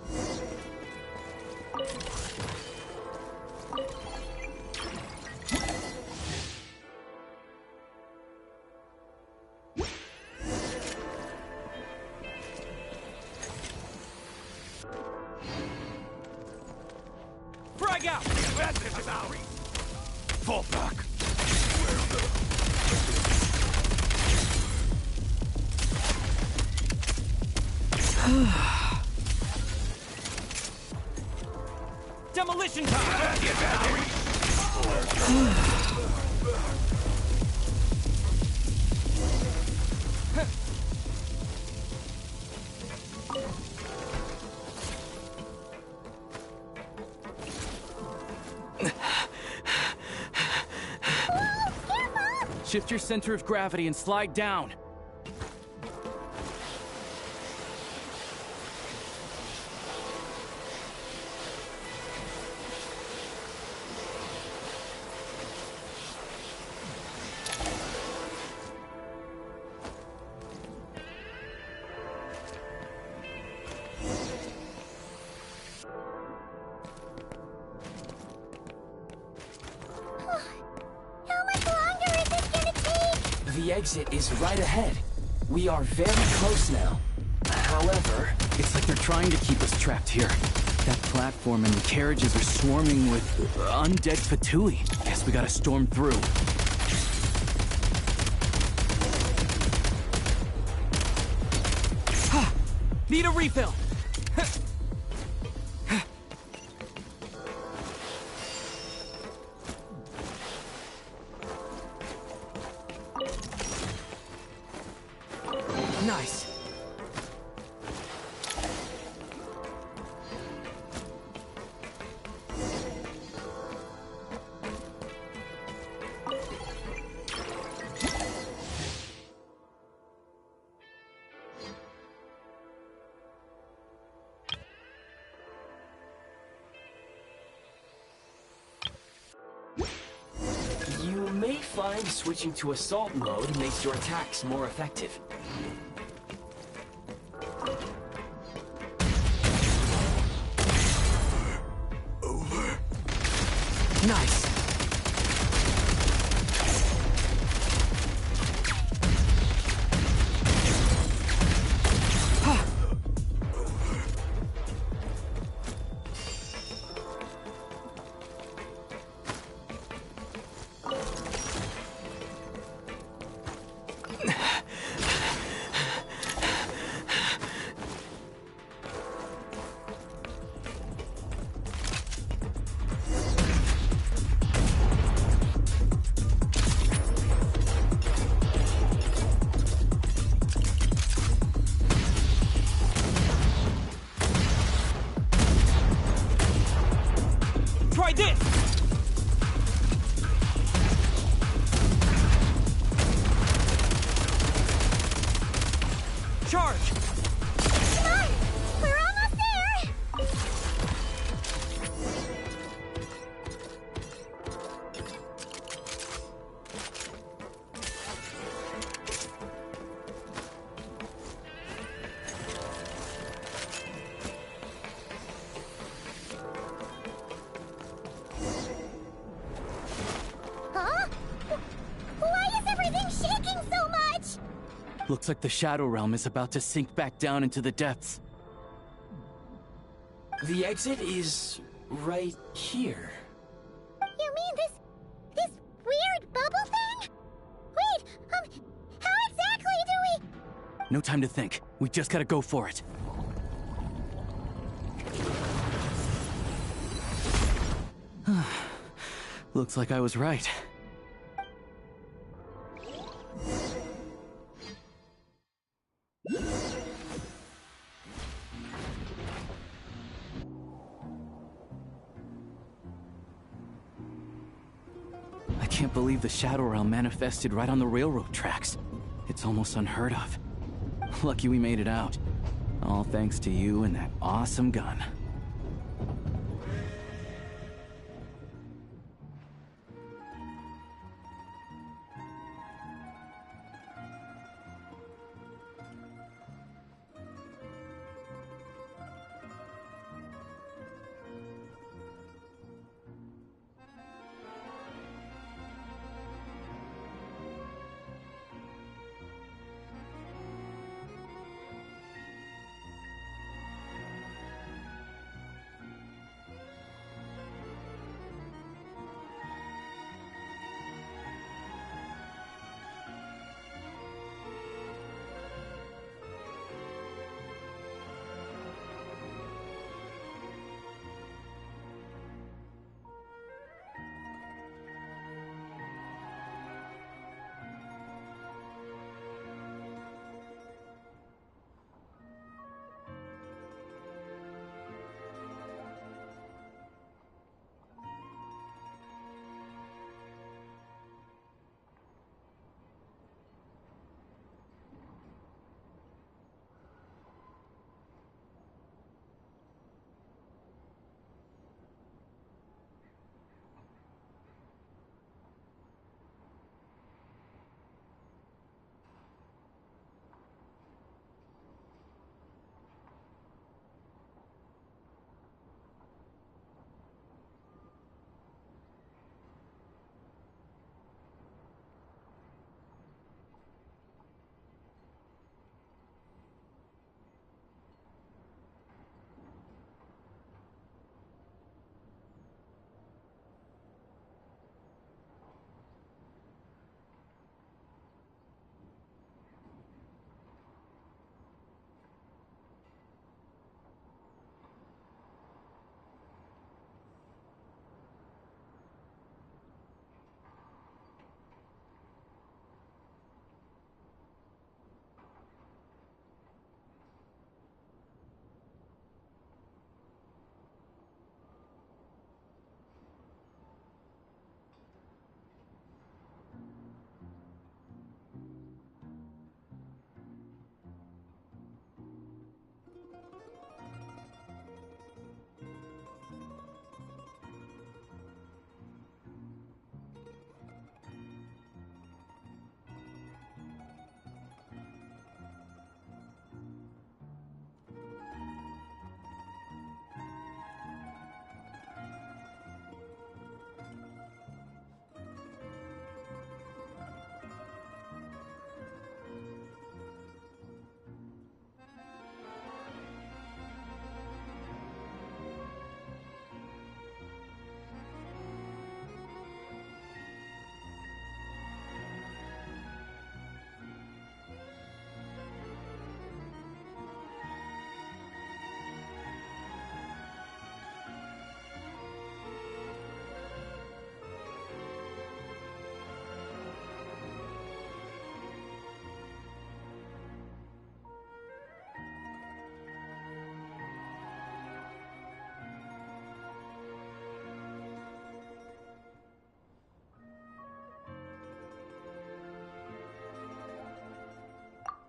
Frag out! Fall back. Demolition time! Shift your center of gravity and slide down. The exit is right ahead. We are very close now. However... It's like they're trying to keep us trapped here. That platform and the carriages are swarming with undead Fatui. Guess we gotta storm through. Need a refill! Nice. You may find switching to assault mode makes your attacks more effective. Nice. Try this! Charge! Come on! We're almost there! Huh? Why is everything shaking so much? Looks like the Shadow Realm is about to sink back down into the depths. The exit is right here. You mean this weird bubble thing? Wait, how exactly do we... No time to think. We just gotta go for it. Looks like I was right. I can't believe the Shadow Realm manifested right on the railroad tracks. It's almost unheard of. Lucky we made it out. All thanks to you and that awesome gun.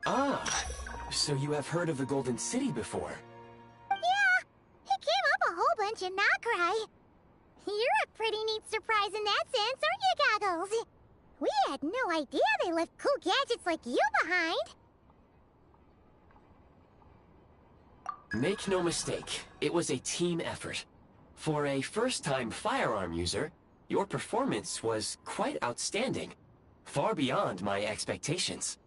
Ah, so you have heard of the Golden City before? Yeah, it came up a whole bunch in Nokrai. You're a pretty neat surprise in that sense, aren't you, Goggles? We had no idea they left cool gadgets like you behind. Make no mistake, it was a team effort. For a first-time firearm user, your performance was quite outstanding. Far beyond my expectations.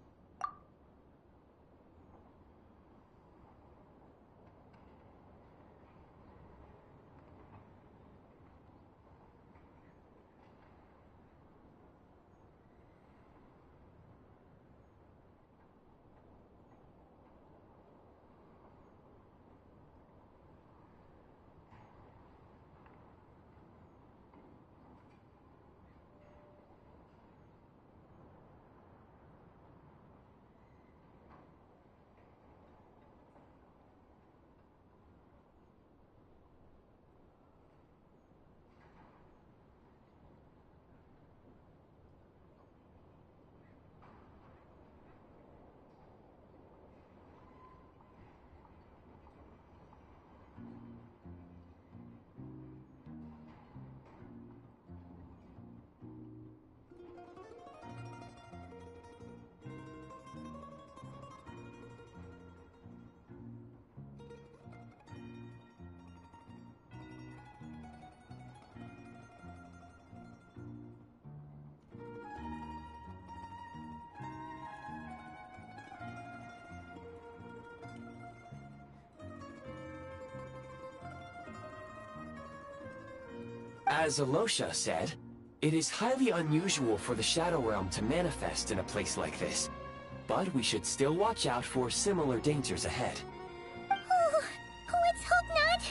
As Alosha said, it is highly unusual for the Shadow Realm to manifest in a place like this, but we should still watch out for similar dangers ahead. Oh, let's hope not.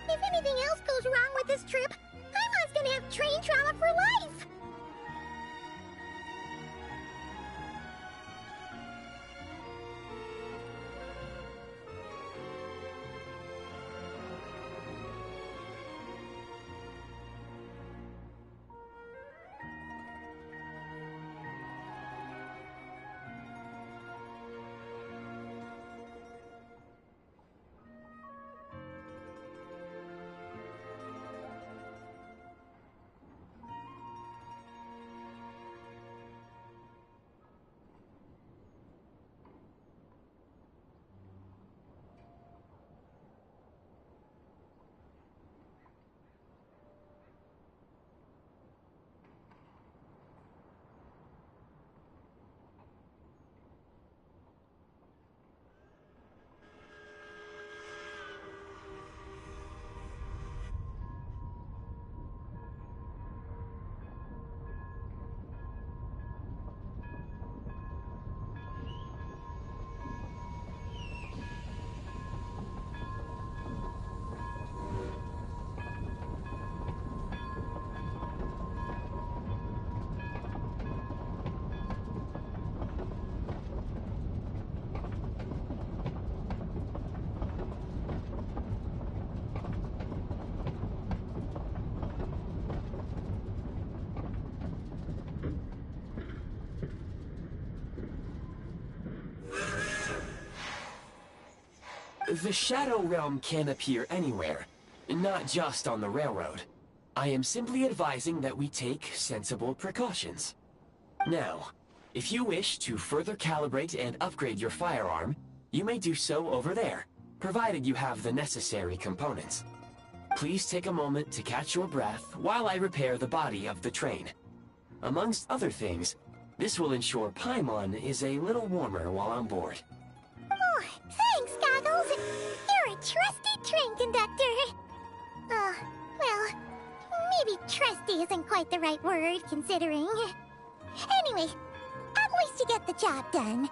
If anything else goes wrong with this trip, Paimon's gonna have train trauma for life. The Shadow Realm can appear anywhere, not just on the railroad. I am simply advising that we take sensible precautions. Now, if you wish to further calibrate and upgrade your firearm, you may do so over there, provided you have the necessary components. Please take a moment to catch your breath while I repair the body of the train. Amongst other things, this will ensure Paimon is a little warmer while on board. Oh, thanks, Goggles. You're a trusty train conductor. Well, maybe trusty isn't quite the right word, considering. Anyway, at least you get the job done.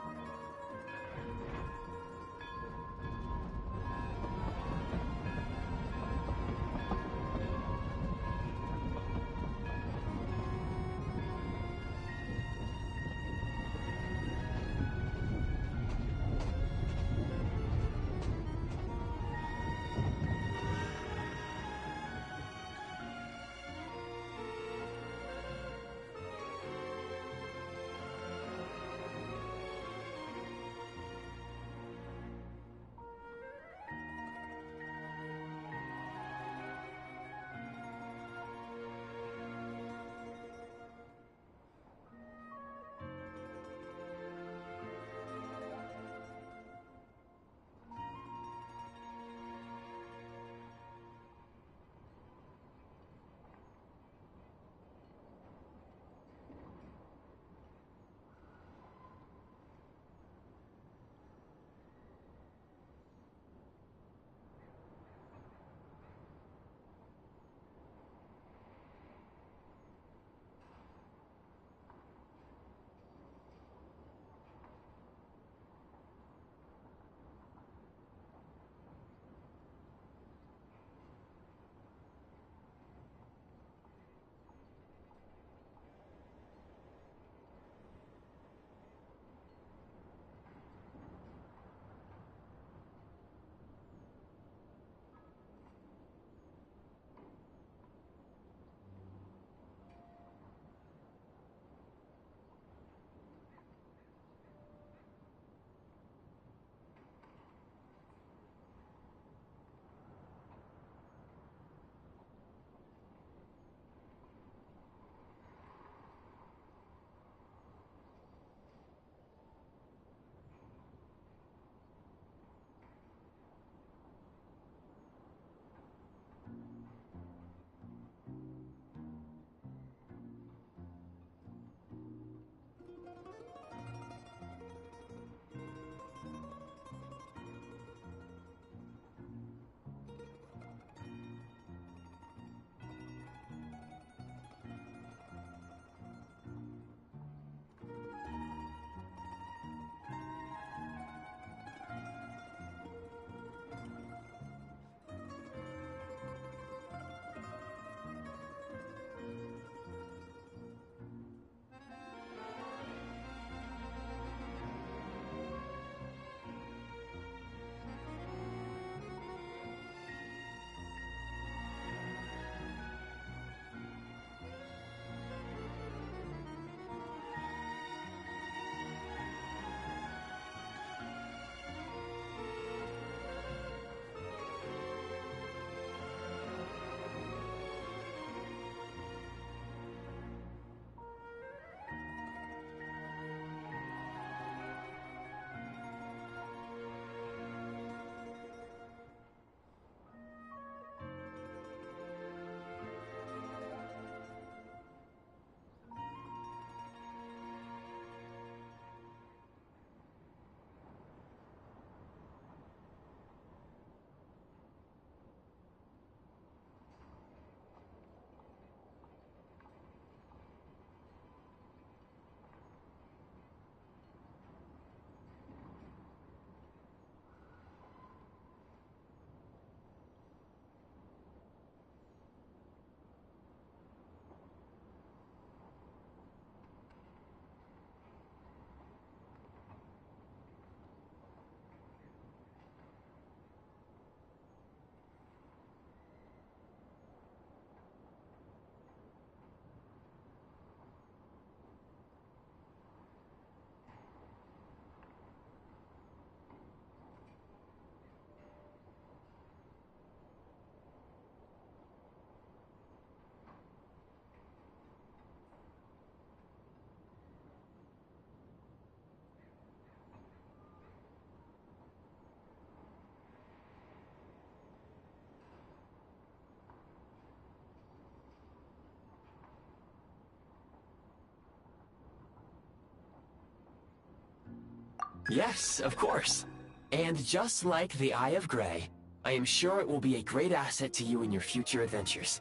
Yes, of course. And just like the Eye of Grey, I am sure it will be a great asset to you in your future adventures.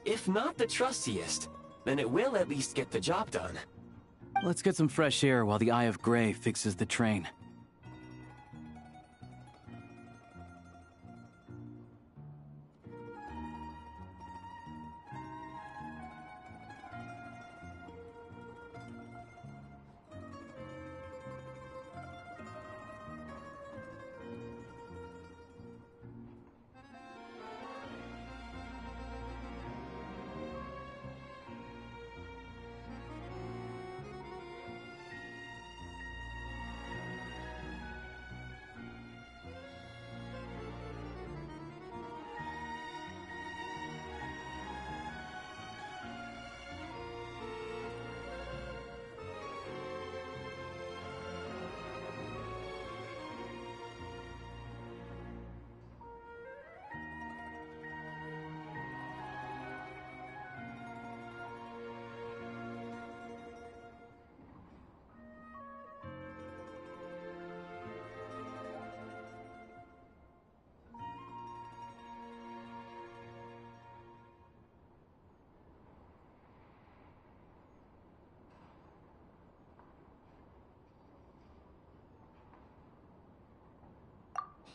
If not the trustiest, then it will at least get the job done. Let's get some fresh air while the Eye of Grey fixes the train.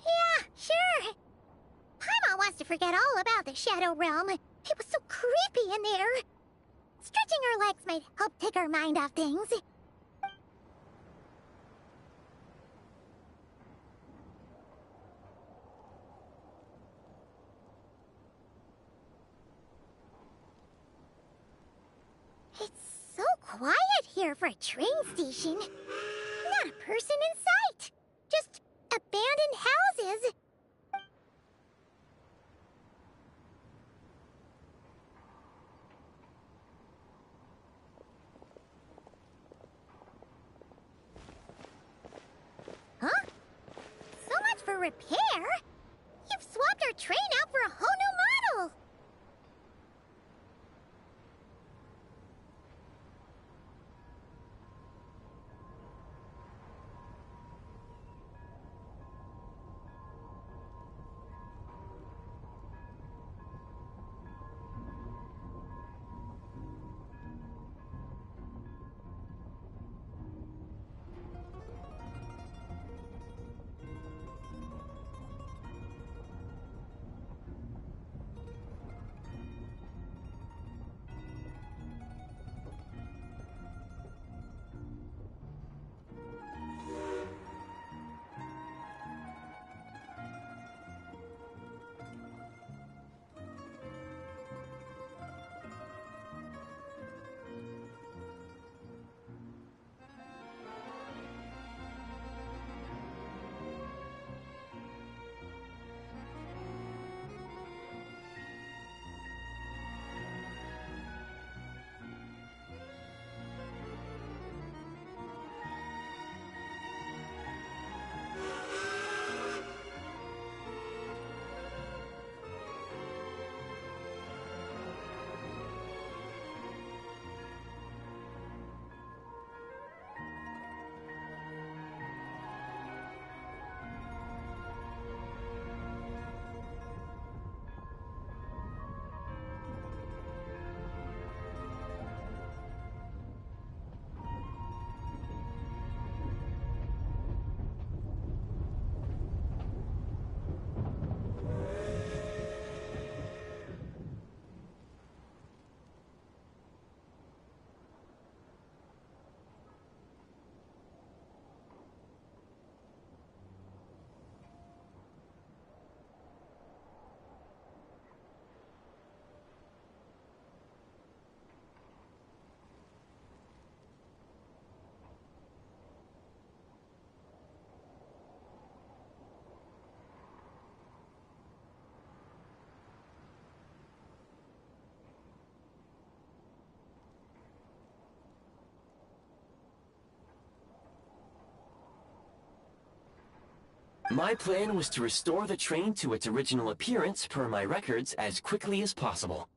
Yeah, sure. Paimon wants to forget all about the Shadow Realm. It was so creepy in there. Stretching her legs might help take her mind off things. It's so quiet here for a train station. Not a person in sight. Just abandoned houses. Huh? So much for repair? You've swapped our train out for a whole new model! My plan was to restore the train to its original appearance per my records as quickly as possible.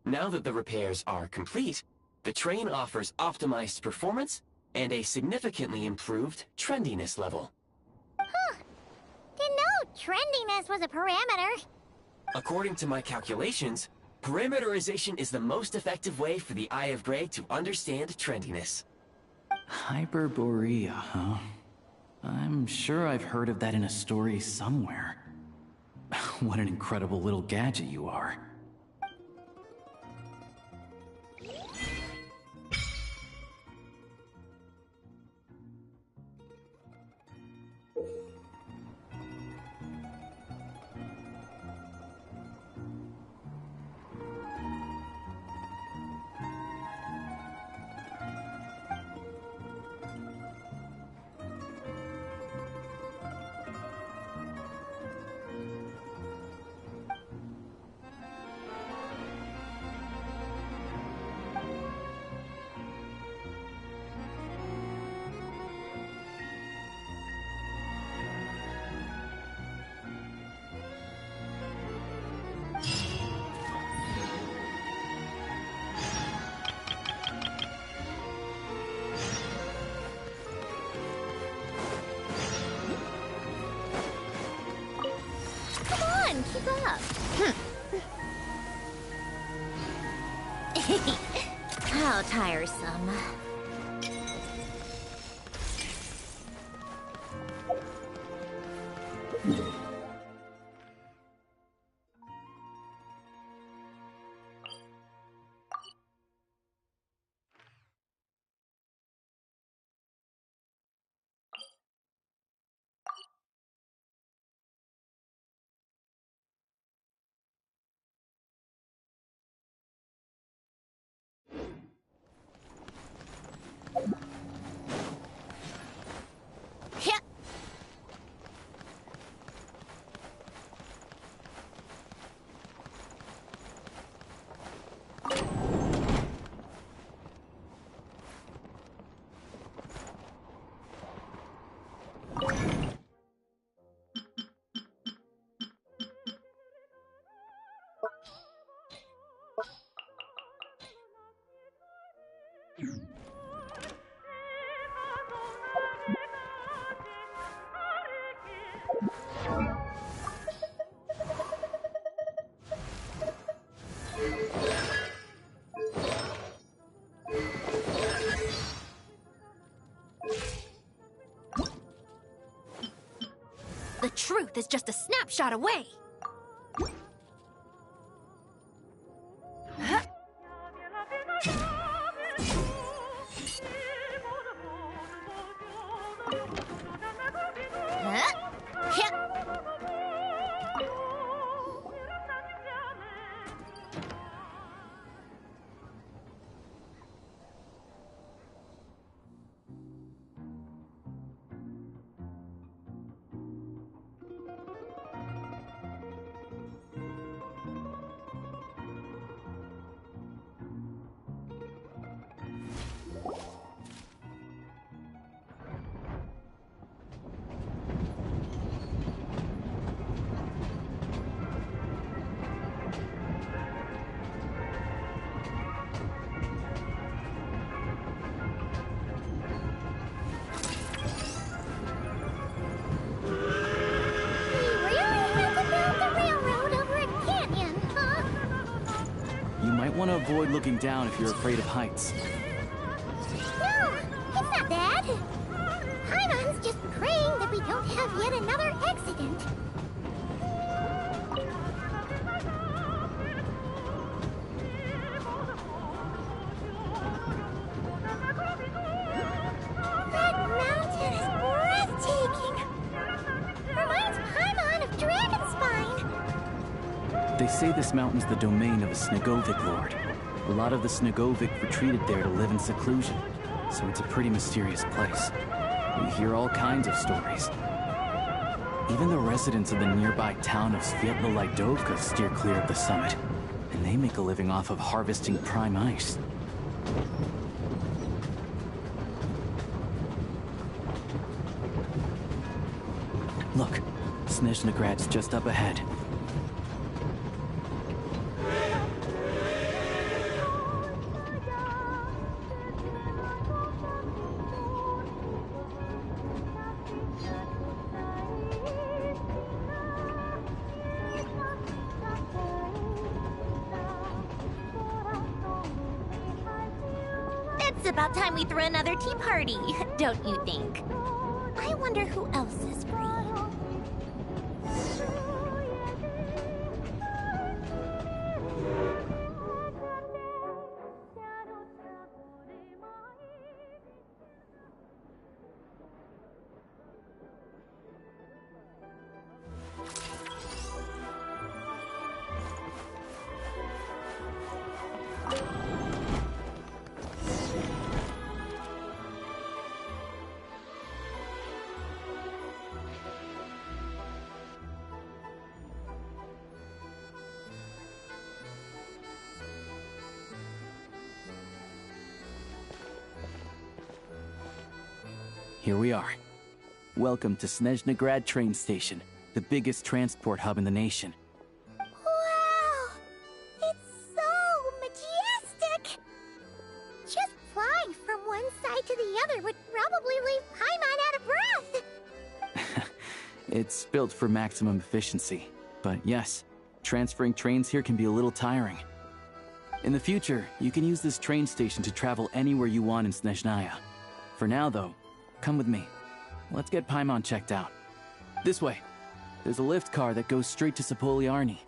Now that the repairs are complete, the train offers optimized performance and a significantly improved trendiness level. Huh. Didn't know trendiness was a parameter. According to my calculations, parameterization is the most effective way for the Eye of Grey to understand trendiness. Hyperborea, huh? I'm sure I've heard of that in a story somewhere. What an incredible little gadget you are. Keep up. How tiresome. The truth is just a snapshot away. Want to avoid looking down if you're afraid of heights. No, it's not that. Paimon's just praying that we don't have yet another accident. That mountain is breathtaking. Reminds Paimon of Dragonspine. They say this mountain's the domain of a Snegovic lord. A lot of the Snegovic retreated there to live in seclusion, so it's a pretty mysterious place. We hear all kinds of stories. Even the residents of the nearby town of Svietlo-Lidovka steer clear of the summit, and they make a living off of harvesting prime ice. Look, Snezhnograd's just up ahead. It's about time we threw another tea party, don't you think? I wonder who else is free. Here we are. Welcome to Snezhnegrad train station, the biggest transport hub in the nation. Wow! It's so majestic! Just flying from one side to the other would probably leave Paimon out of breath! It's built for maximum efficiency, but yes, transferring trains here can be a little tiring. In the future, you can use this train station to travel anywhere you want in Snezhnaya. For now, though, come with me. Let's get Paimon checked out. This way. There's a lift car that goes straight to Sapoliarni.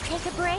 Take a break?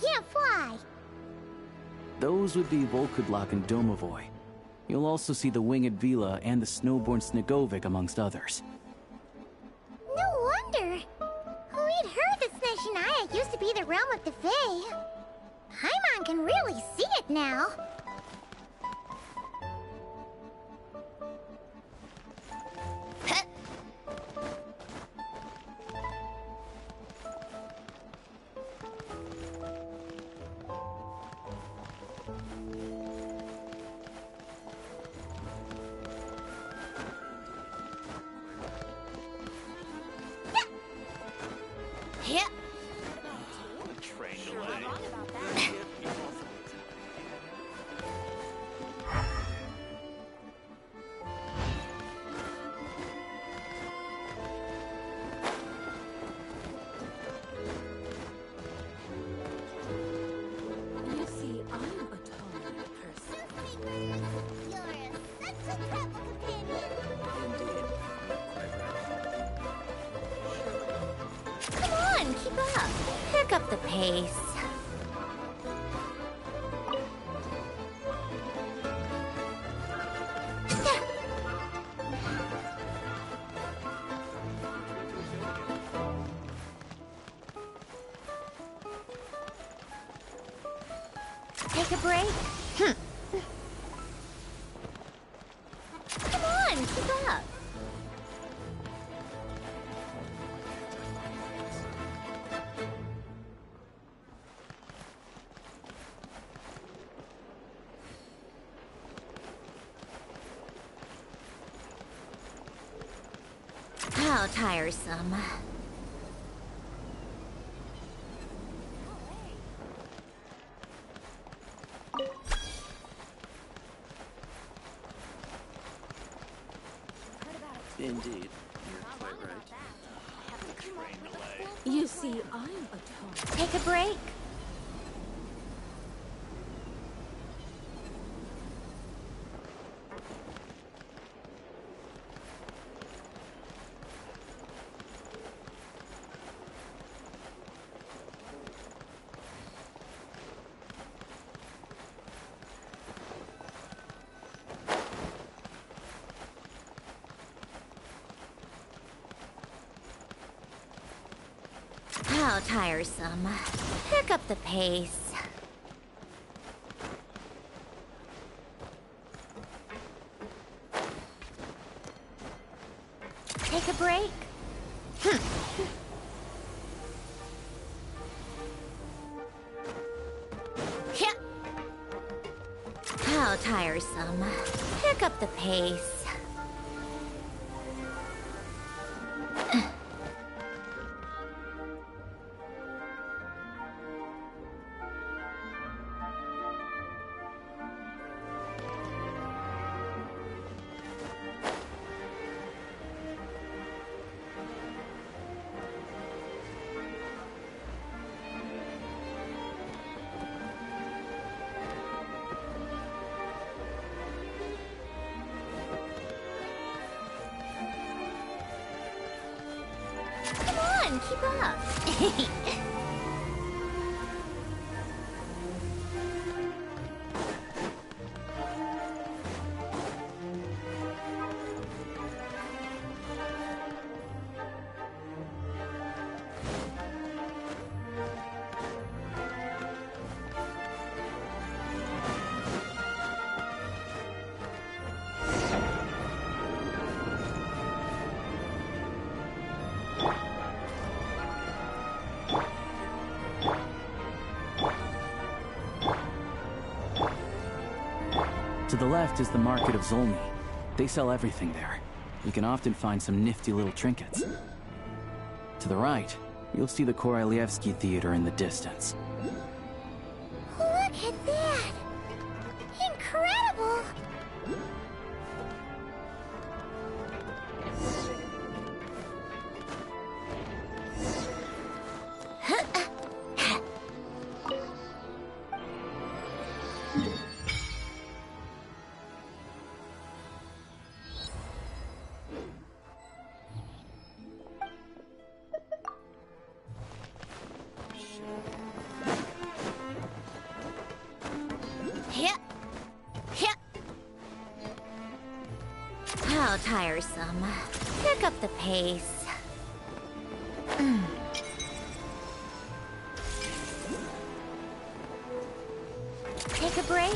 can't fly. Those would be Volkudlak and Domovoy. You'll also see the winged Vila and the snowborn Snegovic amongst others. No wonder. We'd heard that Snezhnaya used to be the realm of the Fae. Paimon can really see it now. Yeah. Train delay. You see, I'm a tall person. You're such a travel companion. Come on, keep up. Pick up the pace. Take a break. Come on, keep up. How tiresome. Indeed. You're quite right. You see, I'm a tall. Take a break. How tiresome. Pick up the pace. Take a break. How tiresome. Pick up the pace. Come on, keep up. To the left is the market of Zolny. They sell everything there. You can often find some nifty little trinkets. To the right, you'll see the Korolyevsky Theater in the distance. Look at that! Incredible! tiresome. Pick up the pace. Take a break?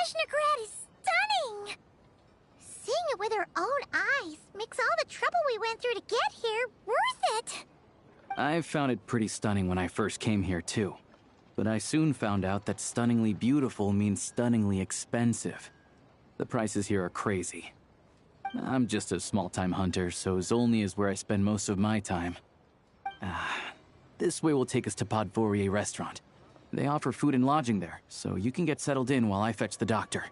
Snezhnegrad is stunning! Seeing it with our own eyes makes all the trouble we went through to get here worth it! I found it pretty stunning when I first came here too. But I soon found out that stunningly beautiful means stunningly expensive. The prices here are crazy. I'm just a small-time hunter, so Zolny is where I spend most of my time. This way will take us to Podvorier restaurant. They offer food and lodging there, so you can get settled in while I fetch the doctor.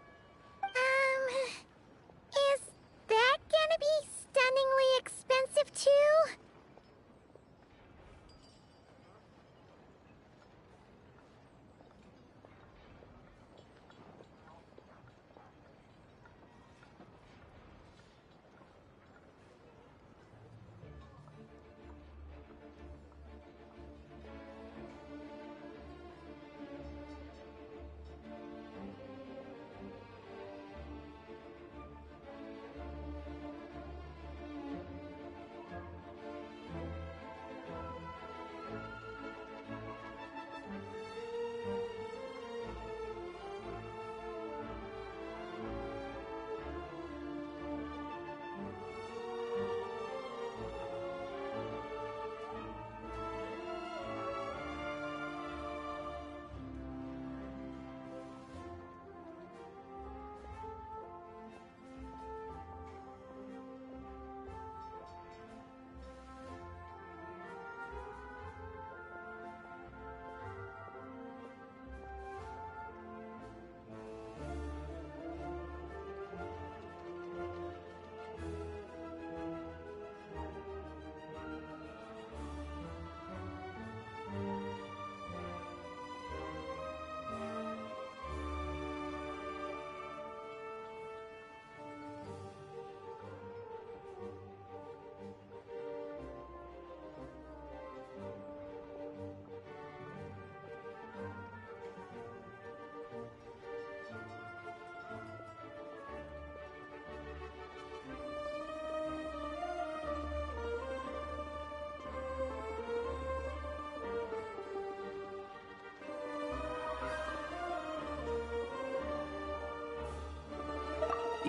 Is that gonna be stunningly expensive too?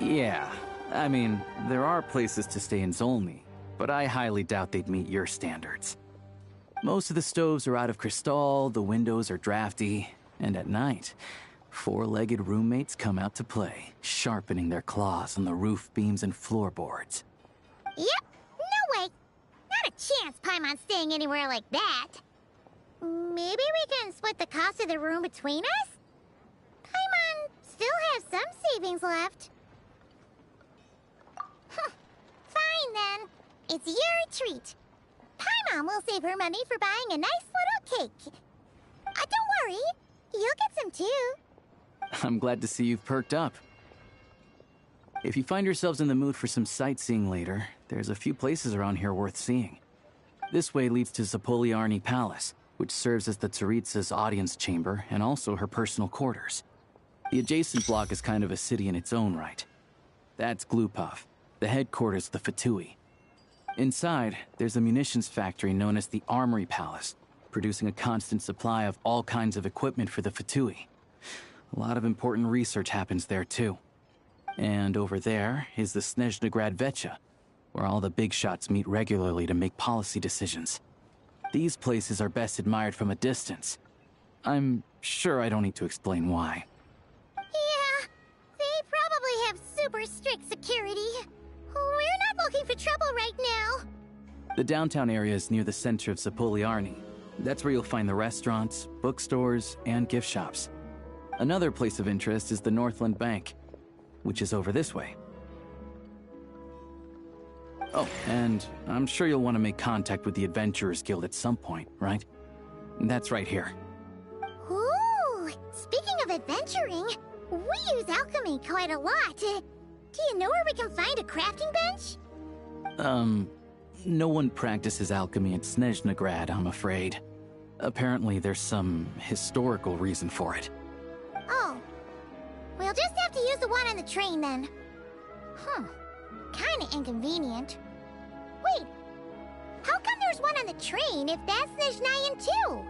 Yeah, I mean, there are places to stay in Zolny, but I highly doubt they'd meet your standards. Most of the stoves are out of crystal, the windows are drafty, and at night, four-legged roommates come out to play, sharpening their claws on the roof beams and floorboards. Yep, no way! Not a chance Paimon's staying anywhere like that. Maybe we can split the cost of the room between us? Paimon still has some savings left. Fine then. It's your treat. Paimon will save her money for buying a nice little cake. Don't worry, you'll get some too. I'm glad to see you've perked up. If you find yourselves in the mood for some sightseeing later, there's a few places around here worth seeing. This way leads to Zapoliarny Palace, which serves as the Tsaritsa's audience chamber and also her personal quarters. The adjacent block is kind of a city in its own right. That's Glupov, the headquarters of the Fatui. Inside, there's a munitions factory known as the Armory Palace, producing a constant supply of all kinds of equipment for the Fatui. A lot of important research happens there, too. And over there is the Snezhnegrad Vecha, where all the big shots meet regularly to make policy decisions. These places are best admired from a distance. I'm sure I don't need to explain why. Yeah, they probably have super strict security. We're not looking for trouble right now. The downtown area is near the center of Zapoliarny. That's where you'll find the restaurants, bookstores, and gift shops. Another place of interest is the Northland Bank, which is over this way. Oh, and I'm sure you'll want to make contact with the Adventurers Guild at some point, right? That's right here. Ooh, speaking of adventuring, we use alchemy quite a lot. Do you know where we can find a crafting bench? No one practices alchemy at Snezhnegrad, I'm afraid. Apparently there's some historical reason for it. Oh. We'll just have to use the one on the train then. Kinda inconvenient. Wait, how come there's one on the train if that's Snezhnayan too?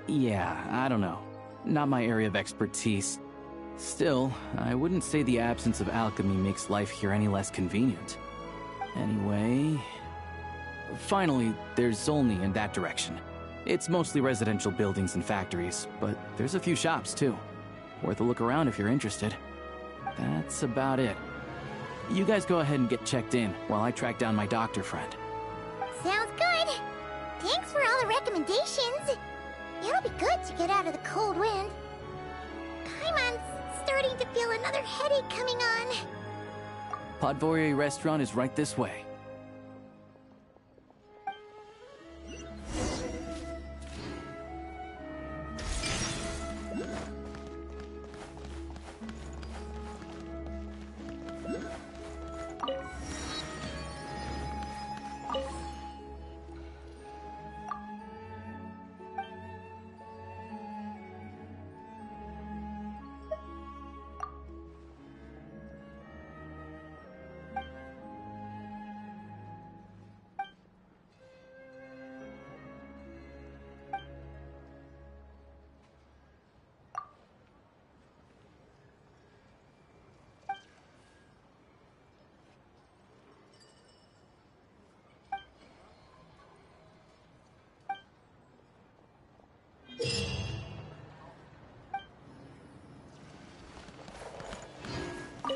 Yeah, I don't know. Not my area of expertise. Still, I wouldn't say the absence of alchemy makes life here any less convenient. Anyway... Finally, there's Zolny in that direction. It's mostly residential buildings and factories, but there's a few shops too. Worth a look around if you're interested. That's about it. You guys go ahead and get checked in while I track down my doctor friend. Sounds good. Thanks for all the recommendations. It'll be good to get out of the cold wind. Paimon's starting to feel another headache coming on. Podvorye restaurant is right this way.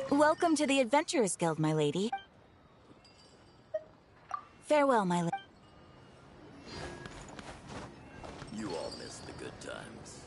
Welcome to the Adventurers Guild, my lady. Farewell, my lady. You all missed the good times.